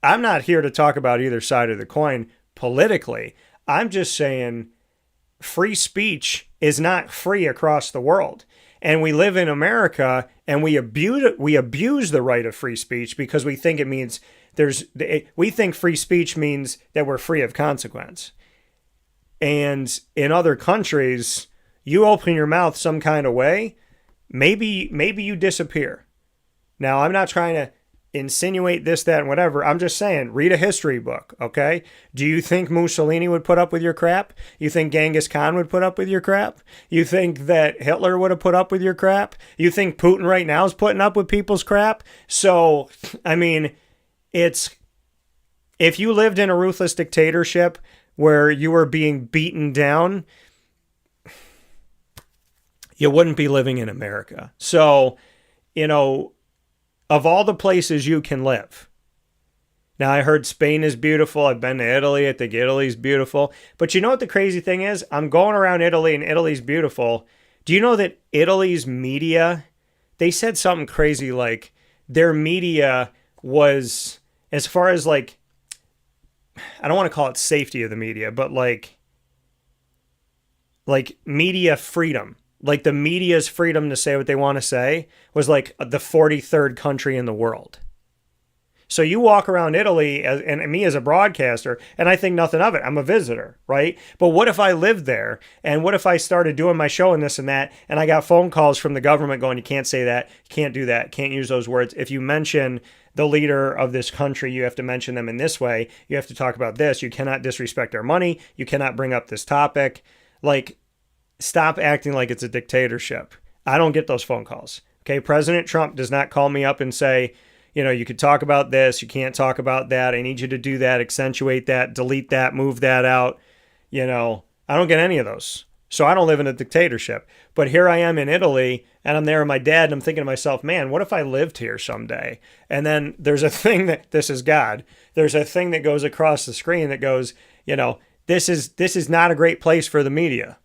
I'm not here to talk about either side of the coin politically. I'm just saying free speech is not free across the world. And we live in America and we abuse the right of free speech because we think it means we think free speech means that we're free of consequence. And in other countries, you open your mouth some kind of way, maybe you disappear. Now, I'm not trying to insinuate this, that, and whatever. I'm just saying, read a history book, okay? Do you think Mussolini would put up with your crap? You think Genghis Khan would put up with your crap? You think that Hitler would have put up with your crap? You think Putin right now is putting up with people's crap? So, I mean, if you lived in a ruthless dictatorship where you were being beaten down, you wouldn't be living in America. So, of all the places you can live. Now, I heard Spain is beautiful. I've been to Italy. I think Italy's beautiful. But you know what the crazy thing is? I'm going around Italy and Italy's beautiful. Do you know that Italy's media, they said something crazy like their media was, as far as like, I don't want to call it safety of the media, but like media freedom. Like the media's freedom to say what they want to say was like the 43rd country in the world. So you walk around Italy and me as a broadcaster, and I think nothing of it. I'm a visitor, right? But what if I lived there? And what if I started doing my show and this and that, and I got phone calls from the government going, you can't say that, you can't do that, can't use those words. If you mention the leader of this country, you have to mention them in this way. You have to talk about this. You cannot disrespect our money. You cannot bring up this topic. Like, stop acting like it's a dictatorship. I don't get those phone calls. Okay, President Trump does not call me up and say, you could talk about this, you can't talk about that, I need you to do that, accentuate that, delete that, move that out. I don't get any of those. So I don't live in a dictatorship. But here I am in Italy, and I'm there with my dad, and I'm thinking to myself, man, what if I lived here someday? And then there's a thing this is God. There's a thing that goes across the screen that goes, this is not a great place for the media.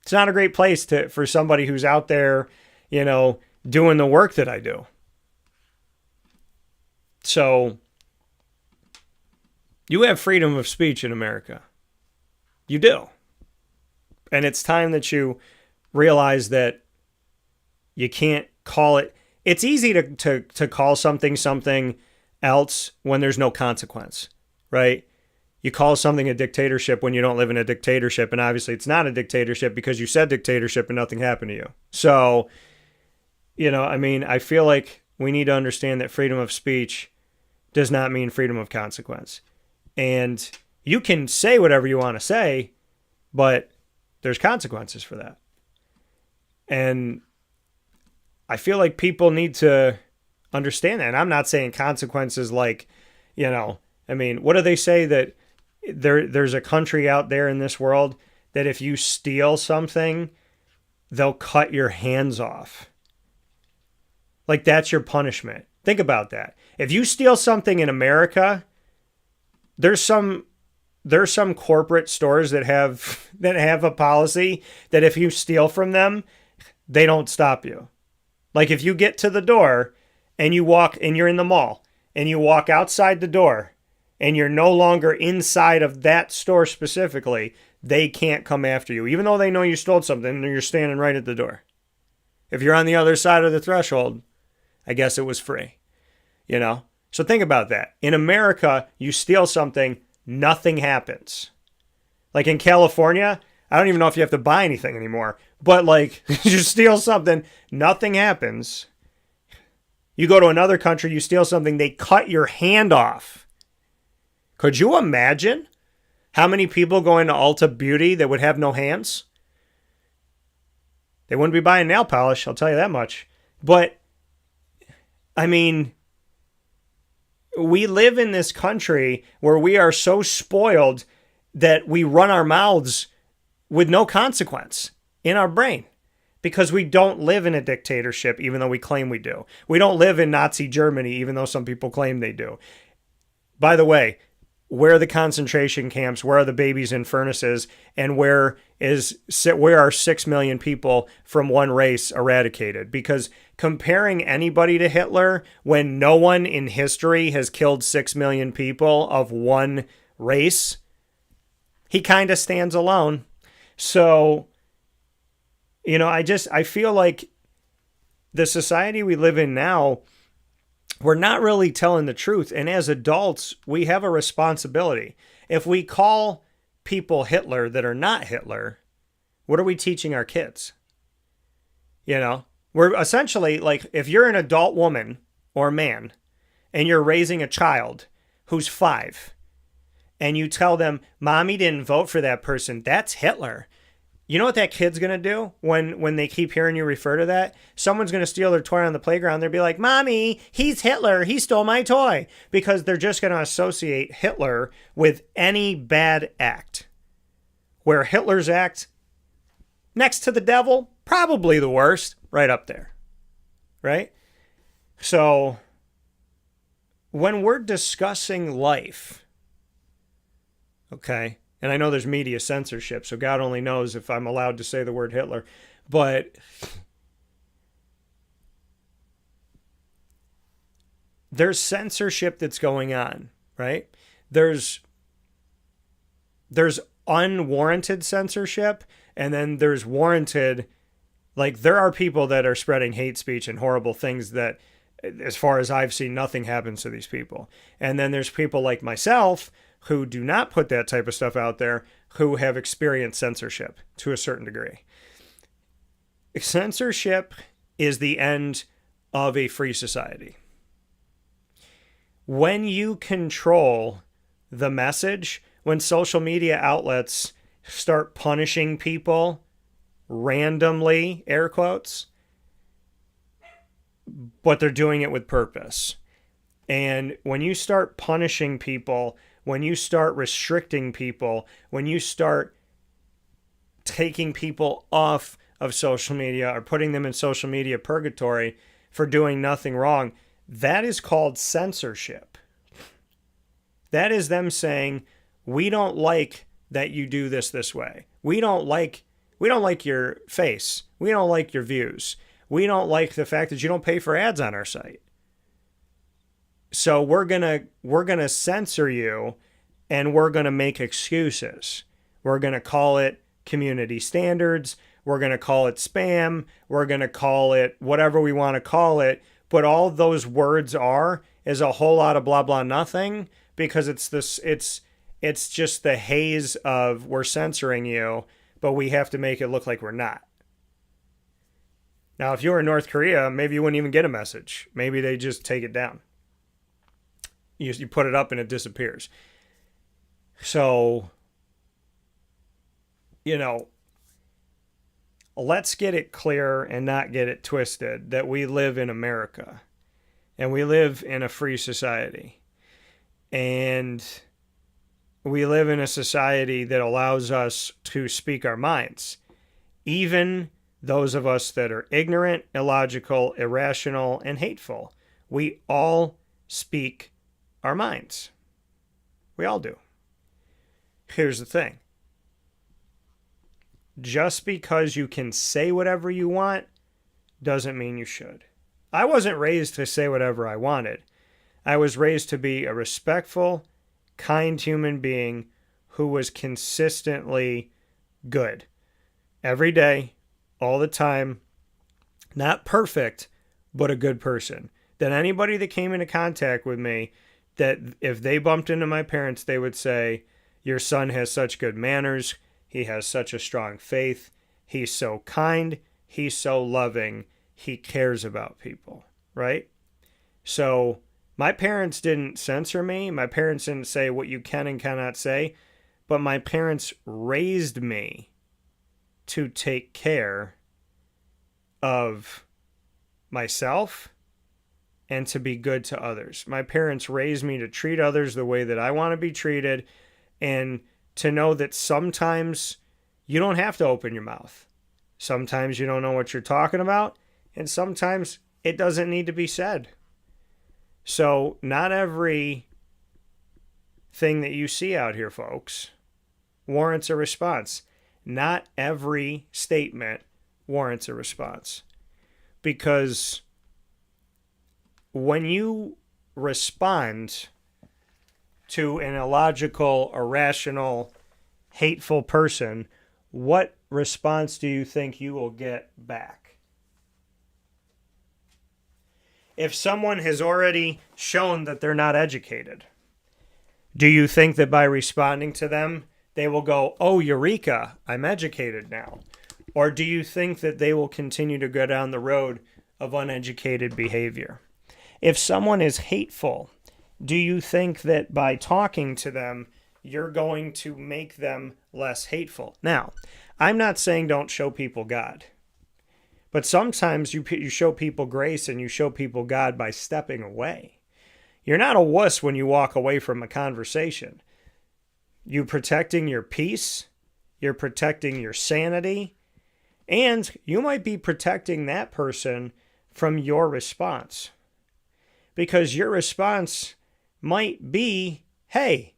It's not a great place for somebody who's out there, doing the work that I do. So you have freedom of speech in America. You do. And it's time that you realize that you can't call it. It's easy to call something else when there's no consequence, right? You call something a dictatorship when you don't live in a dictatorship, and obviously it's not a dictatorship because you said dictatorship and nothing happened to you. So, I feel like we need to understand that freedom of speech does not mean freedom of consequence. And you can say whatever you want to say, but there's consequences for that. And I feel like people need to understand that. And I'm not saying consequences like, what do they say that there's a country out there in this world that if you steal something, they'll cut your hands off. Like that's your punishment. Think about that. If you steal something in America, there's some corporate stores that have a policy that if you steal from them, they don't stop you. Like if you get to the door and you walk and you're in the mall and you walk outside the door and you're no longer inside of that store specifically, they can't come after you. Even though they know you stole something and you're standing right at the door. If you're on the other side of the threshold, I guess it was free. So think about that. In America, you steal something, nothing happens. Like in California, I don't even know if you have to buy anything anymore. But like, you steal something, nothing happens. You go to another country, you steal something, they cut your hand off. Could you imagine how many people go into Ulta Beauty that would have no hands? They wouldn't be buying nail polish, I'll tell you that much. But, I mean, we live in this country where we are so spoiled that we run our mouths with no consequence in our brain because we don't live in a dictatorship, even though we claim we do. We don't live in Nazi Germany, even though some people claim they do. By the way, where are the concentration camps? Where are the babies in furnaces? And where are 6 million people from one race eradicated? Because comparing anybody to Hitler when no one in history has killed 6 million people of one race, he kind of stands alone. So, you know, I feel like the society we live in now, we're not really telling the truth. And as adults, we have a responsibility. If we call people Hitler that are not Hitler, what are we teaching our kids? You know, we're essentially like, if you're an adult woman or man and you're raising a child who's 5 and you tell them, Mommy didn't vote for that person, that's Hitler. You know what that kid's going to do when they keep hearing you refer to that? Someone's going to steal their toy on the playground. They'll be like, Mommy, he's Hitler. He stole my toy. Because they're just going to associate Hitler with any bad act. Where Hitler's act, next to the devil, probably the worst, right up there. Right? So, when we're discussing life, okay, and I know there's media censorship, so God only knows if I'm allowed to say the word Hitler. But there's censorship that's going on, right? There's unwarranted censorship, and then there's warranted. Like, there are people that are spreading hate speech and horrible things that, as far as I've seen, nothing happens to these people. And then there's people like myself who do not put that type of stuff out there, who have experienced censorship to a certain degree. Censorship is the end of a free society. When you control the message, when social media outlets start punishing people randomly, air quotes, but they're doing it with purpose. And when you start punishing people, when you start restricting people, when you start taking people off of social media or putting them in social media purgatory for doing nothing wrong, that is called censorship. That is them saying, we don't like that you do this way. We don't like your face. We don't like your views. We don't like the fact that you don't pay for ads on our site. So we're gonna censor you, and we're gonna make excuses. We're gonna call it community standards. We're gonna call it spam. We're gonna call it whatever we want to call it. But all those words is a whole lot of blah blah nothing, because it's just the haze of we're censoring you, but we have to make it look like we're not. Now, if you were in North Korea, maybe you wouldn't even get a message. Maybe they just take it down. You put it up and it disappears. So, you know, let's get it clear and not get it twisted that we live in America and we live in a free society. And we live in a society that allows us to speak our minds. Even those of us that are ignorant, illogical, irrational, and hateful. We all speak our minds. We all do. Here's the thing. Just because you can say whatever you want doesn't mean you should. I wasn't raised to say whatever I wanted. I was raised to be a respectful, kind human being who was consistently good. Every day, all the time. Not perfect, but a good person. That anybody that came into contact with me, that if they bumped into my parents, they would say, your son has such good manners. He has such a strong faith. He's so kind. He's so loving. He cares about people, right? So my parents didn't censor me. My parents didn't say what you can and cannot say. But my parents raised me to take care of myself and to be good to others. My parents raised me to treat others the way that I want to be treated, and to know that sometimes you don't have to open your mouth. Sometimes you don't know what you're talking about, and sometimes it doesn't need to be said. So not every thing that you see out here, folks, warrants a response. Not every statement warrants a response. Because when you respond to an illogical, irrational, hateful person, what response do you think you will get back? If someone has already shown that they're not educated, do you think that by responding to them, they will go, oh, eureka, I'm educated now? Or do you think that they will continue to go down the road of uneducated behavior? If someone is hateful, do you think that by talking to them, you're going to make them less hateful? Now, I'm not saying don't show people God. But sometimes you show people grace and you show people God by stepping away. You're not a wuss when you walk away from a conversation. You're protecting your peace. You're protecting your sanity. And you might be protecting that person from your response. Because your response might be, hey,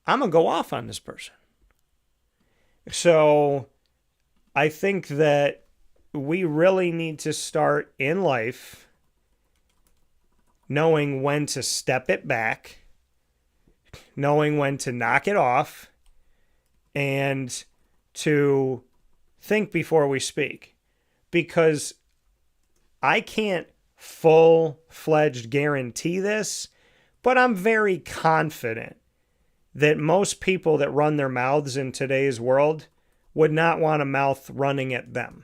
I'm going to go off on this person. So I think that we really need to start in life knowing when to step it back, knowing when to knock it off, and to think before we speak. Because I can't full-fledged guarantee this, but I'm very confident that most people that run their mouths in today's world would not want a mouth running at them.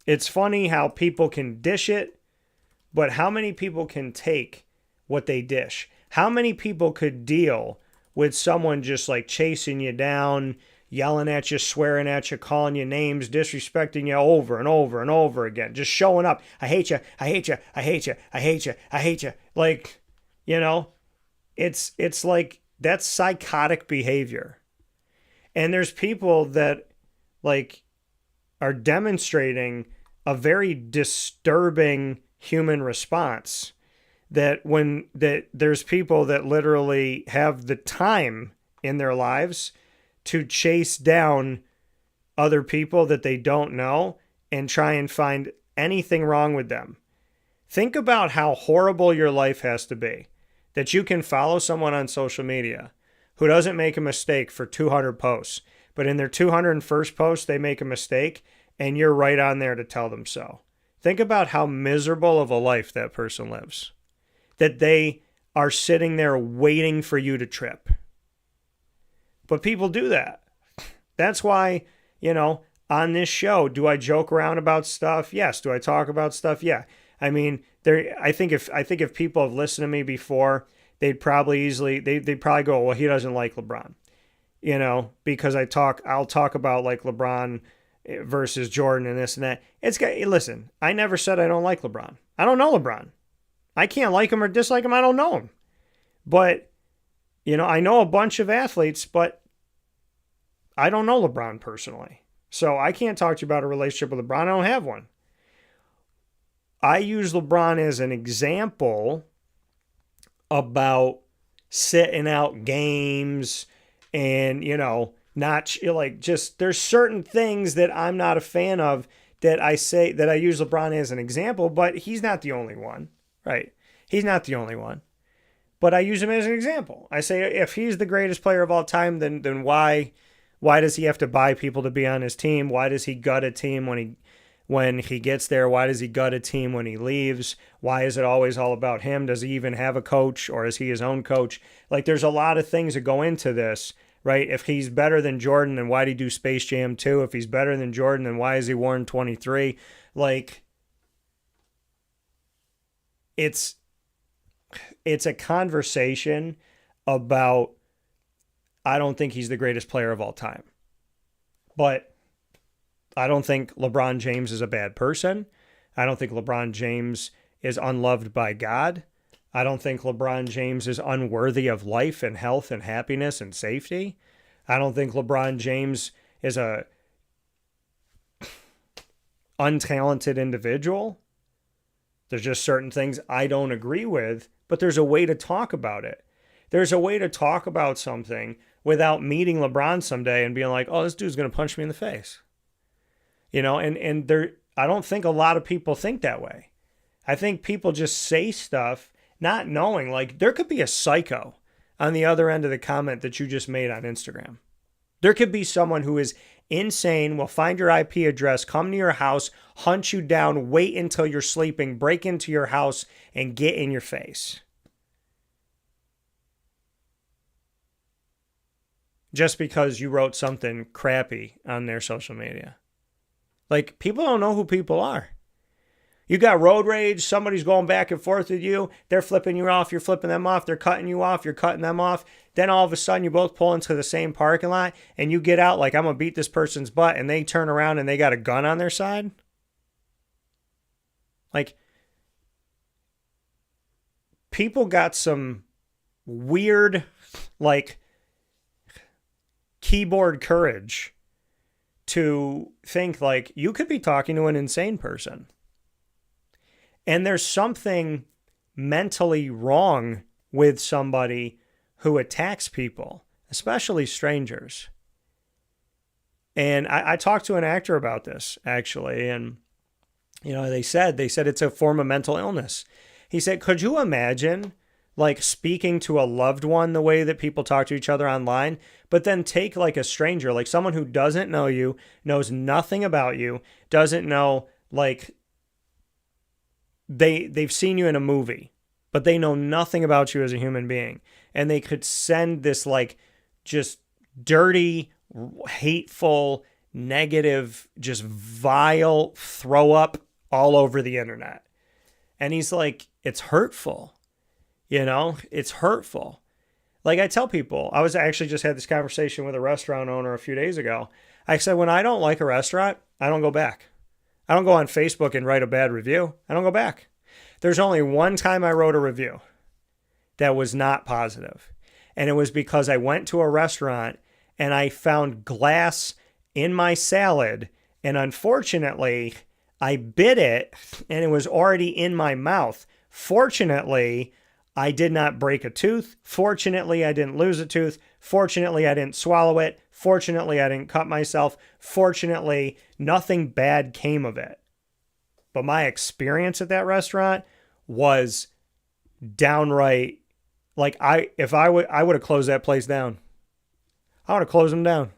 It's funny how people can dish it, but how many people can take what they dish? How many people could deal with someone just like chasing you down, yelling at you, swearing at you, calling you names, disrespecting you over and over and over again, just showing up. I hate you, I hate you, I hate you, I hate you, I hate you. Like, you know, it's like that's psychotic behavior. And there's people that like are demonstrating a very disturbing human response that there's people that literally have the time in their lives to chase down other people that they don't know and try and find anything wrong with them. Think about how horrible your life has to be that you can follow someone on social media who doesn't make a mistake for 200 posts, but in their 201st post, they make a mistake and you're right on there to tell them so. Think about how miserable of a life that person lives. That they are sitting there waiting for you to trip. But people do that. That's why, you know, on this show, do I joke around about stuff? Yes. Do I talk about stuff? Yeah. I mean, I think if people have listened to me before, they'd probably go, well, he doesn't like LeBron. You know, because I'll talk about like LeBron versus Jordan and this and that. Listen, I never said I don't like LeBron. I don't know LeBron. I can't like him or dislike him. I don't know him. But, you know, I know a bunch of athletes, but I don't know LeBron personally. So I can't talk to you about a relationship with LeBron. I don't have one. I use LeBron as an example about sitting out games and, you know, not like just there's certain things that I'm not a fan of that I use LeBron as an example, but he's not the only one, right? He's not the only one, but I use him as an example. I say, if he's the greatest player of all time, then why does he have to buy people to be on his team? Why does he gut a team when when he gets there? Why does he gut a team when he leaves? Why is it always all about him? Does he even have a coach, or is he his own coach? Like, there's a lot of things that go into this, right? If he's better than Jordan, then why did he do Space Jam 2? If he's better than Jordan, then why is he worn 23? Like, it's a conversation about, I don't think he's the greatest player of all time. But I don't think LeBron James is a bad person. I don't think LeBron James is unloved by God. I don't think LeBron James is unworthy of life and health and happiness and safety. I don't think LeBron James is a untalented individual. There's just certain things I don't agree with, but there's a way to talk about it. There's a way to talk about something without meeting LeBron someday and being like, oh, this dude's going to punch me in the face. You know, and there, I don't think a lot of people think that way. I think people just say stuff not knowing, like, there could be a psycho on the other end of the comment that you just made on Instagram. There could be someone who is insane, will find your IP address, come to your house, hunt you down, wait until you're sleeping, break into your house, and get in your face. Just because you wrote something crappy on their social media. Like, people don't know who people are. You got road rage, somebody's going back and forth with you, they're flipping you off, you're flipping them off, they're cutting you off, you're cutting them off. Then all of a sudden you both pull into the same parking lot and you get out like, I'm going to beat this person's butt, and they turn around and they got a gun on their side. Like, people got some weird, like, keyboard courage to think like you could be talking to an insane person. And there's something mentally wrong with somebody who attacks people, especially strangers. And I talked to an actor about this, actually, and, you know, they said it's a form of mental illness. He said, could you imagine, like, speaking to a loved one the way that people talk to each other online, but then take, like, a stranger, like someone who doesn't know you, knows nothing about you, doesn't know, like, they've seen you in a movie, but they know nothing about you as a human being. And they could send this, like, just dirty, hateful, negative, just vile throw up all over the internet. And he's like, it's hurtful. You know, it's hurtful. Like, I tell people, I was actually just had this conversation with a restaurant owner a few days ago. I said, when I don't like a restaurant, I don't go back. I don't go on Facebook and write a bad review. I don't go back. There's only one time I wrote a review that was not positive. And it was because I went to a restaurant and I found glass in my salad. And unfortunately, I bit it and it was already in my mouth. Fortunately, I did not break a tooth. Fortunately, I didn't lose a tooth. Fortunately, I didn't swallow it. Fortunately, I didn't cut myself. Fortunately, nothing bad came of it. But my experience at that restaurant was downright, like, I would have closed that place down. I would have closed them down.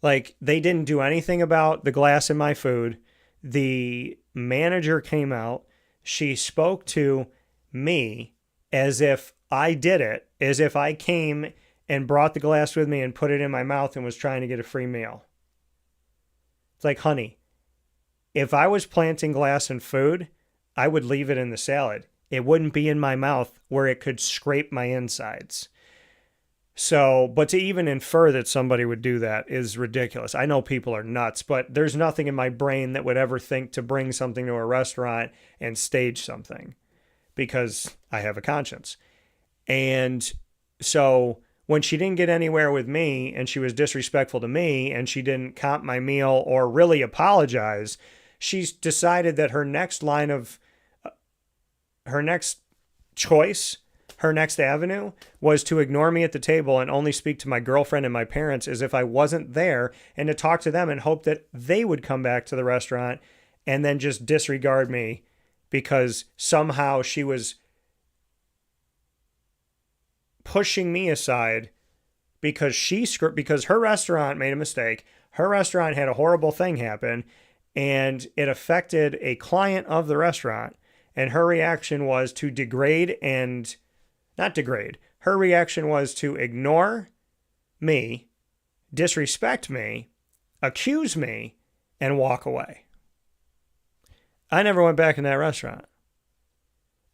Like, they didn't do anything about the glass in my food. The manager came out. She spoke to me as if I did it, as if I came and brought the glass with me and put it in my mouth and was trying to get a free meal. It's like, honey, if I was planting glass in food, I would leave it in the salad. It wouldn't be in my mouth where it could scrape my insides. So, but to even infer that somebody would do that is ridiculous. I know people are nuts, but there's nothing in my brain that would ever think to bring something to a restaurant and stage something, because I have a conscience. And so when she didn't get anywhere with me and she was disrespectful to me and she didn't comp my meal or really apologize, she's decided that her next choice, her next avenue was to ignore me at the table and only speak to my girlfriend and my parents as if I wasn't there, and to talk to them and hope that they would come back to the restaurant and then just disregard me because somehow she was pushing me aside because her restaurant made a mistake. Her restaurant had a horrible thing happen, and it affected a client of the restaurant. And her reaction was to her reaction was to ignore me, disrespect me, accuse me, and walk away. I never went back in that restaurant.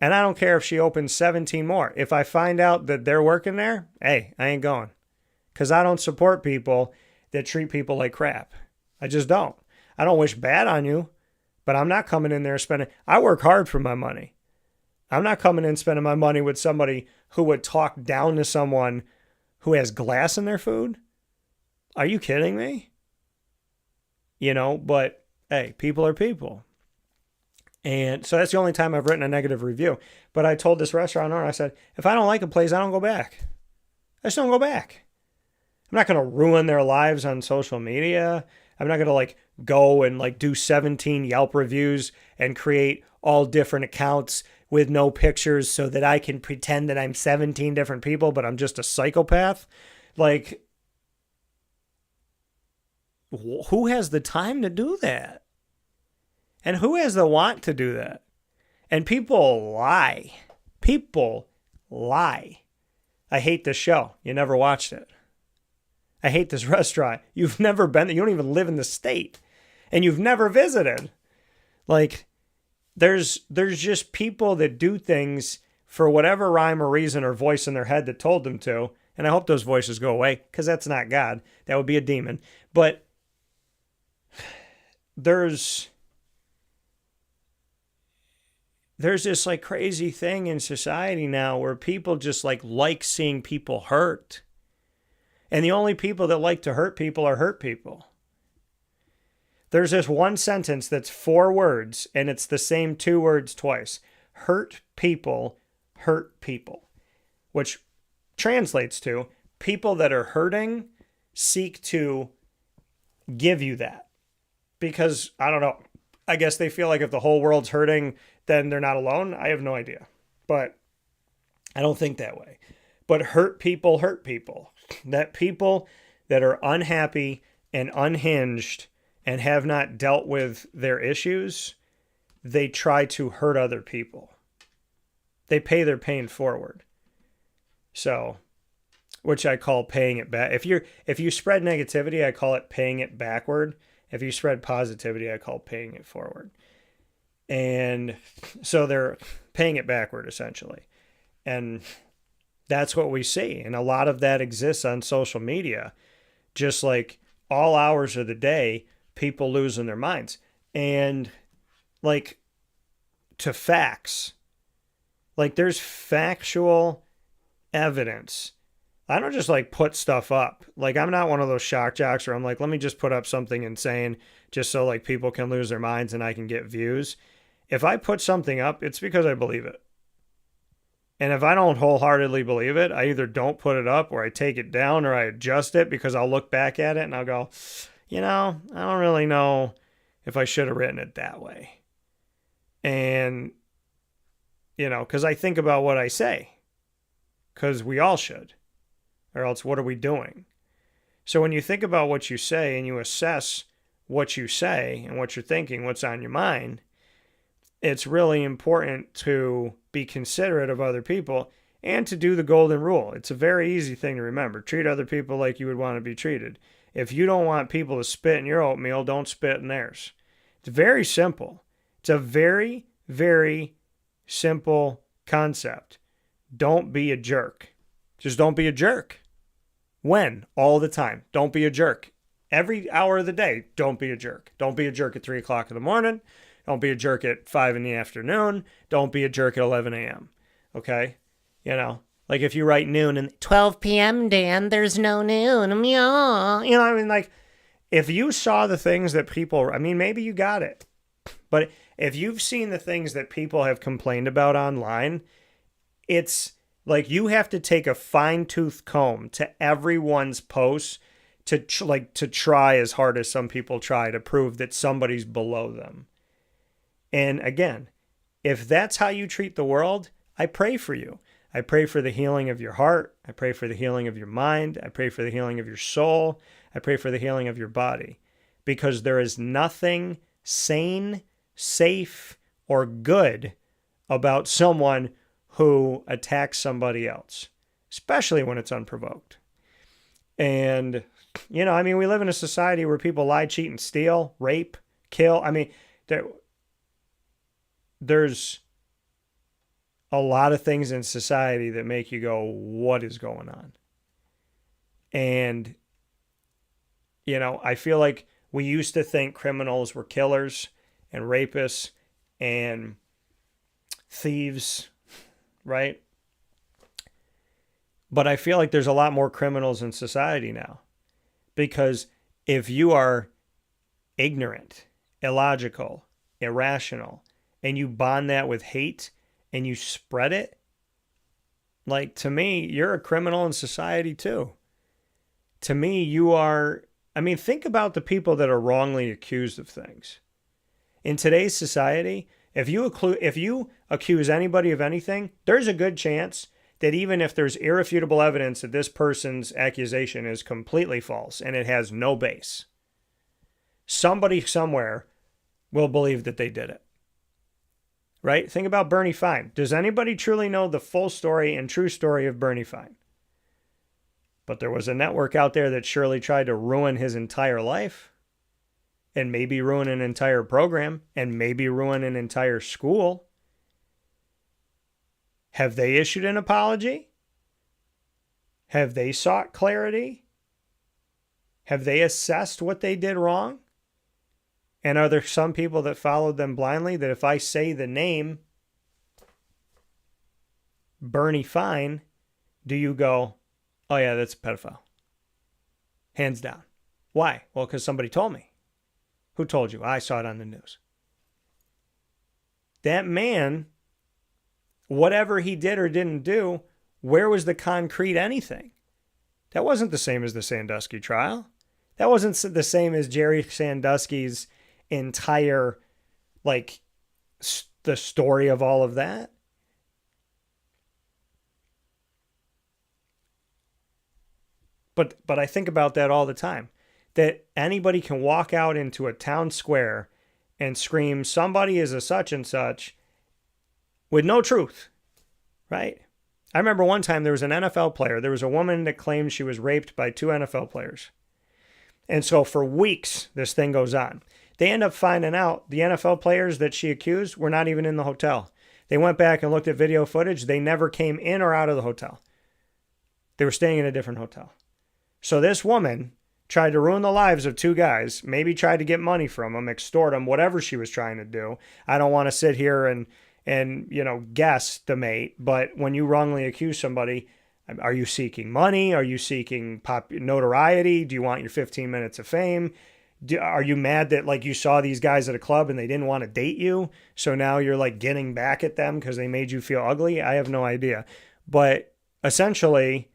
And I don't care if she opens 17 more. If I find out that they're working there, hey, I ain't going. Because I don't support people that treat people like crap. I just don't. I don't wish bad on you, but I'm not coming in there spending. I work hard for my money. I'm not coming in spending my money with somebody who would talk down to someone who has glass in their food. Are you kidding me? But hey, people are people. And so that's the only time I've written a negative review. But I told this restaurant owner, I said, if I don't like a place, I don't go back. I just don't go back. I'm not going to ruin their lives on social media. I'm not going to go and do 17 Yelp reviews and create all different accounts with no pictures so that I can pretend that I'm 17 different people, but I'm just a psychopath. Who has the time to do that? And who has the want to do that? And people lie. People lie. I hate this show. You never watched it. I hate this restaurant. You've never been there. You don't even live in the state. And you've never visited. There's just people that do things for whatever rhyme or reason or voice in their head that told them to. And I hope those voices go away, because that's not God. That would be a demon. But there's this crazy thing in society now where people just like seeing people hurt. And the only people that like to hurt people are hurt people. There's this one sentence that's 4 words, and it's the same 2 words twice. Hurt people, which translates to people that are hurting seek to give you that. Because, I don't know, I guess they feel like if the whole world's hurting, then they're not alone. I have no idea. But I don't think that way. But hurt people. That people that are unhappy and unhinged and have not dealt with their issues, they try to hurt other people. They pay their pain forward. So, which I call paying it back. If you spread negativity, I call it paying it backward. If you spread positivity, I call paying it forward. And so they're paying it backward, essentially. And that's what we see. And a lot of that exists on social media. Just all hours of the day, people losing their minds. And to facts. There's factual evidence. I don't just put stuff up. I'm not one of those shock jocks where I'm let me just put up something insane just so people can lose their minds and I can get views. If I put something up, it's because I believe it. And if I don't wholeheartedly believe it, I either don't put it up or I take it down or I adjust it, because I'll look back at it and I'll go, I don't really know if I should have written it that way. And, because I think about what I say, because we all should, or else what are we doing? So when you think about what you say and you assess what you say and what you're thinking, what's on your mind, it's really important to be considerate of other people and to do the golden rule. It's a very easy thing to remember. Treat other people like you would want to be treated. If you don't want people to spit in your oatmeal, don't spit in theirs. It's very simple. It's a very, very simple concept. Don't be a jerk. Just don't be a jerk. When? All the time. Don't be a jerk. Every hour of the day, don't be a jerk. Don't be a jerk at 3 o'clock in the morning. Don't be a jerk at 5 in the afternoon. Don't be a jerk at 11 a.m. Okay? If you write noon and 12 p.m., Dan, there's no noon. Meow. If you saw the things that people, maybe you got it. But if you've seen the things that people have complained about online, it's you have to take a fine-tooth comb to everyone's posts to try as hard as some people try to prove that somebody's below them. And again, if that's how you treat the world, I pray for you. I pray for the healing of your heart. I pray for the healing of your mind. I pray for the healing of your soul. I pray for the healing of your body. Because there is nothing sane, safe, or good about someone who attacks somebody else, especially when it's unprovoked. And, you know, I mean, we live in a society where people lie, cheat, and steal, rape, kill. I mean, there's a lot of things in society that make you go, what is going on? And, you know, I feel like we used to think criminals were killers and rapists and thieves, right? But I feel like there's a lot more criminals in society now, because if you are ignorant, illogical, irrational, and you bond that with hate and you spread it, like, to me, you're a criminal in society too. To me, you are, I mean, think about the people that are wrongly accused of things. In today's society, if you accuse anybody of anything, there's a good chance that even if there's irrefutable evidence that this person's accusation is completely false and it has no base, somebody somewhere will believe that they did it. Right? Think about Bernie Fine. Does anybody truly know the full story and true story of Bernie Fine? But there was a network out there that surely tried to ruin his entire life, and maybe ruin an entire program, and maybe ruin an entire school. Have they issued an apology? Have they sought clarity? Have they assessed what they did wrong? And are there some people that followed them blindly, that if I say the name Bernie Fine, do you go, oh yeah, that's a pedophile? Hands down. Why? Well, because somebody told me. Who told you? I saw it on the news. That man, whatever he did or didn't do, where was the concrete anything? That wasn't the same as the Sandusky trial. That wasn't the same as Jerry Sandusky's entire, like, the story of all of that. But I think about that all the time, that anybody can walk out into a town square and scream somebody is a such and such with no truth, right? I remember one time there was an NFL player. There was a woman that claimed she was raped by 2 NFL players. And so for weeks, this thing goes on. They end up finding out the NFL players that she accused were not even in the hotel. They went back and looked at video footage. They never came in or out of the hotel. They were staying in a different hotel. So this woman tried to ruin the lives of 2 guys, maybe tried to get money from them, extort them, whatever she was trying to do. I don't want to sit here and guesstimate, but when you wrongly accuse somebody, are you seeking money? Are you seeking notoriety? Do you want your 15 minutes of fame? Are you mad that, like, you saw these guys at a club and they didn't want to date you, so now you're, like, getting back at them because they made you feel ugly? I have no idea. But essentially,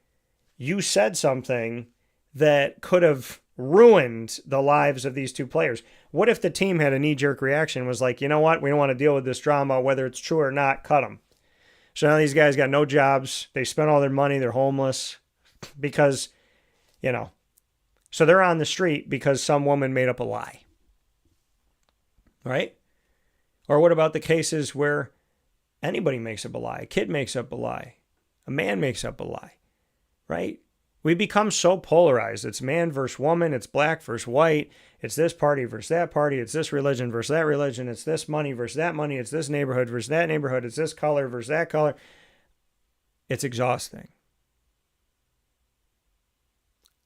you said something that could have ruined the lives of these 2 players. What if the team had a knee-jerk reaction, was like, you know what, we don't want to deal with this drama, whether it's true or not, cut them. So now these guys got no jobs, they spent all their money, they're homeless, because, you know, so they're on the street because some woman made up a lie. Right? Or what about the cases where anybody makes up a lie? A kid makes up a lie. A man makes up a lie. Right? We become so polarized. It's man versus woman. It's black versus white. It's this party versus that party. It's this religion versus that religion. It's this money versus that money. It's this neighborhood versus that neighborhood. It's this color versus that color. It's exhausting.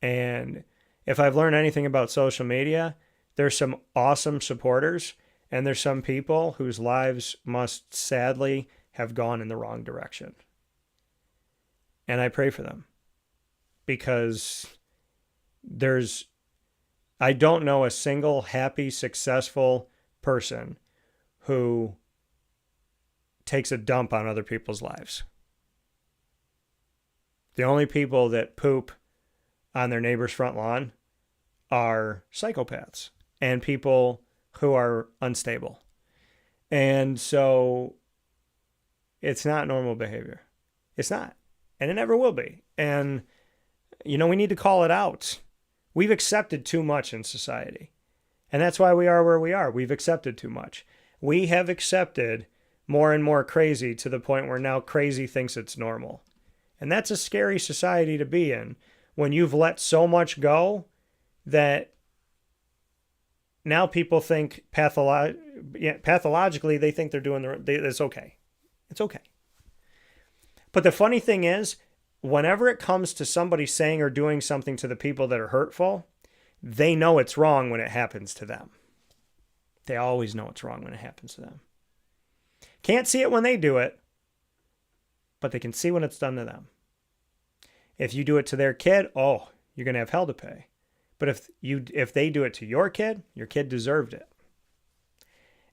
And if I've learned anything about social media, there's some awesome supporters, and there's some people whose lives must sadly have gone in the wrong direction. And I pray for them. Because I don't know a single happy, successful person who takes a dump on other people's lives. The only people that poop on their neighbor's front lawn are psychopaths and people who are unstable. And so it's not normal behavior. It's not. And it never will be. And you know, we need to call it out. We've accepted too much in society. And that's why we are where we are. We've accepted too much. We have accepted more and more crazy to the point where now crazy thinks it's normal. And that's a scary society to be in when you've let so much go that now people think pathologically they think they're doing it's okay. It's okay. But the funny thing is, whenever it comes to somebody saying or doing something to the people that are hurtful, they know it's wrong when it happens to them. They always know it's wrong when it happens to them. Can't see it when they do it, but they can see when it's done to them. If you do it to their kid, oh, you're going to have hell to pay. But if they do it to your kid deserved it.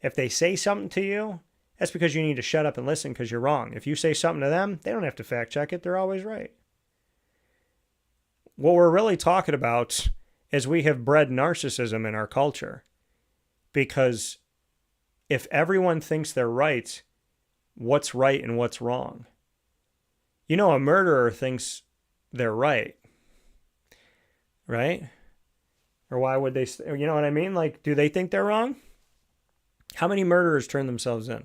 If they say something to you, that's because you need to shut up and listen because you're wrong. If you say something to them, they don't have to fact check it. They're always right. What we're really talking about is we have bred narcissism in our culture. Because if everyone thinks they're right, what's right and what's wrong? You know, a murderer thinks they're right. Right? Or why would they, you know what I mean? Like, do they think they're wrong? How many murderers turn themselves in?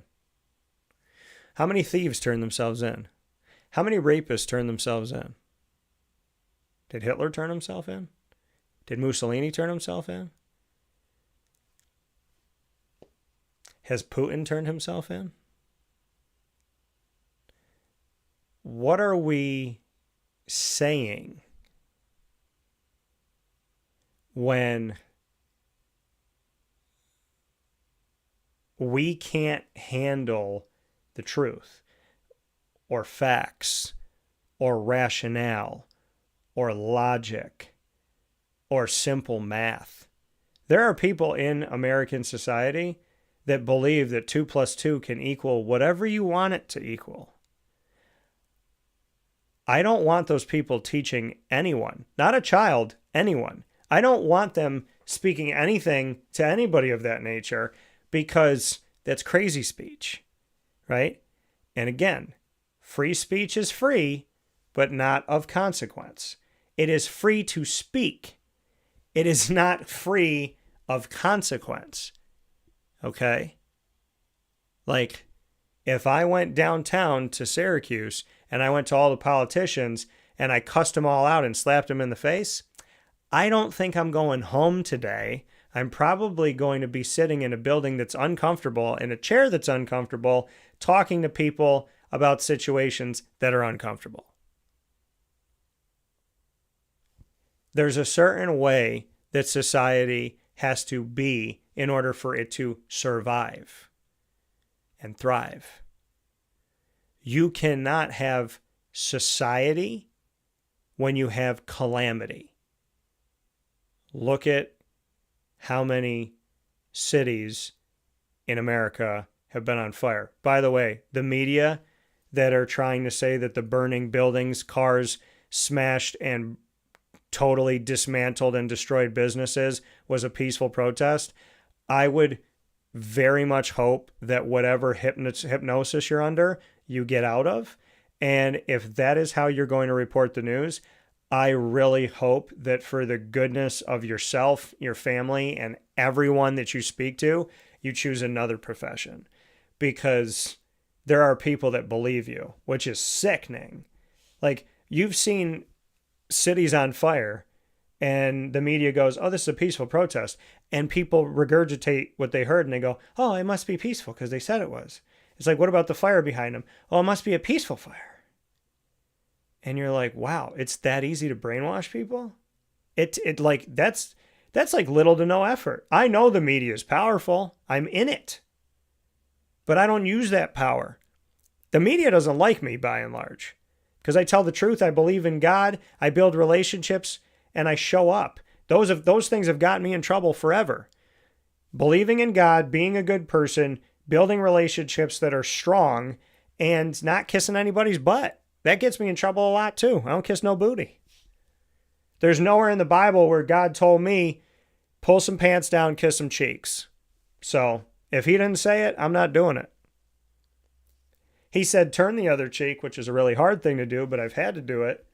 How many thieves turn themselves in? How many rapists turn themselves in? Did Hitler turn himself in? Did Mussolini turn himself in? Has Putin turned himself in? What are we saying when we can't handle the truth or facts or rationale or logic or simple math? There are people in American society that believe that 2 + 2 can equal whatever you want it to equal. I don't want those people teaching anyone, not a child, anyone. I don't want them speaking anything to anybody of that nature because that's crazy speech, right? And again, free speech is free, but not of consequence. It is free to speak. It is not free of consequence. Okay? Like, if I went downtown to Syracuse and I went to all the politicians and I cussed them all out and slapped them in the face, I don't think I'm going home today. I'm probably going to be sitting in a building that's uncomfortable, in a chair that's uncomfortable, talking to people about situations that are uncomfortable. There's a certain way that society has to be in order for it to survive and thrive. You cannot have society when you have calamity. Look at how many cities in America have been on fire. By the way, the media that are trying to say that the burning buildings, cars smashed and totally dismantled and destroyed businesses was a peaceful protest, I would very much hope that whatever hypnosis you're under, you get out of. And if that is how you're going to report the news, I really hope that for the goodness of yourself, your family, and everyone that you speak to, you choose another profession. Because there are people that believe you, which is sickening. Like, you've seen cities on fire, and the media goes, oh, this is a peaceful protest. And people regurgitate what they heard, and they go, oh, it must be peaceful because they said it was. It's like, what about the fire behind them? Oh, it must be a peaceful fire. And you're like, wow, it's that easy to brainwash people? It like, that's like little to no effort. I know the media is powerful. I'm in it. But I don't use that power. The media doesn't like me by and large. Because I tell the truth, I believe in God, I build relationships, and I show up. Those things have gotten me in trouble forever. Believing in God, being a good person, building relationships that are strong, and not kissing anybody's butt. That gets me in trouble a lot too. I don't kiss no booty. There's nowhere in the Bible where God told me, pull some pants down, kiss some cheeks. So if he didn't say it, I'm not doing it. He said, turn the other cheek, which is a really hard thing to do, but I've had to do it.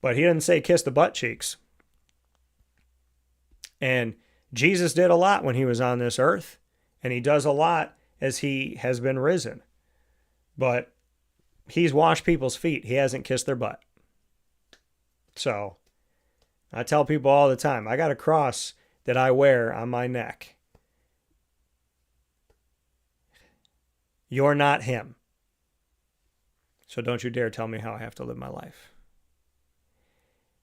But he didn't say kiss the butt cheeks. And Jesus did a lot when he was on this earth, and he does a lot as he has been risen. But he's washed people's feet. He hasn't kissed their butt. So I tell people all the time, I got a cross that I wear on my neck. You're not him. So don't you dare tell me how I have to live my life.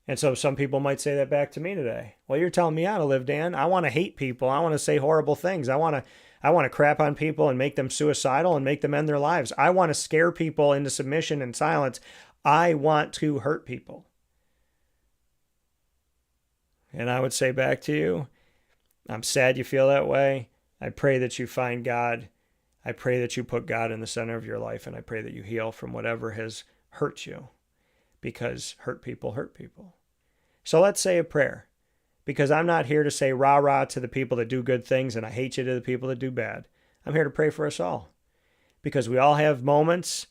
And so some people might say that back to me today. Well, you're telling me how to live, Dan. I want to hate people. I want to say horrible things. I want to crap on people and make them suicidal and make them end their lives. I want to scare people into submission and silence. I want to hurt people. And I would say back to you, I'm sad you feel that way. I pray that you find God. I pray that you put God in the center of your life, and I pray that you heal from whatever has hurt you, because hurt people hurt people. So let's say a prayer, because I'm not here to say rah-rah to the people that do good things and I hate you to the people that do bad. I'm here to pray for us all, because we all have moments.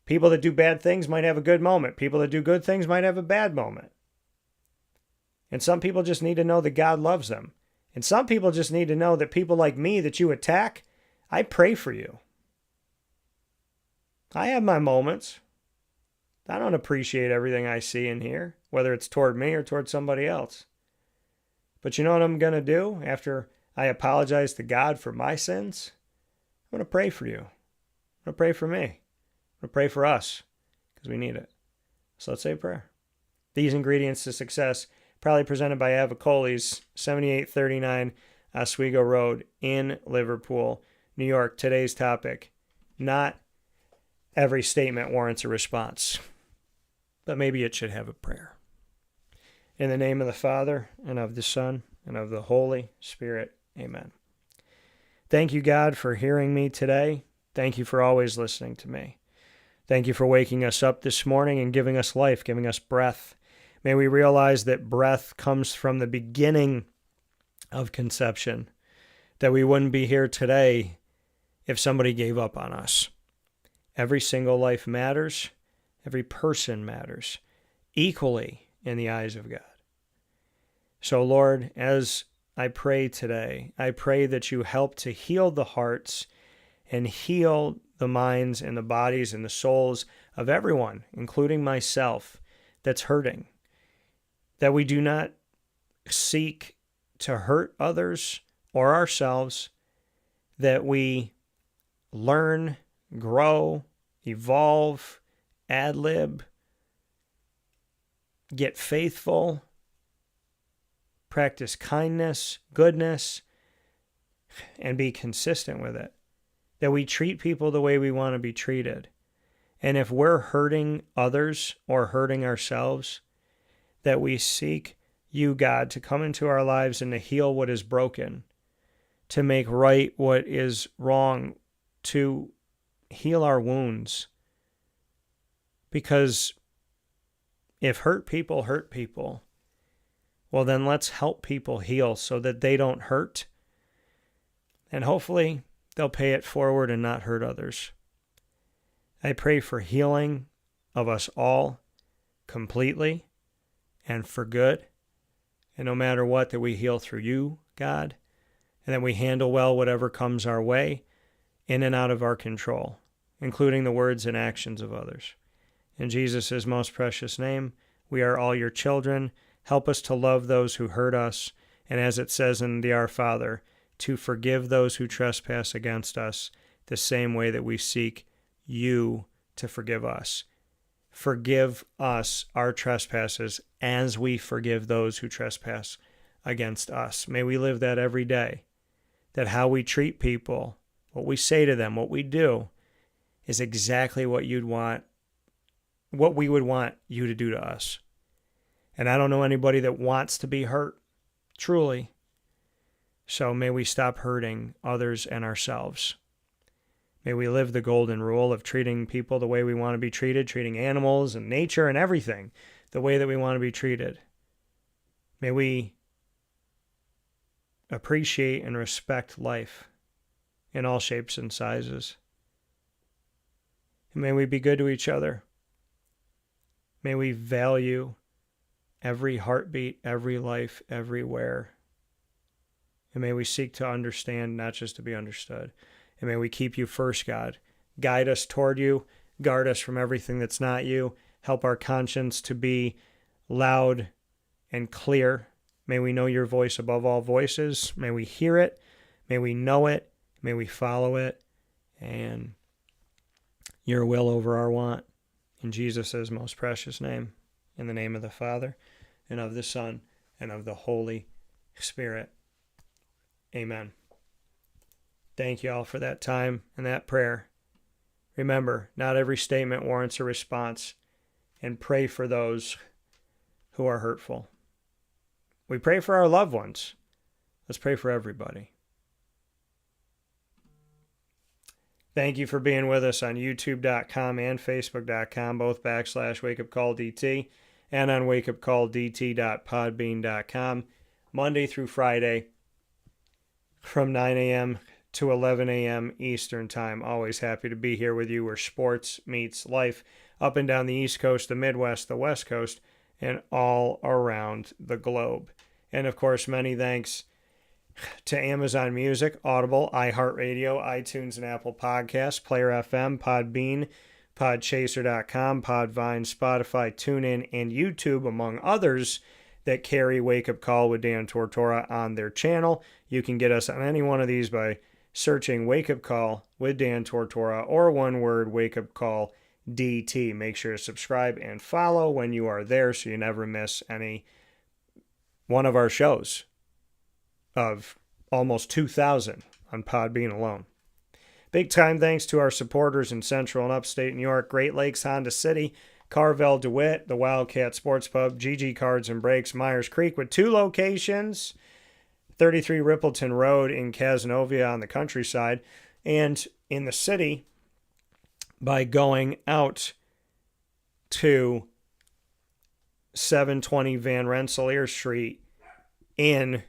People that do bad things might have a good moment. People that do good things might have a bad moment. And some people just need to know that God loves them. And some people just need to know that people like me that you attack, I pray for you. I have my moments. I don't appreciate everything I see and hear, whether it's toward me or toward somebody else. But you know what I'm going to do after I apologize to God for my sins? I'm going to pray for you. I'm going to pray for me. I'm going to pray for us, because we need it. So let's say a prayer. These ingredients to success, proudly presented by Avicoli's, 7839 Oswego Road in Liverpool, New York. Today's topic: not every statement warrants a response, but maybe it should have a prayer. In the name of the Father, and of the Son, and of the Holy Spirit, amen. Thank you, God, for hearing me today. Thank you for always listening to me. Thank you for waking us up this morning and giving us life, giving us breath. May we realize that breath comes from the beginning of conception, that we wouldn't be here today if somebody gave up on us. Every single life matters. Every person matters equally in the eyes of God. So, Lord, as I pray today, I pray that you help to heal the hearts and heal the minds and the bodies and the souls of everyone, including myself, that's hurting. That we do not seek to hurt others or ourselves, that we learn, grow, evolve, ad-lib, get faithful, practice kindness, goodness, and be consistent with it. That we treat people the way we want to be treated. And if we're hurting others or hurting ourselves, that we seek you, God, to come into our lives and to heal what is broken, to make right what is wrong, to heal our wounds. Because if hurt people, well, then let's help people heal so that they don't hurt. And hopefully they'll pay it forward and not hurt others. I pray for healing of us all completely and for good. And no matter what, that we heal through you, God, and that we handle well whatever comes our way, in and out of our control, including the words and actions of others. In Jesus' most precious name, we are all your children. Help us to love those who hurt us, and as it says in the Our Father, to forgive those who trespass against us, the same way that we seek you to forgive us. Forgive us our trespasses as we forgive those who trespass against us. May we live that every day, that how we treat people, what we say to them, what we do, is exactly what you'd want, what we would want you to do to us. And I don't know anybody that wants to be hurt, truly. So may we stop hurting others and ourselves. May we live the golden rule of treating people the way we want to be treated, treating animals and nature and everything the way that we want to be treated. May we appreciate and respect life in all shapes and sizes. And may we be good to each other. May we value every heartbeat, every life, everywhere. And may we seek to understand, not just to be understood. And may we keep you first, God. Guide us toward you. Guard us from everything that's not you. Help our conscience to be loud and clear. May we know your voice above all voices. May we hear it. May we know it. May we follow it. And your will over our want. In Jesus' most precious name. In the name of the Father, and of the Son, and of the Holy Spirit. Amen. Thank you all for that time and that prayer. Remember, not every statement warrants a response, and pray for those who are hurtful. We pray for our loved ones. Let's pray for everybody. Thank you for being with us on youtube.com and facebook.com, both /wakeupcalldt, and on wakeupcalldt.podbean.com, Monday through Friday from 9 a.m. to 11 a.m. Eastern Time. Always happy to be here with you where sports meets life, up and down the East Coast, the Midwest, the West Coast, and all around the globe. And of course, many thanks to Amazon Music, Audible, iHeartRadio, iTunes and Apple Podcasts, Player FM, Podbean, Podchaser.com, Podvine, Spotify, TuneIn, and YouTube, among others, that carry Wake Up Call with Dan Tortora on their channel. You can get us on any one of these by searching Wake Up Call with Dan Tortora, or one word, Wake Up Call DT. Make sure to subscribe and follow when you are there so you never miss any one of our shows of almost 2,000 on Podbean alone. Big time thanks to our supporters in Central and Upstate New York, Great Lakes, Honda City, Carvel, DeWitt, the Wildcat Sports Pub, GG Cards and Brakes, Myers Creek, with 2 locations, 33 Rippleton Road in Cazenovia on the countryside, and in the city by going out to 720 Van Rensselaer Street in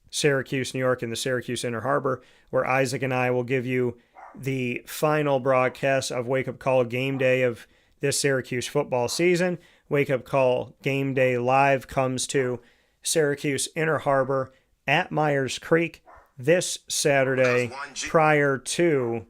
Syracuse, New York, in the Syracuse Inner Harbor, where Isaac and I will give you the final broadcast of Wake Up Call Game Day of this Syracuse football season. Wake Up Call Game Day Live comes to Syracuse Inner Harbor at Myers Creek this Saturday prior to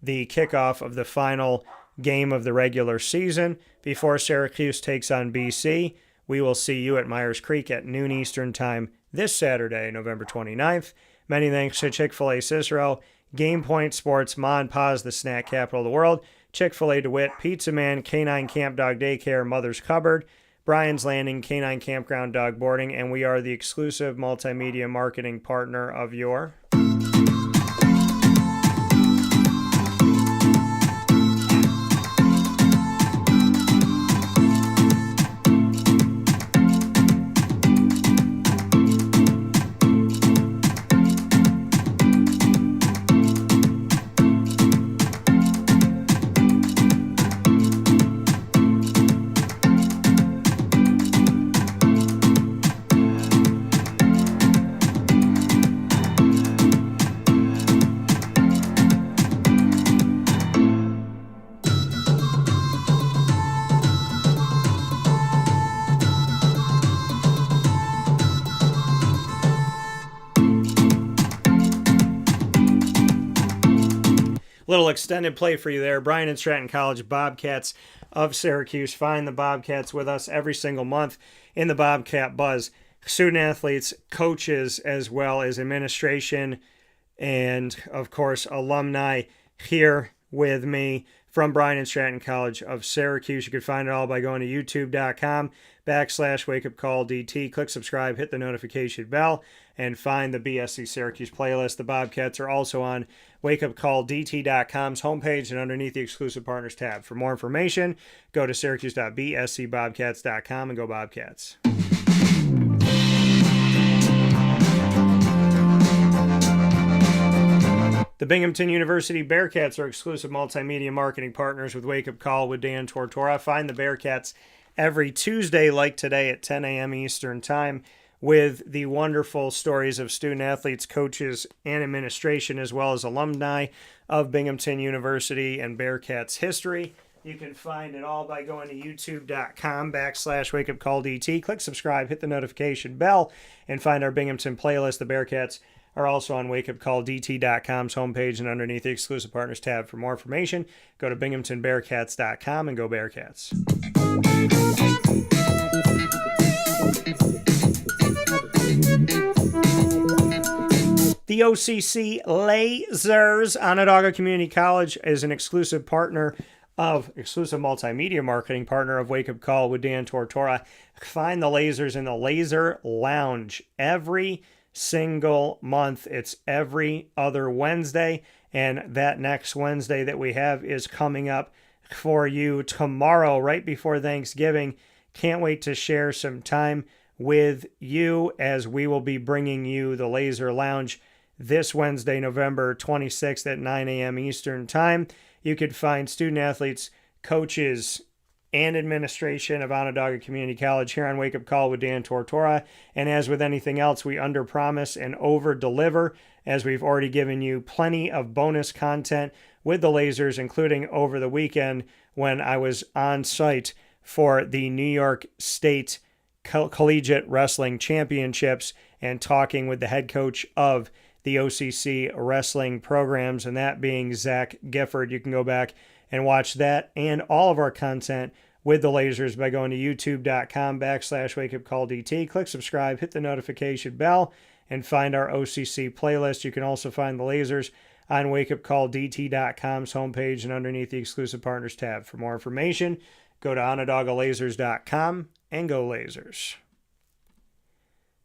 the kickoff of the final game of the regular season. Before Syracuse takes on BC, we will see you at Myers Creek at noon Eastern Time this Saturday, November 29th. Many thanks to Chick-fil-A Cicero, Game Point Sports, Ma and Pa's, the snack capital of the world, Chick-fil-A DeWitt, Pizza Man, Canine Camp Dog Daycare, Mother's Cupboard, Brian's Landing, Canine Campground Dog Boarding, and we are the exclusive multimedia marketing partner of your... Little extended play for you there. Bryan and Stratton College Bobcats of Syracuse. Find the Bobcats with us every single month in the Bobcat Buzz. Student athletes, coaches, as well as administration, and of course alumni here with me from Bryan and Stratton College of Syracuse. You can find it all by going to youtube.com/wakeupcalldt. Click subscribe, hit the notification bell, and find the BSC Syracuse playlist. The Bobcats are also on wakeupcalldt.com's homepage and underneath the exclusive partners tab. For more information, go to syracuse.bscbobcats.com and go Bobcats. The Binghamton University Bearcats are exclusive multimedia marketing partners with Wake Up Call with Dan Tortora. Find the Bearcats every Tuesday like today at 10 a.m. Eastern Time with the wonderful stories of student athletes, coaches, and administration, as well as alumni of Binghamton University and Bearcats history. You can find it all by going to youtube.com/wakeupcalldt. Click subscribe, hit the notification bell, and find our Binghamton playlist. The Bearcats are also on wakeupcalldt.com's homepage and underneath the exclusive partners tab. For more information, go to binghamtonbearcats.com and go Bearcats. The OCC Lasers, Onondaga Community College, is an exclusive multimedia marketing partner of Wake Up Call with Dan Tortora. Find the Lasers in the Laser Lounge every single month. It's every other Wednesday, and that next Wednesday that we have is coming up for you tomorrow, right before Thanksgiving. Can't wait to share some time with you as we will be bringing you the Laser Lounge this Wednesday, November 26th at 9 a.m. Eastern Time. You could find student athletes, coaches, and administration of Onondaga Community College here on Wake Up Call with Dan Tortora. And as with anything else, we underpromise and over-deliver, as we've already given you plenty of bonus content with the Lasers, including over the weekend when I was on site for the New York State Collegiate Wrestling Championships and talking with the head coach of the OCC wrestling programs, and that being Zach Gifford. You can go back and watch that and all of our content with the Lasers by going to youtube.com/wakeupcalldt. Click subscribe, hit the notification bell, and find our OCC playlist. You can also find the Lasers on wakeupcalldt.com's homepage and underneath the exclusive partners tab. For more information, go to onondagalazers.com and go Lasers.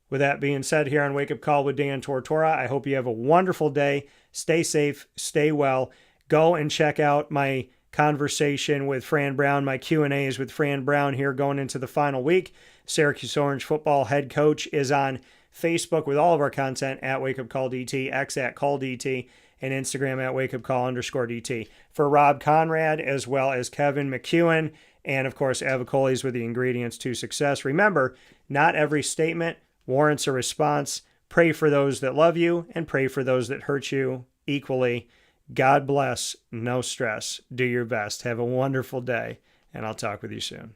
With that being said, here on Wake Up Call with Dan Tortora, I hope you have a wonderful day. Stay safe, stay well. Go and check out my conversation with Fran Brown, my Q&As with Fran Brown here going into the final week. Syracuse Orange football head coach is on Facebook with all of our content at Wake Up Call DT, X at Call DT, and Instagram at WakeUpCall_DT. For Rob Konrad, as well as Kevin McEwen, and of course, Avocolis with the ingredients to success. Remember, not every statement warrants a response. Pray for those that love you and pray for those that hurt you equally. God bless. No stress. Do your best. Have a wonderful day, and I'll talk with you soon.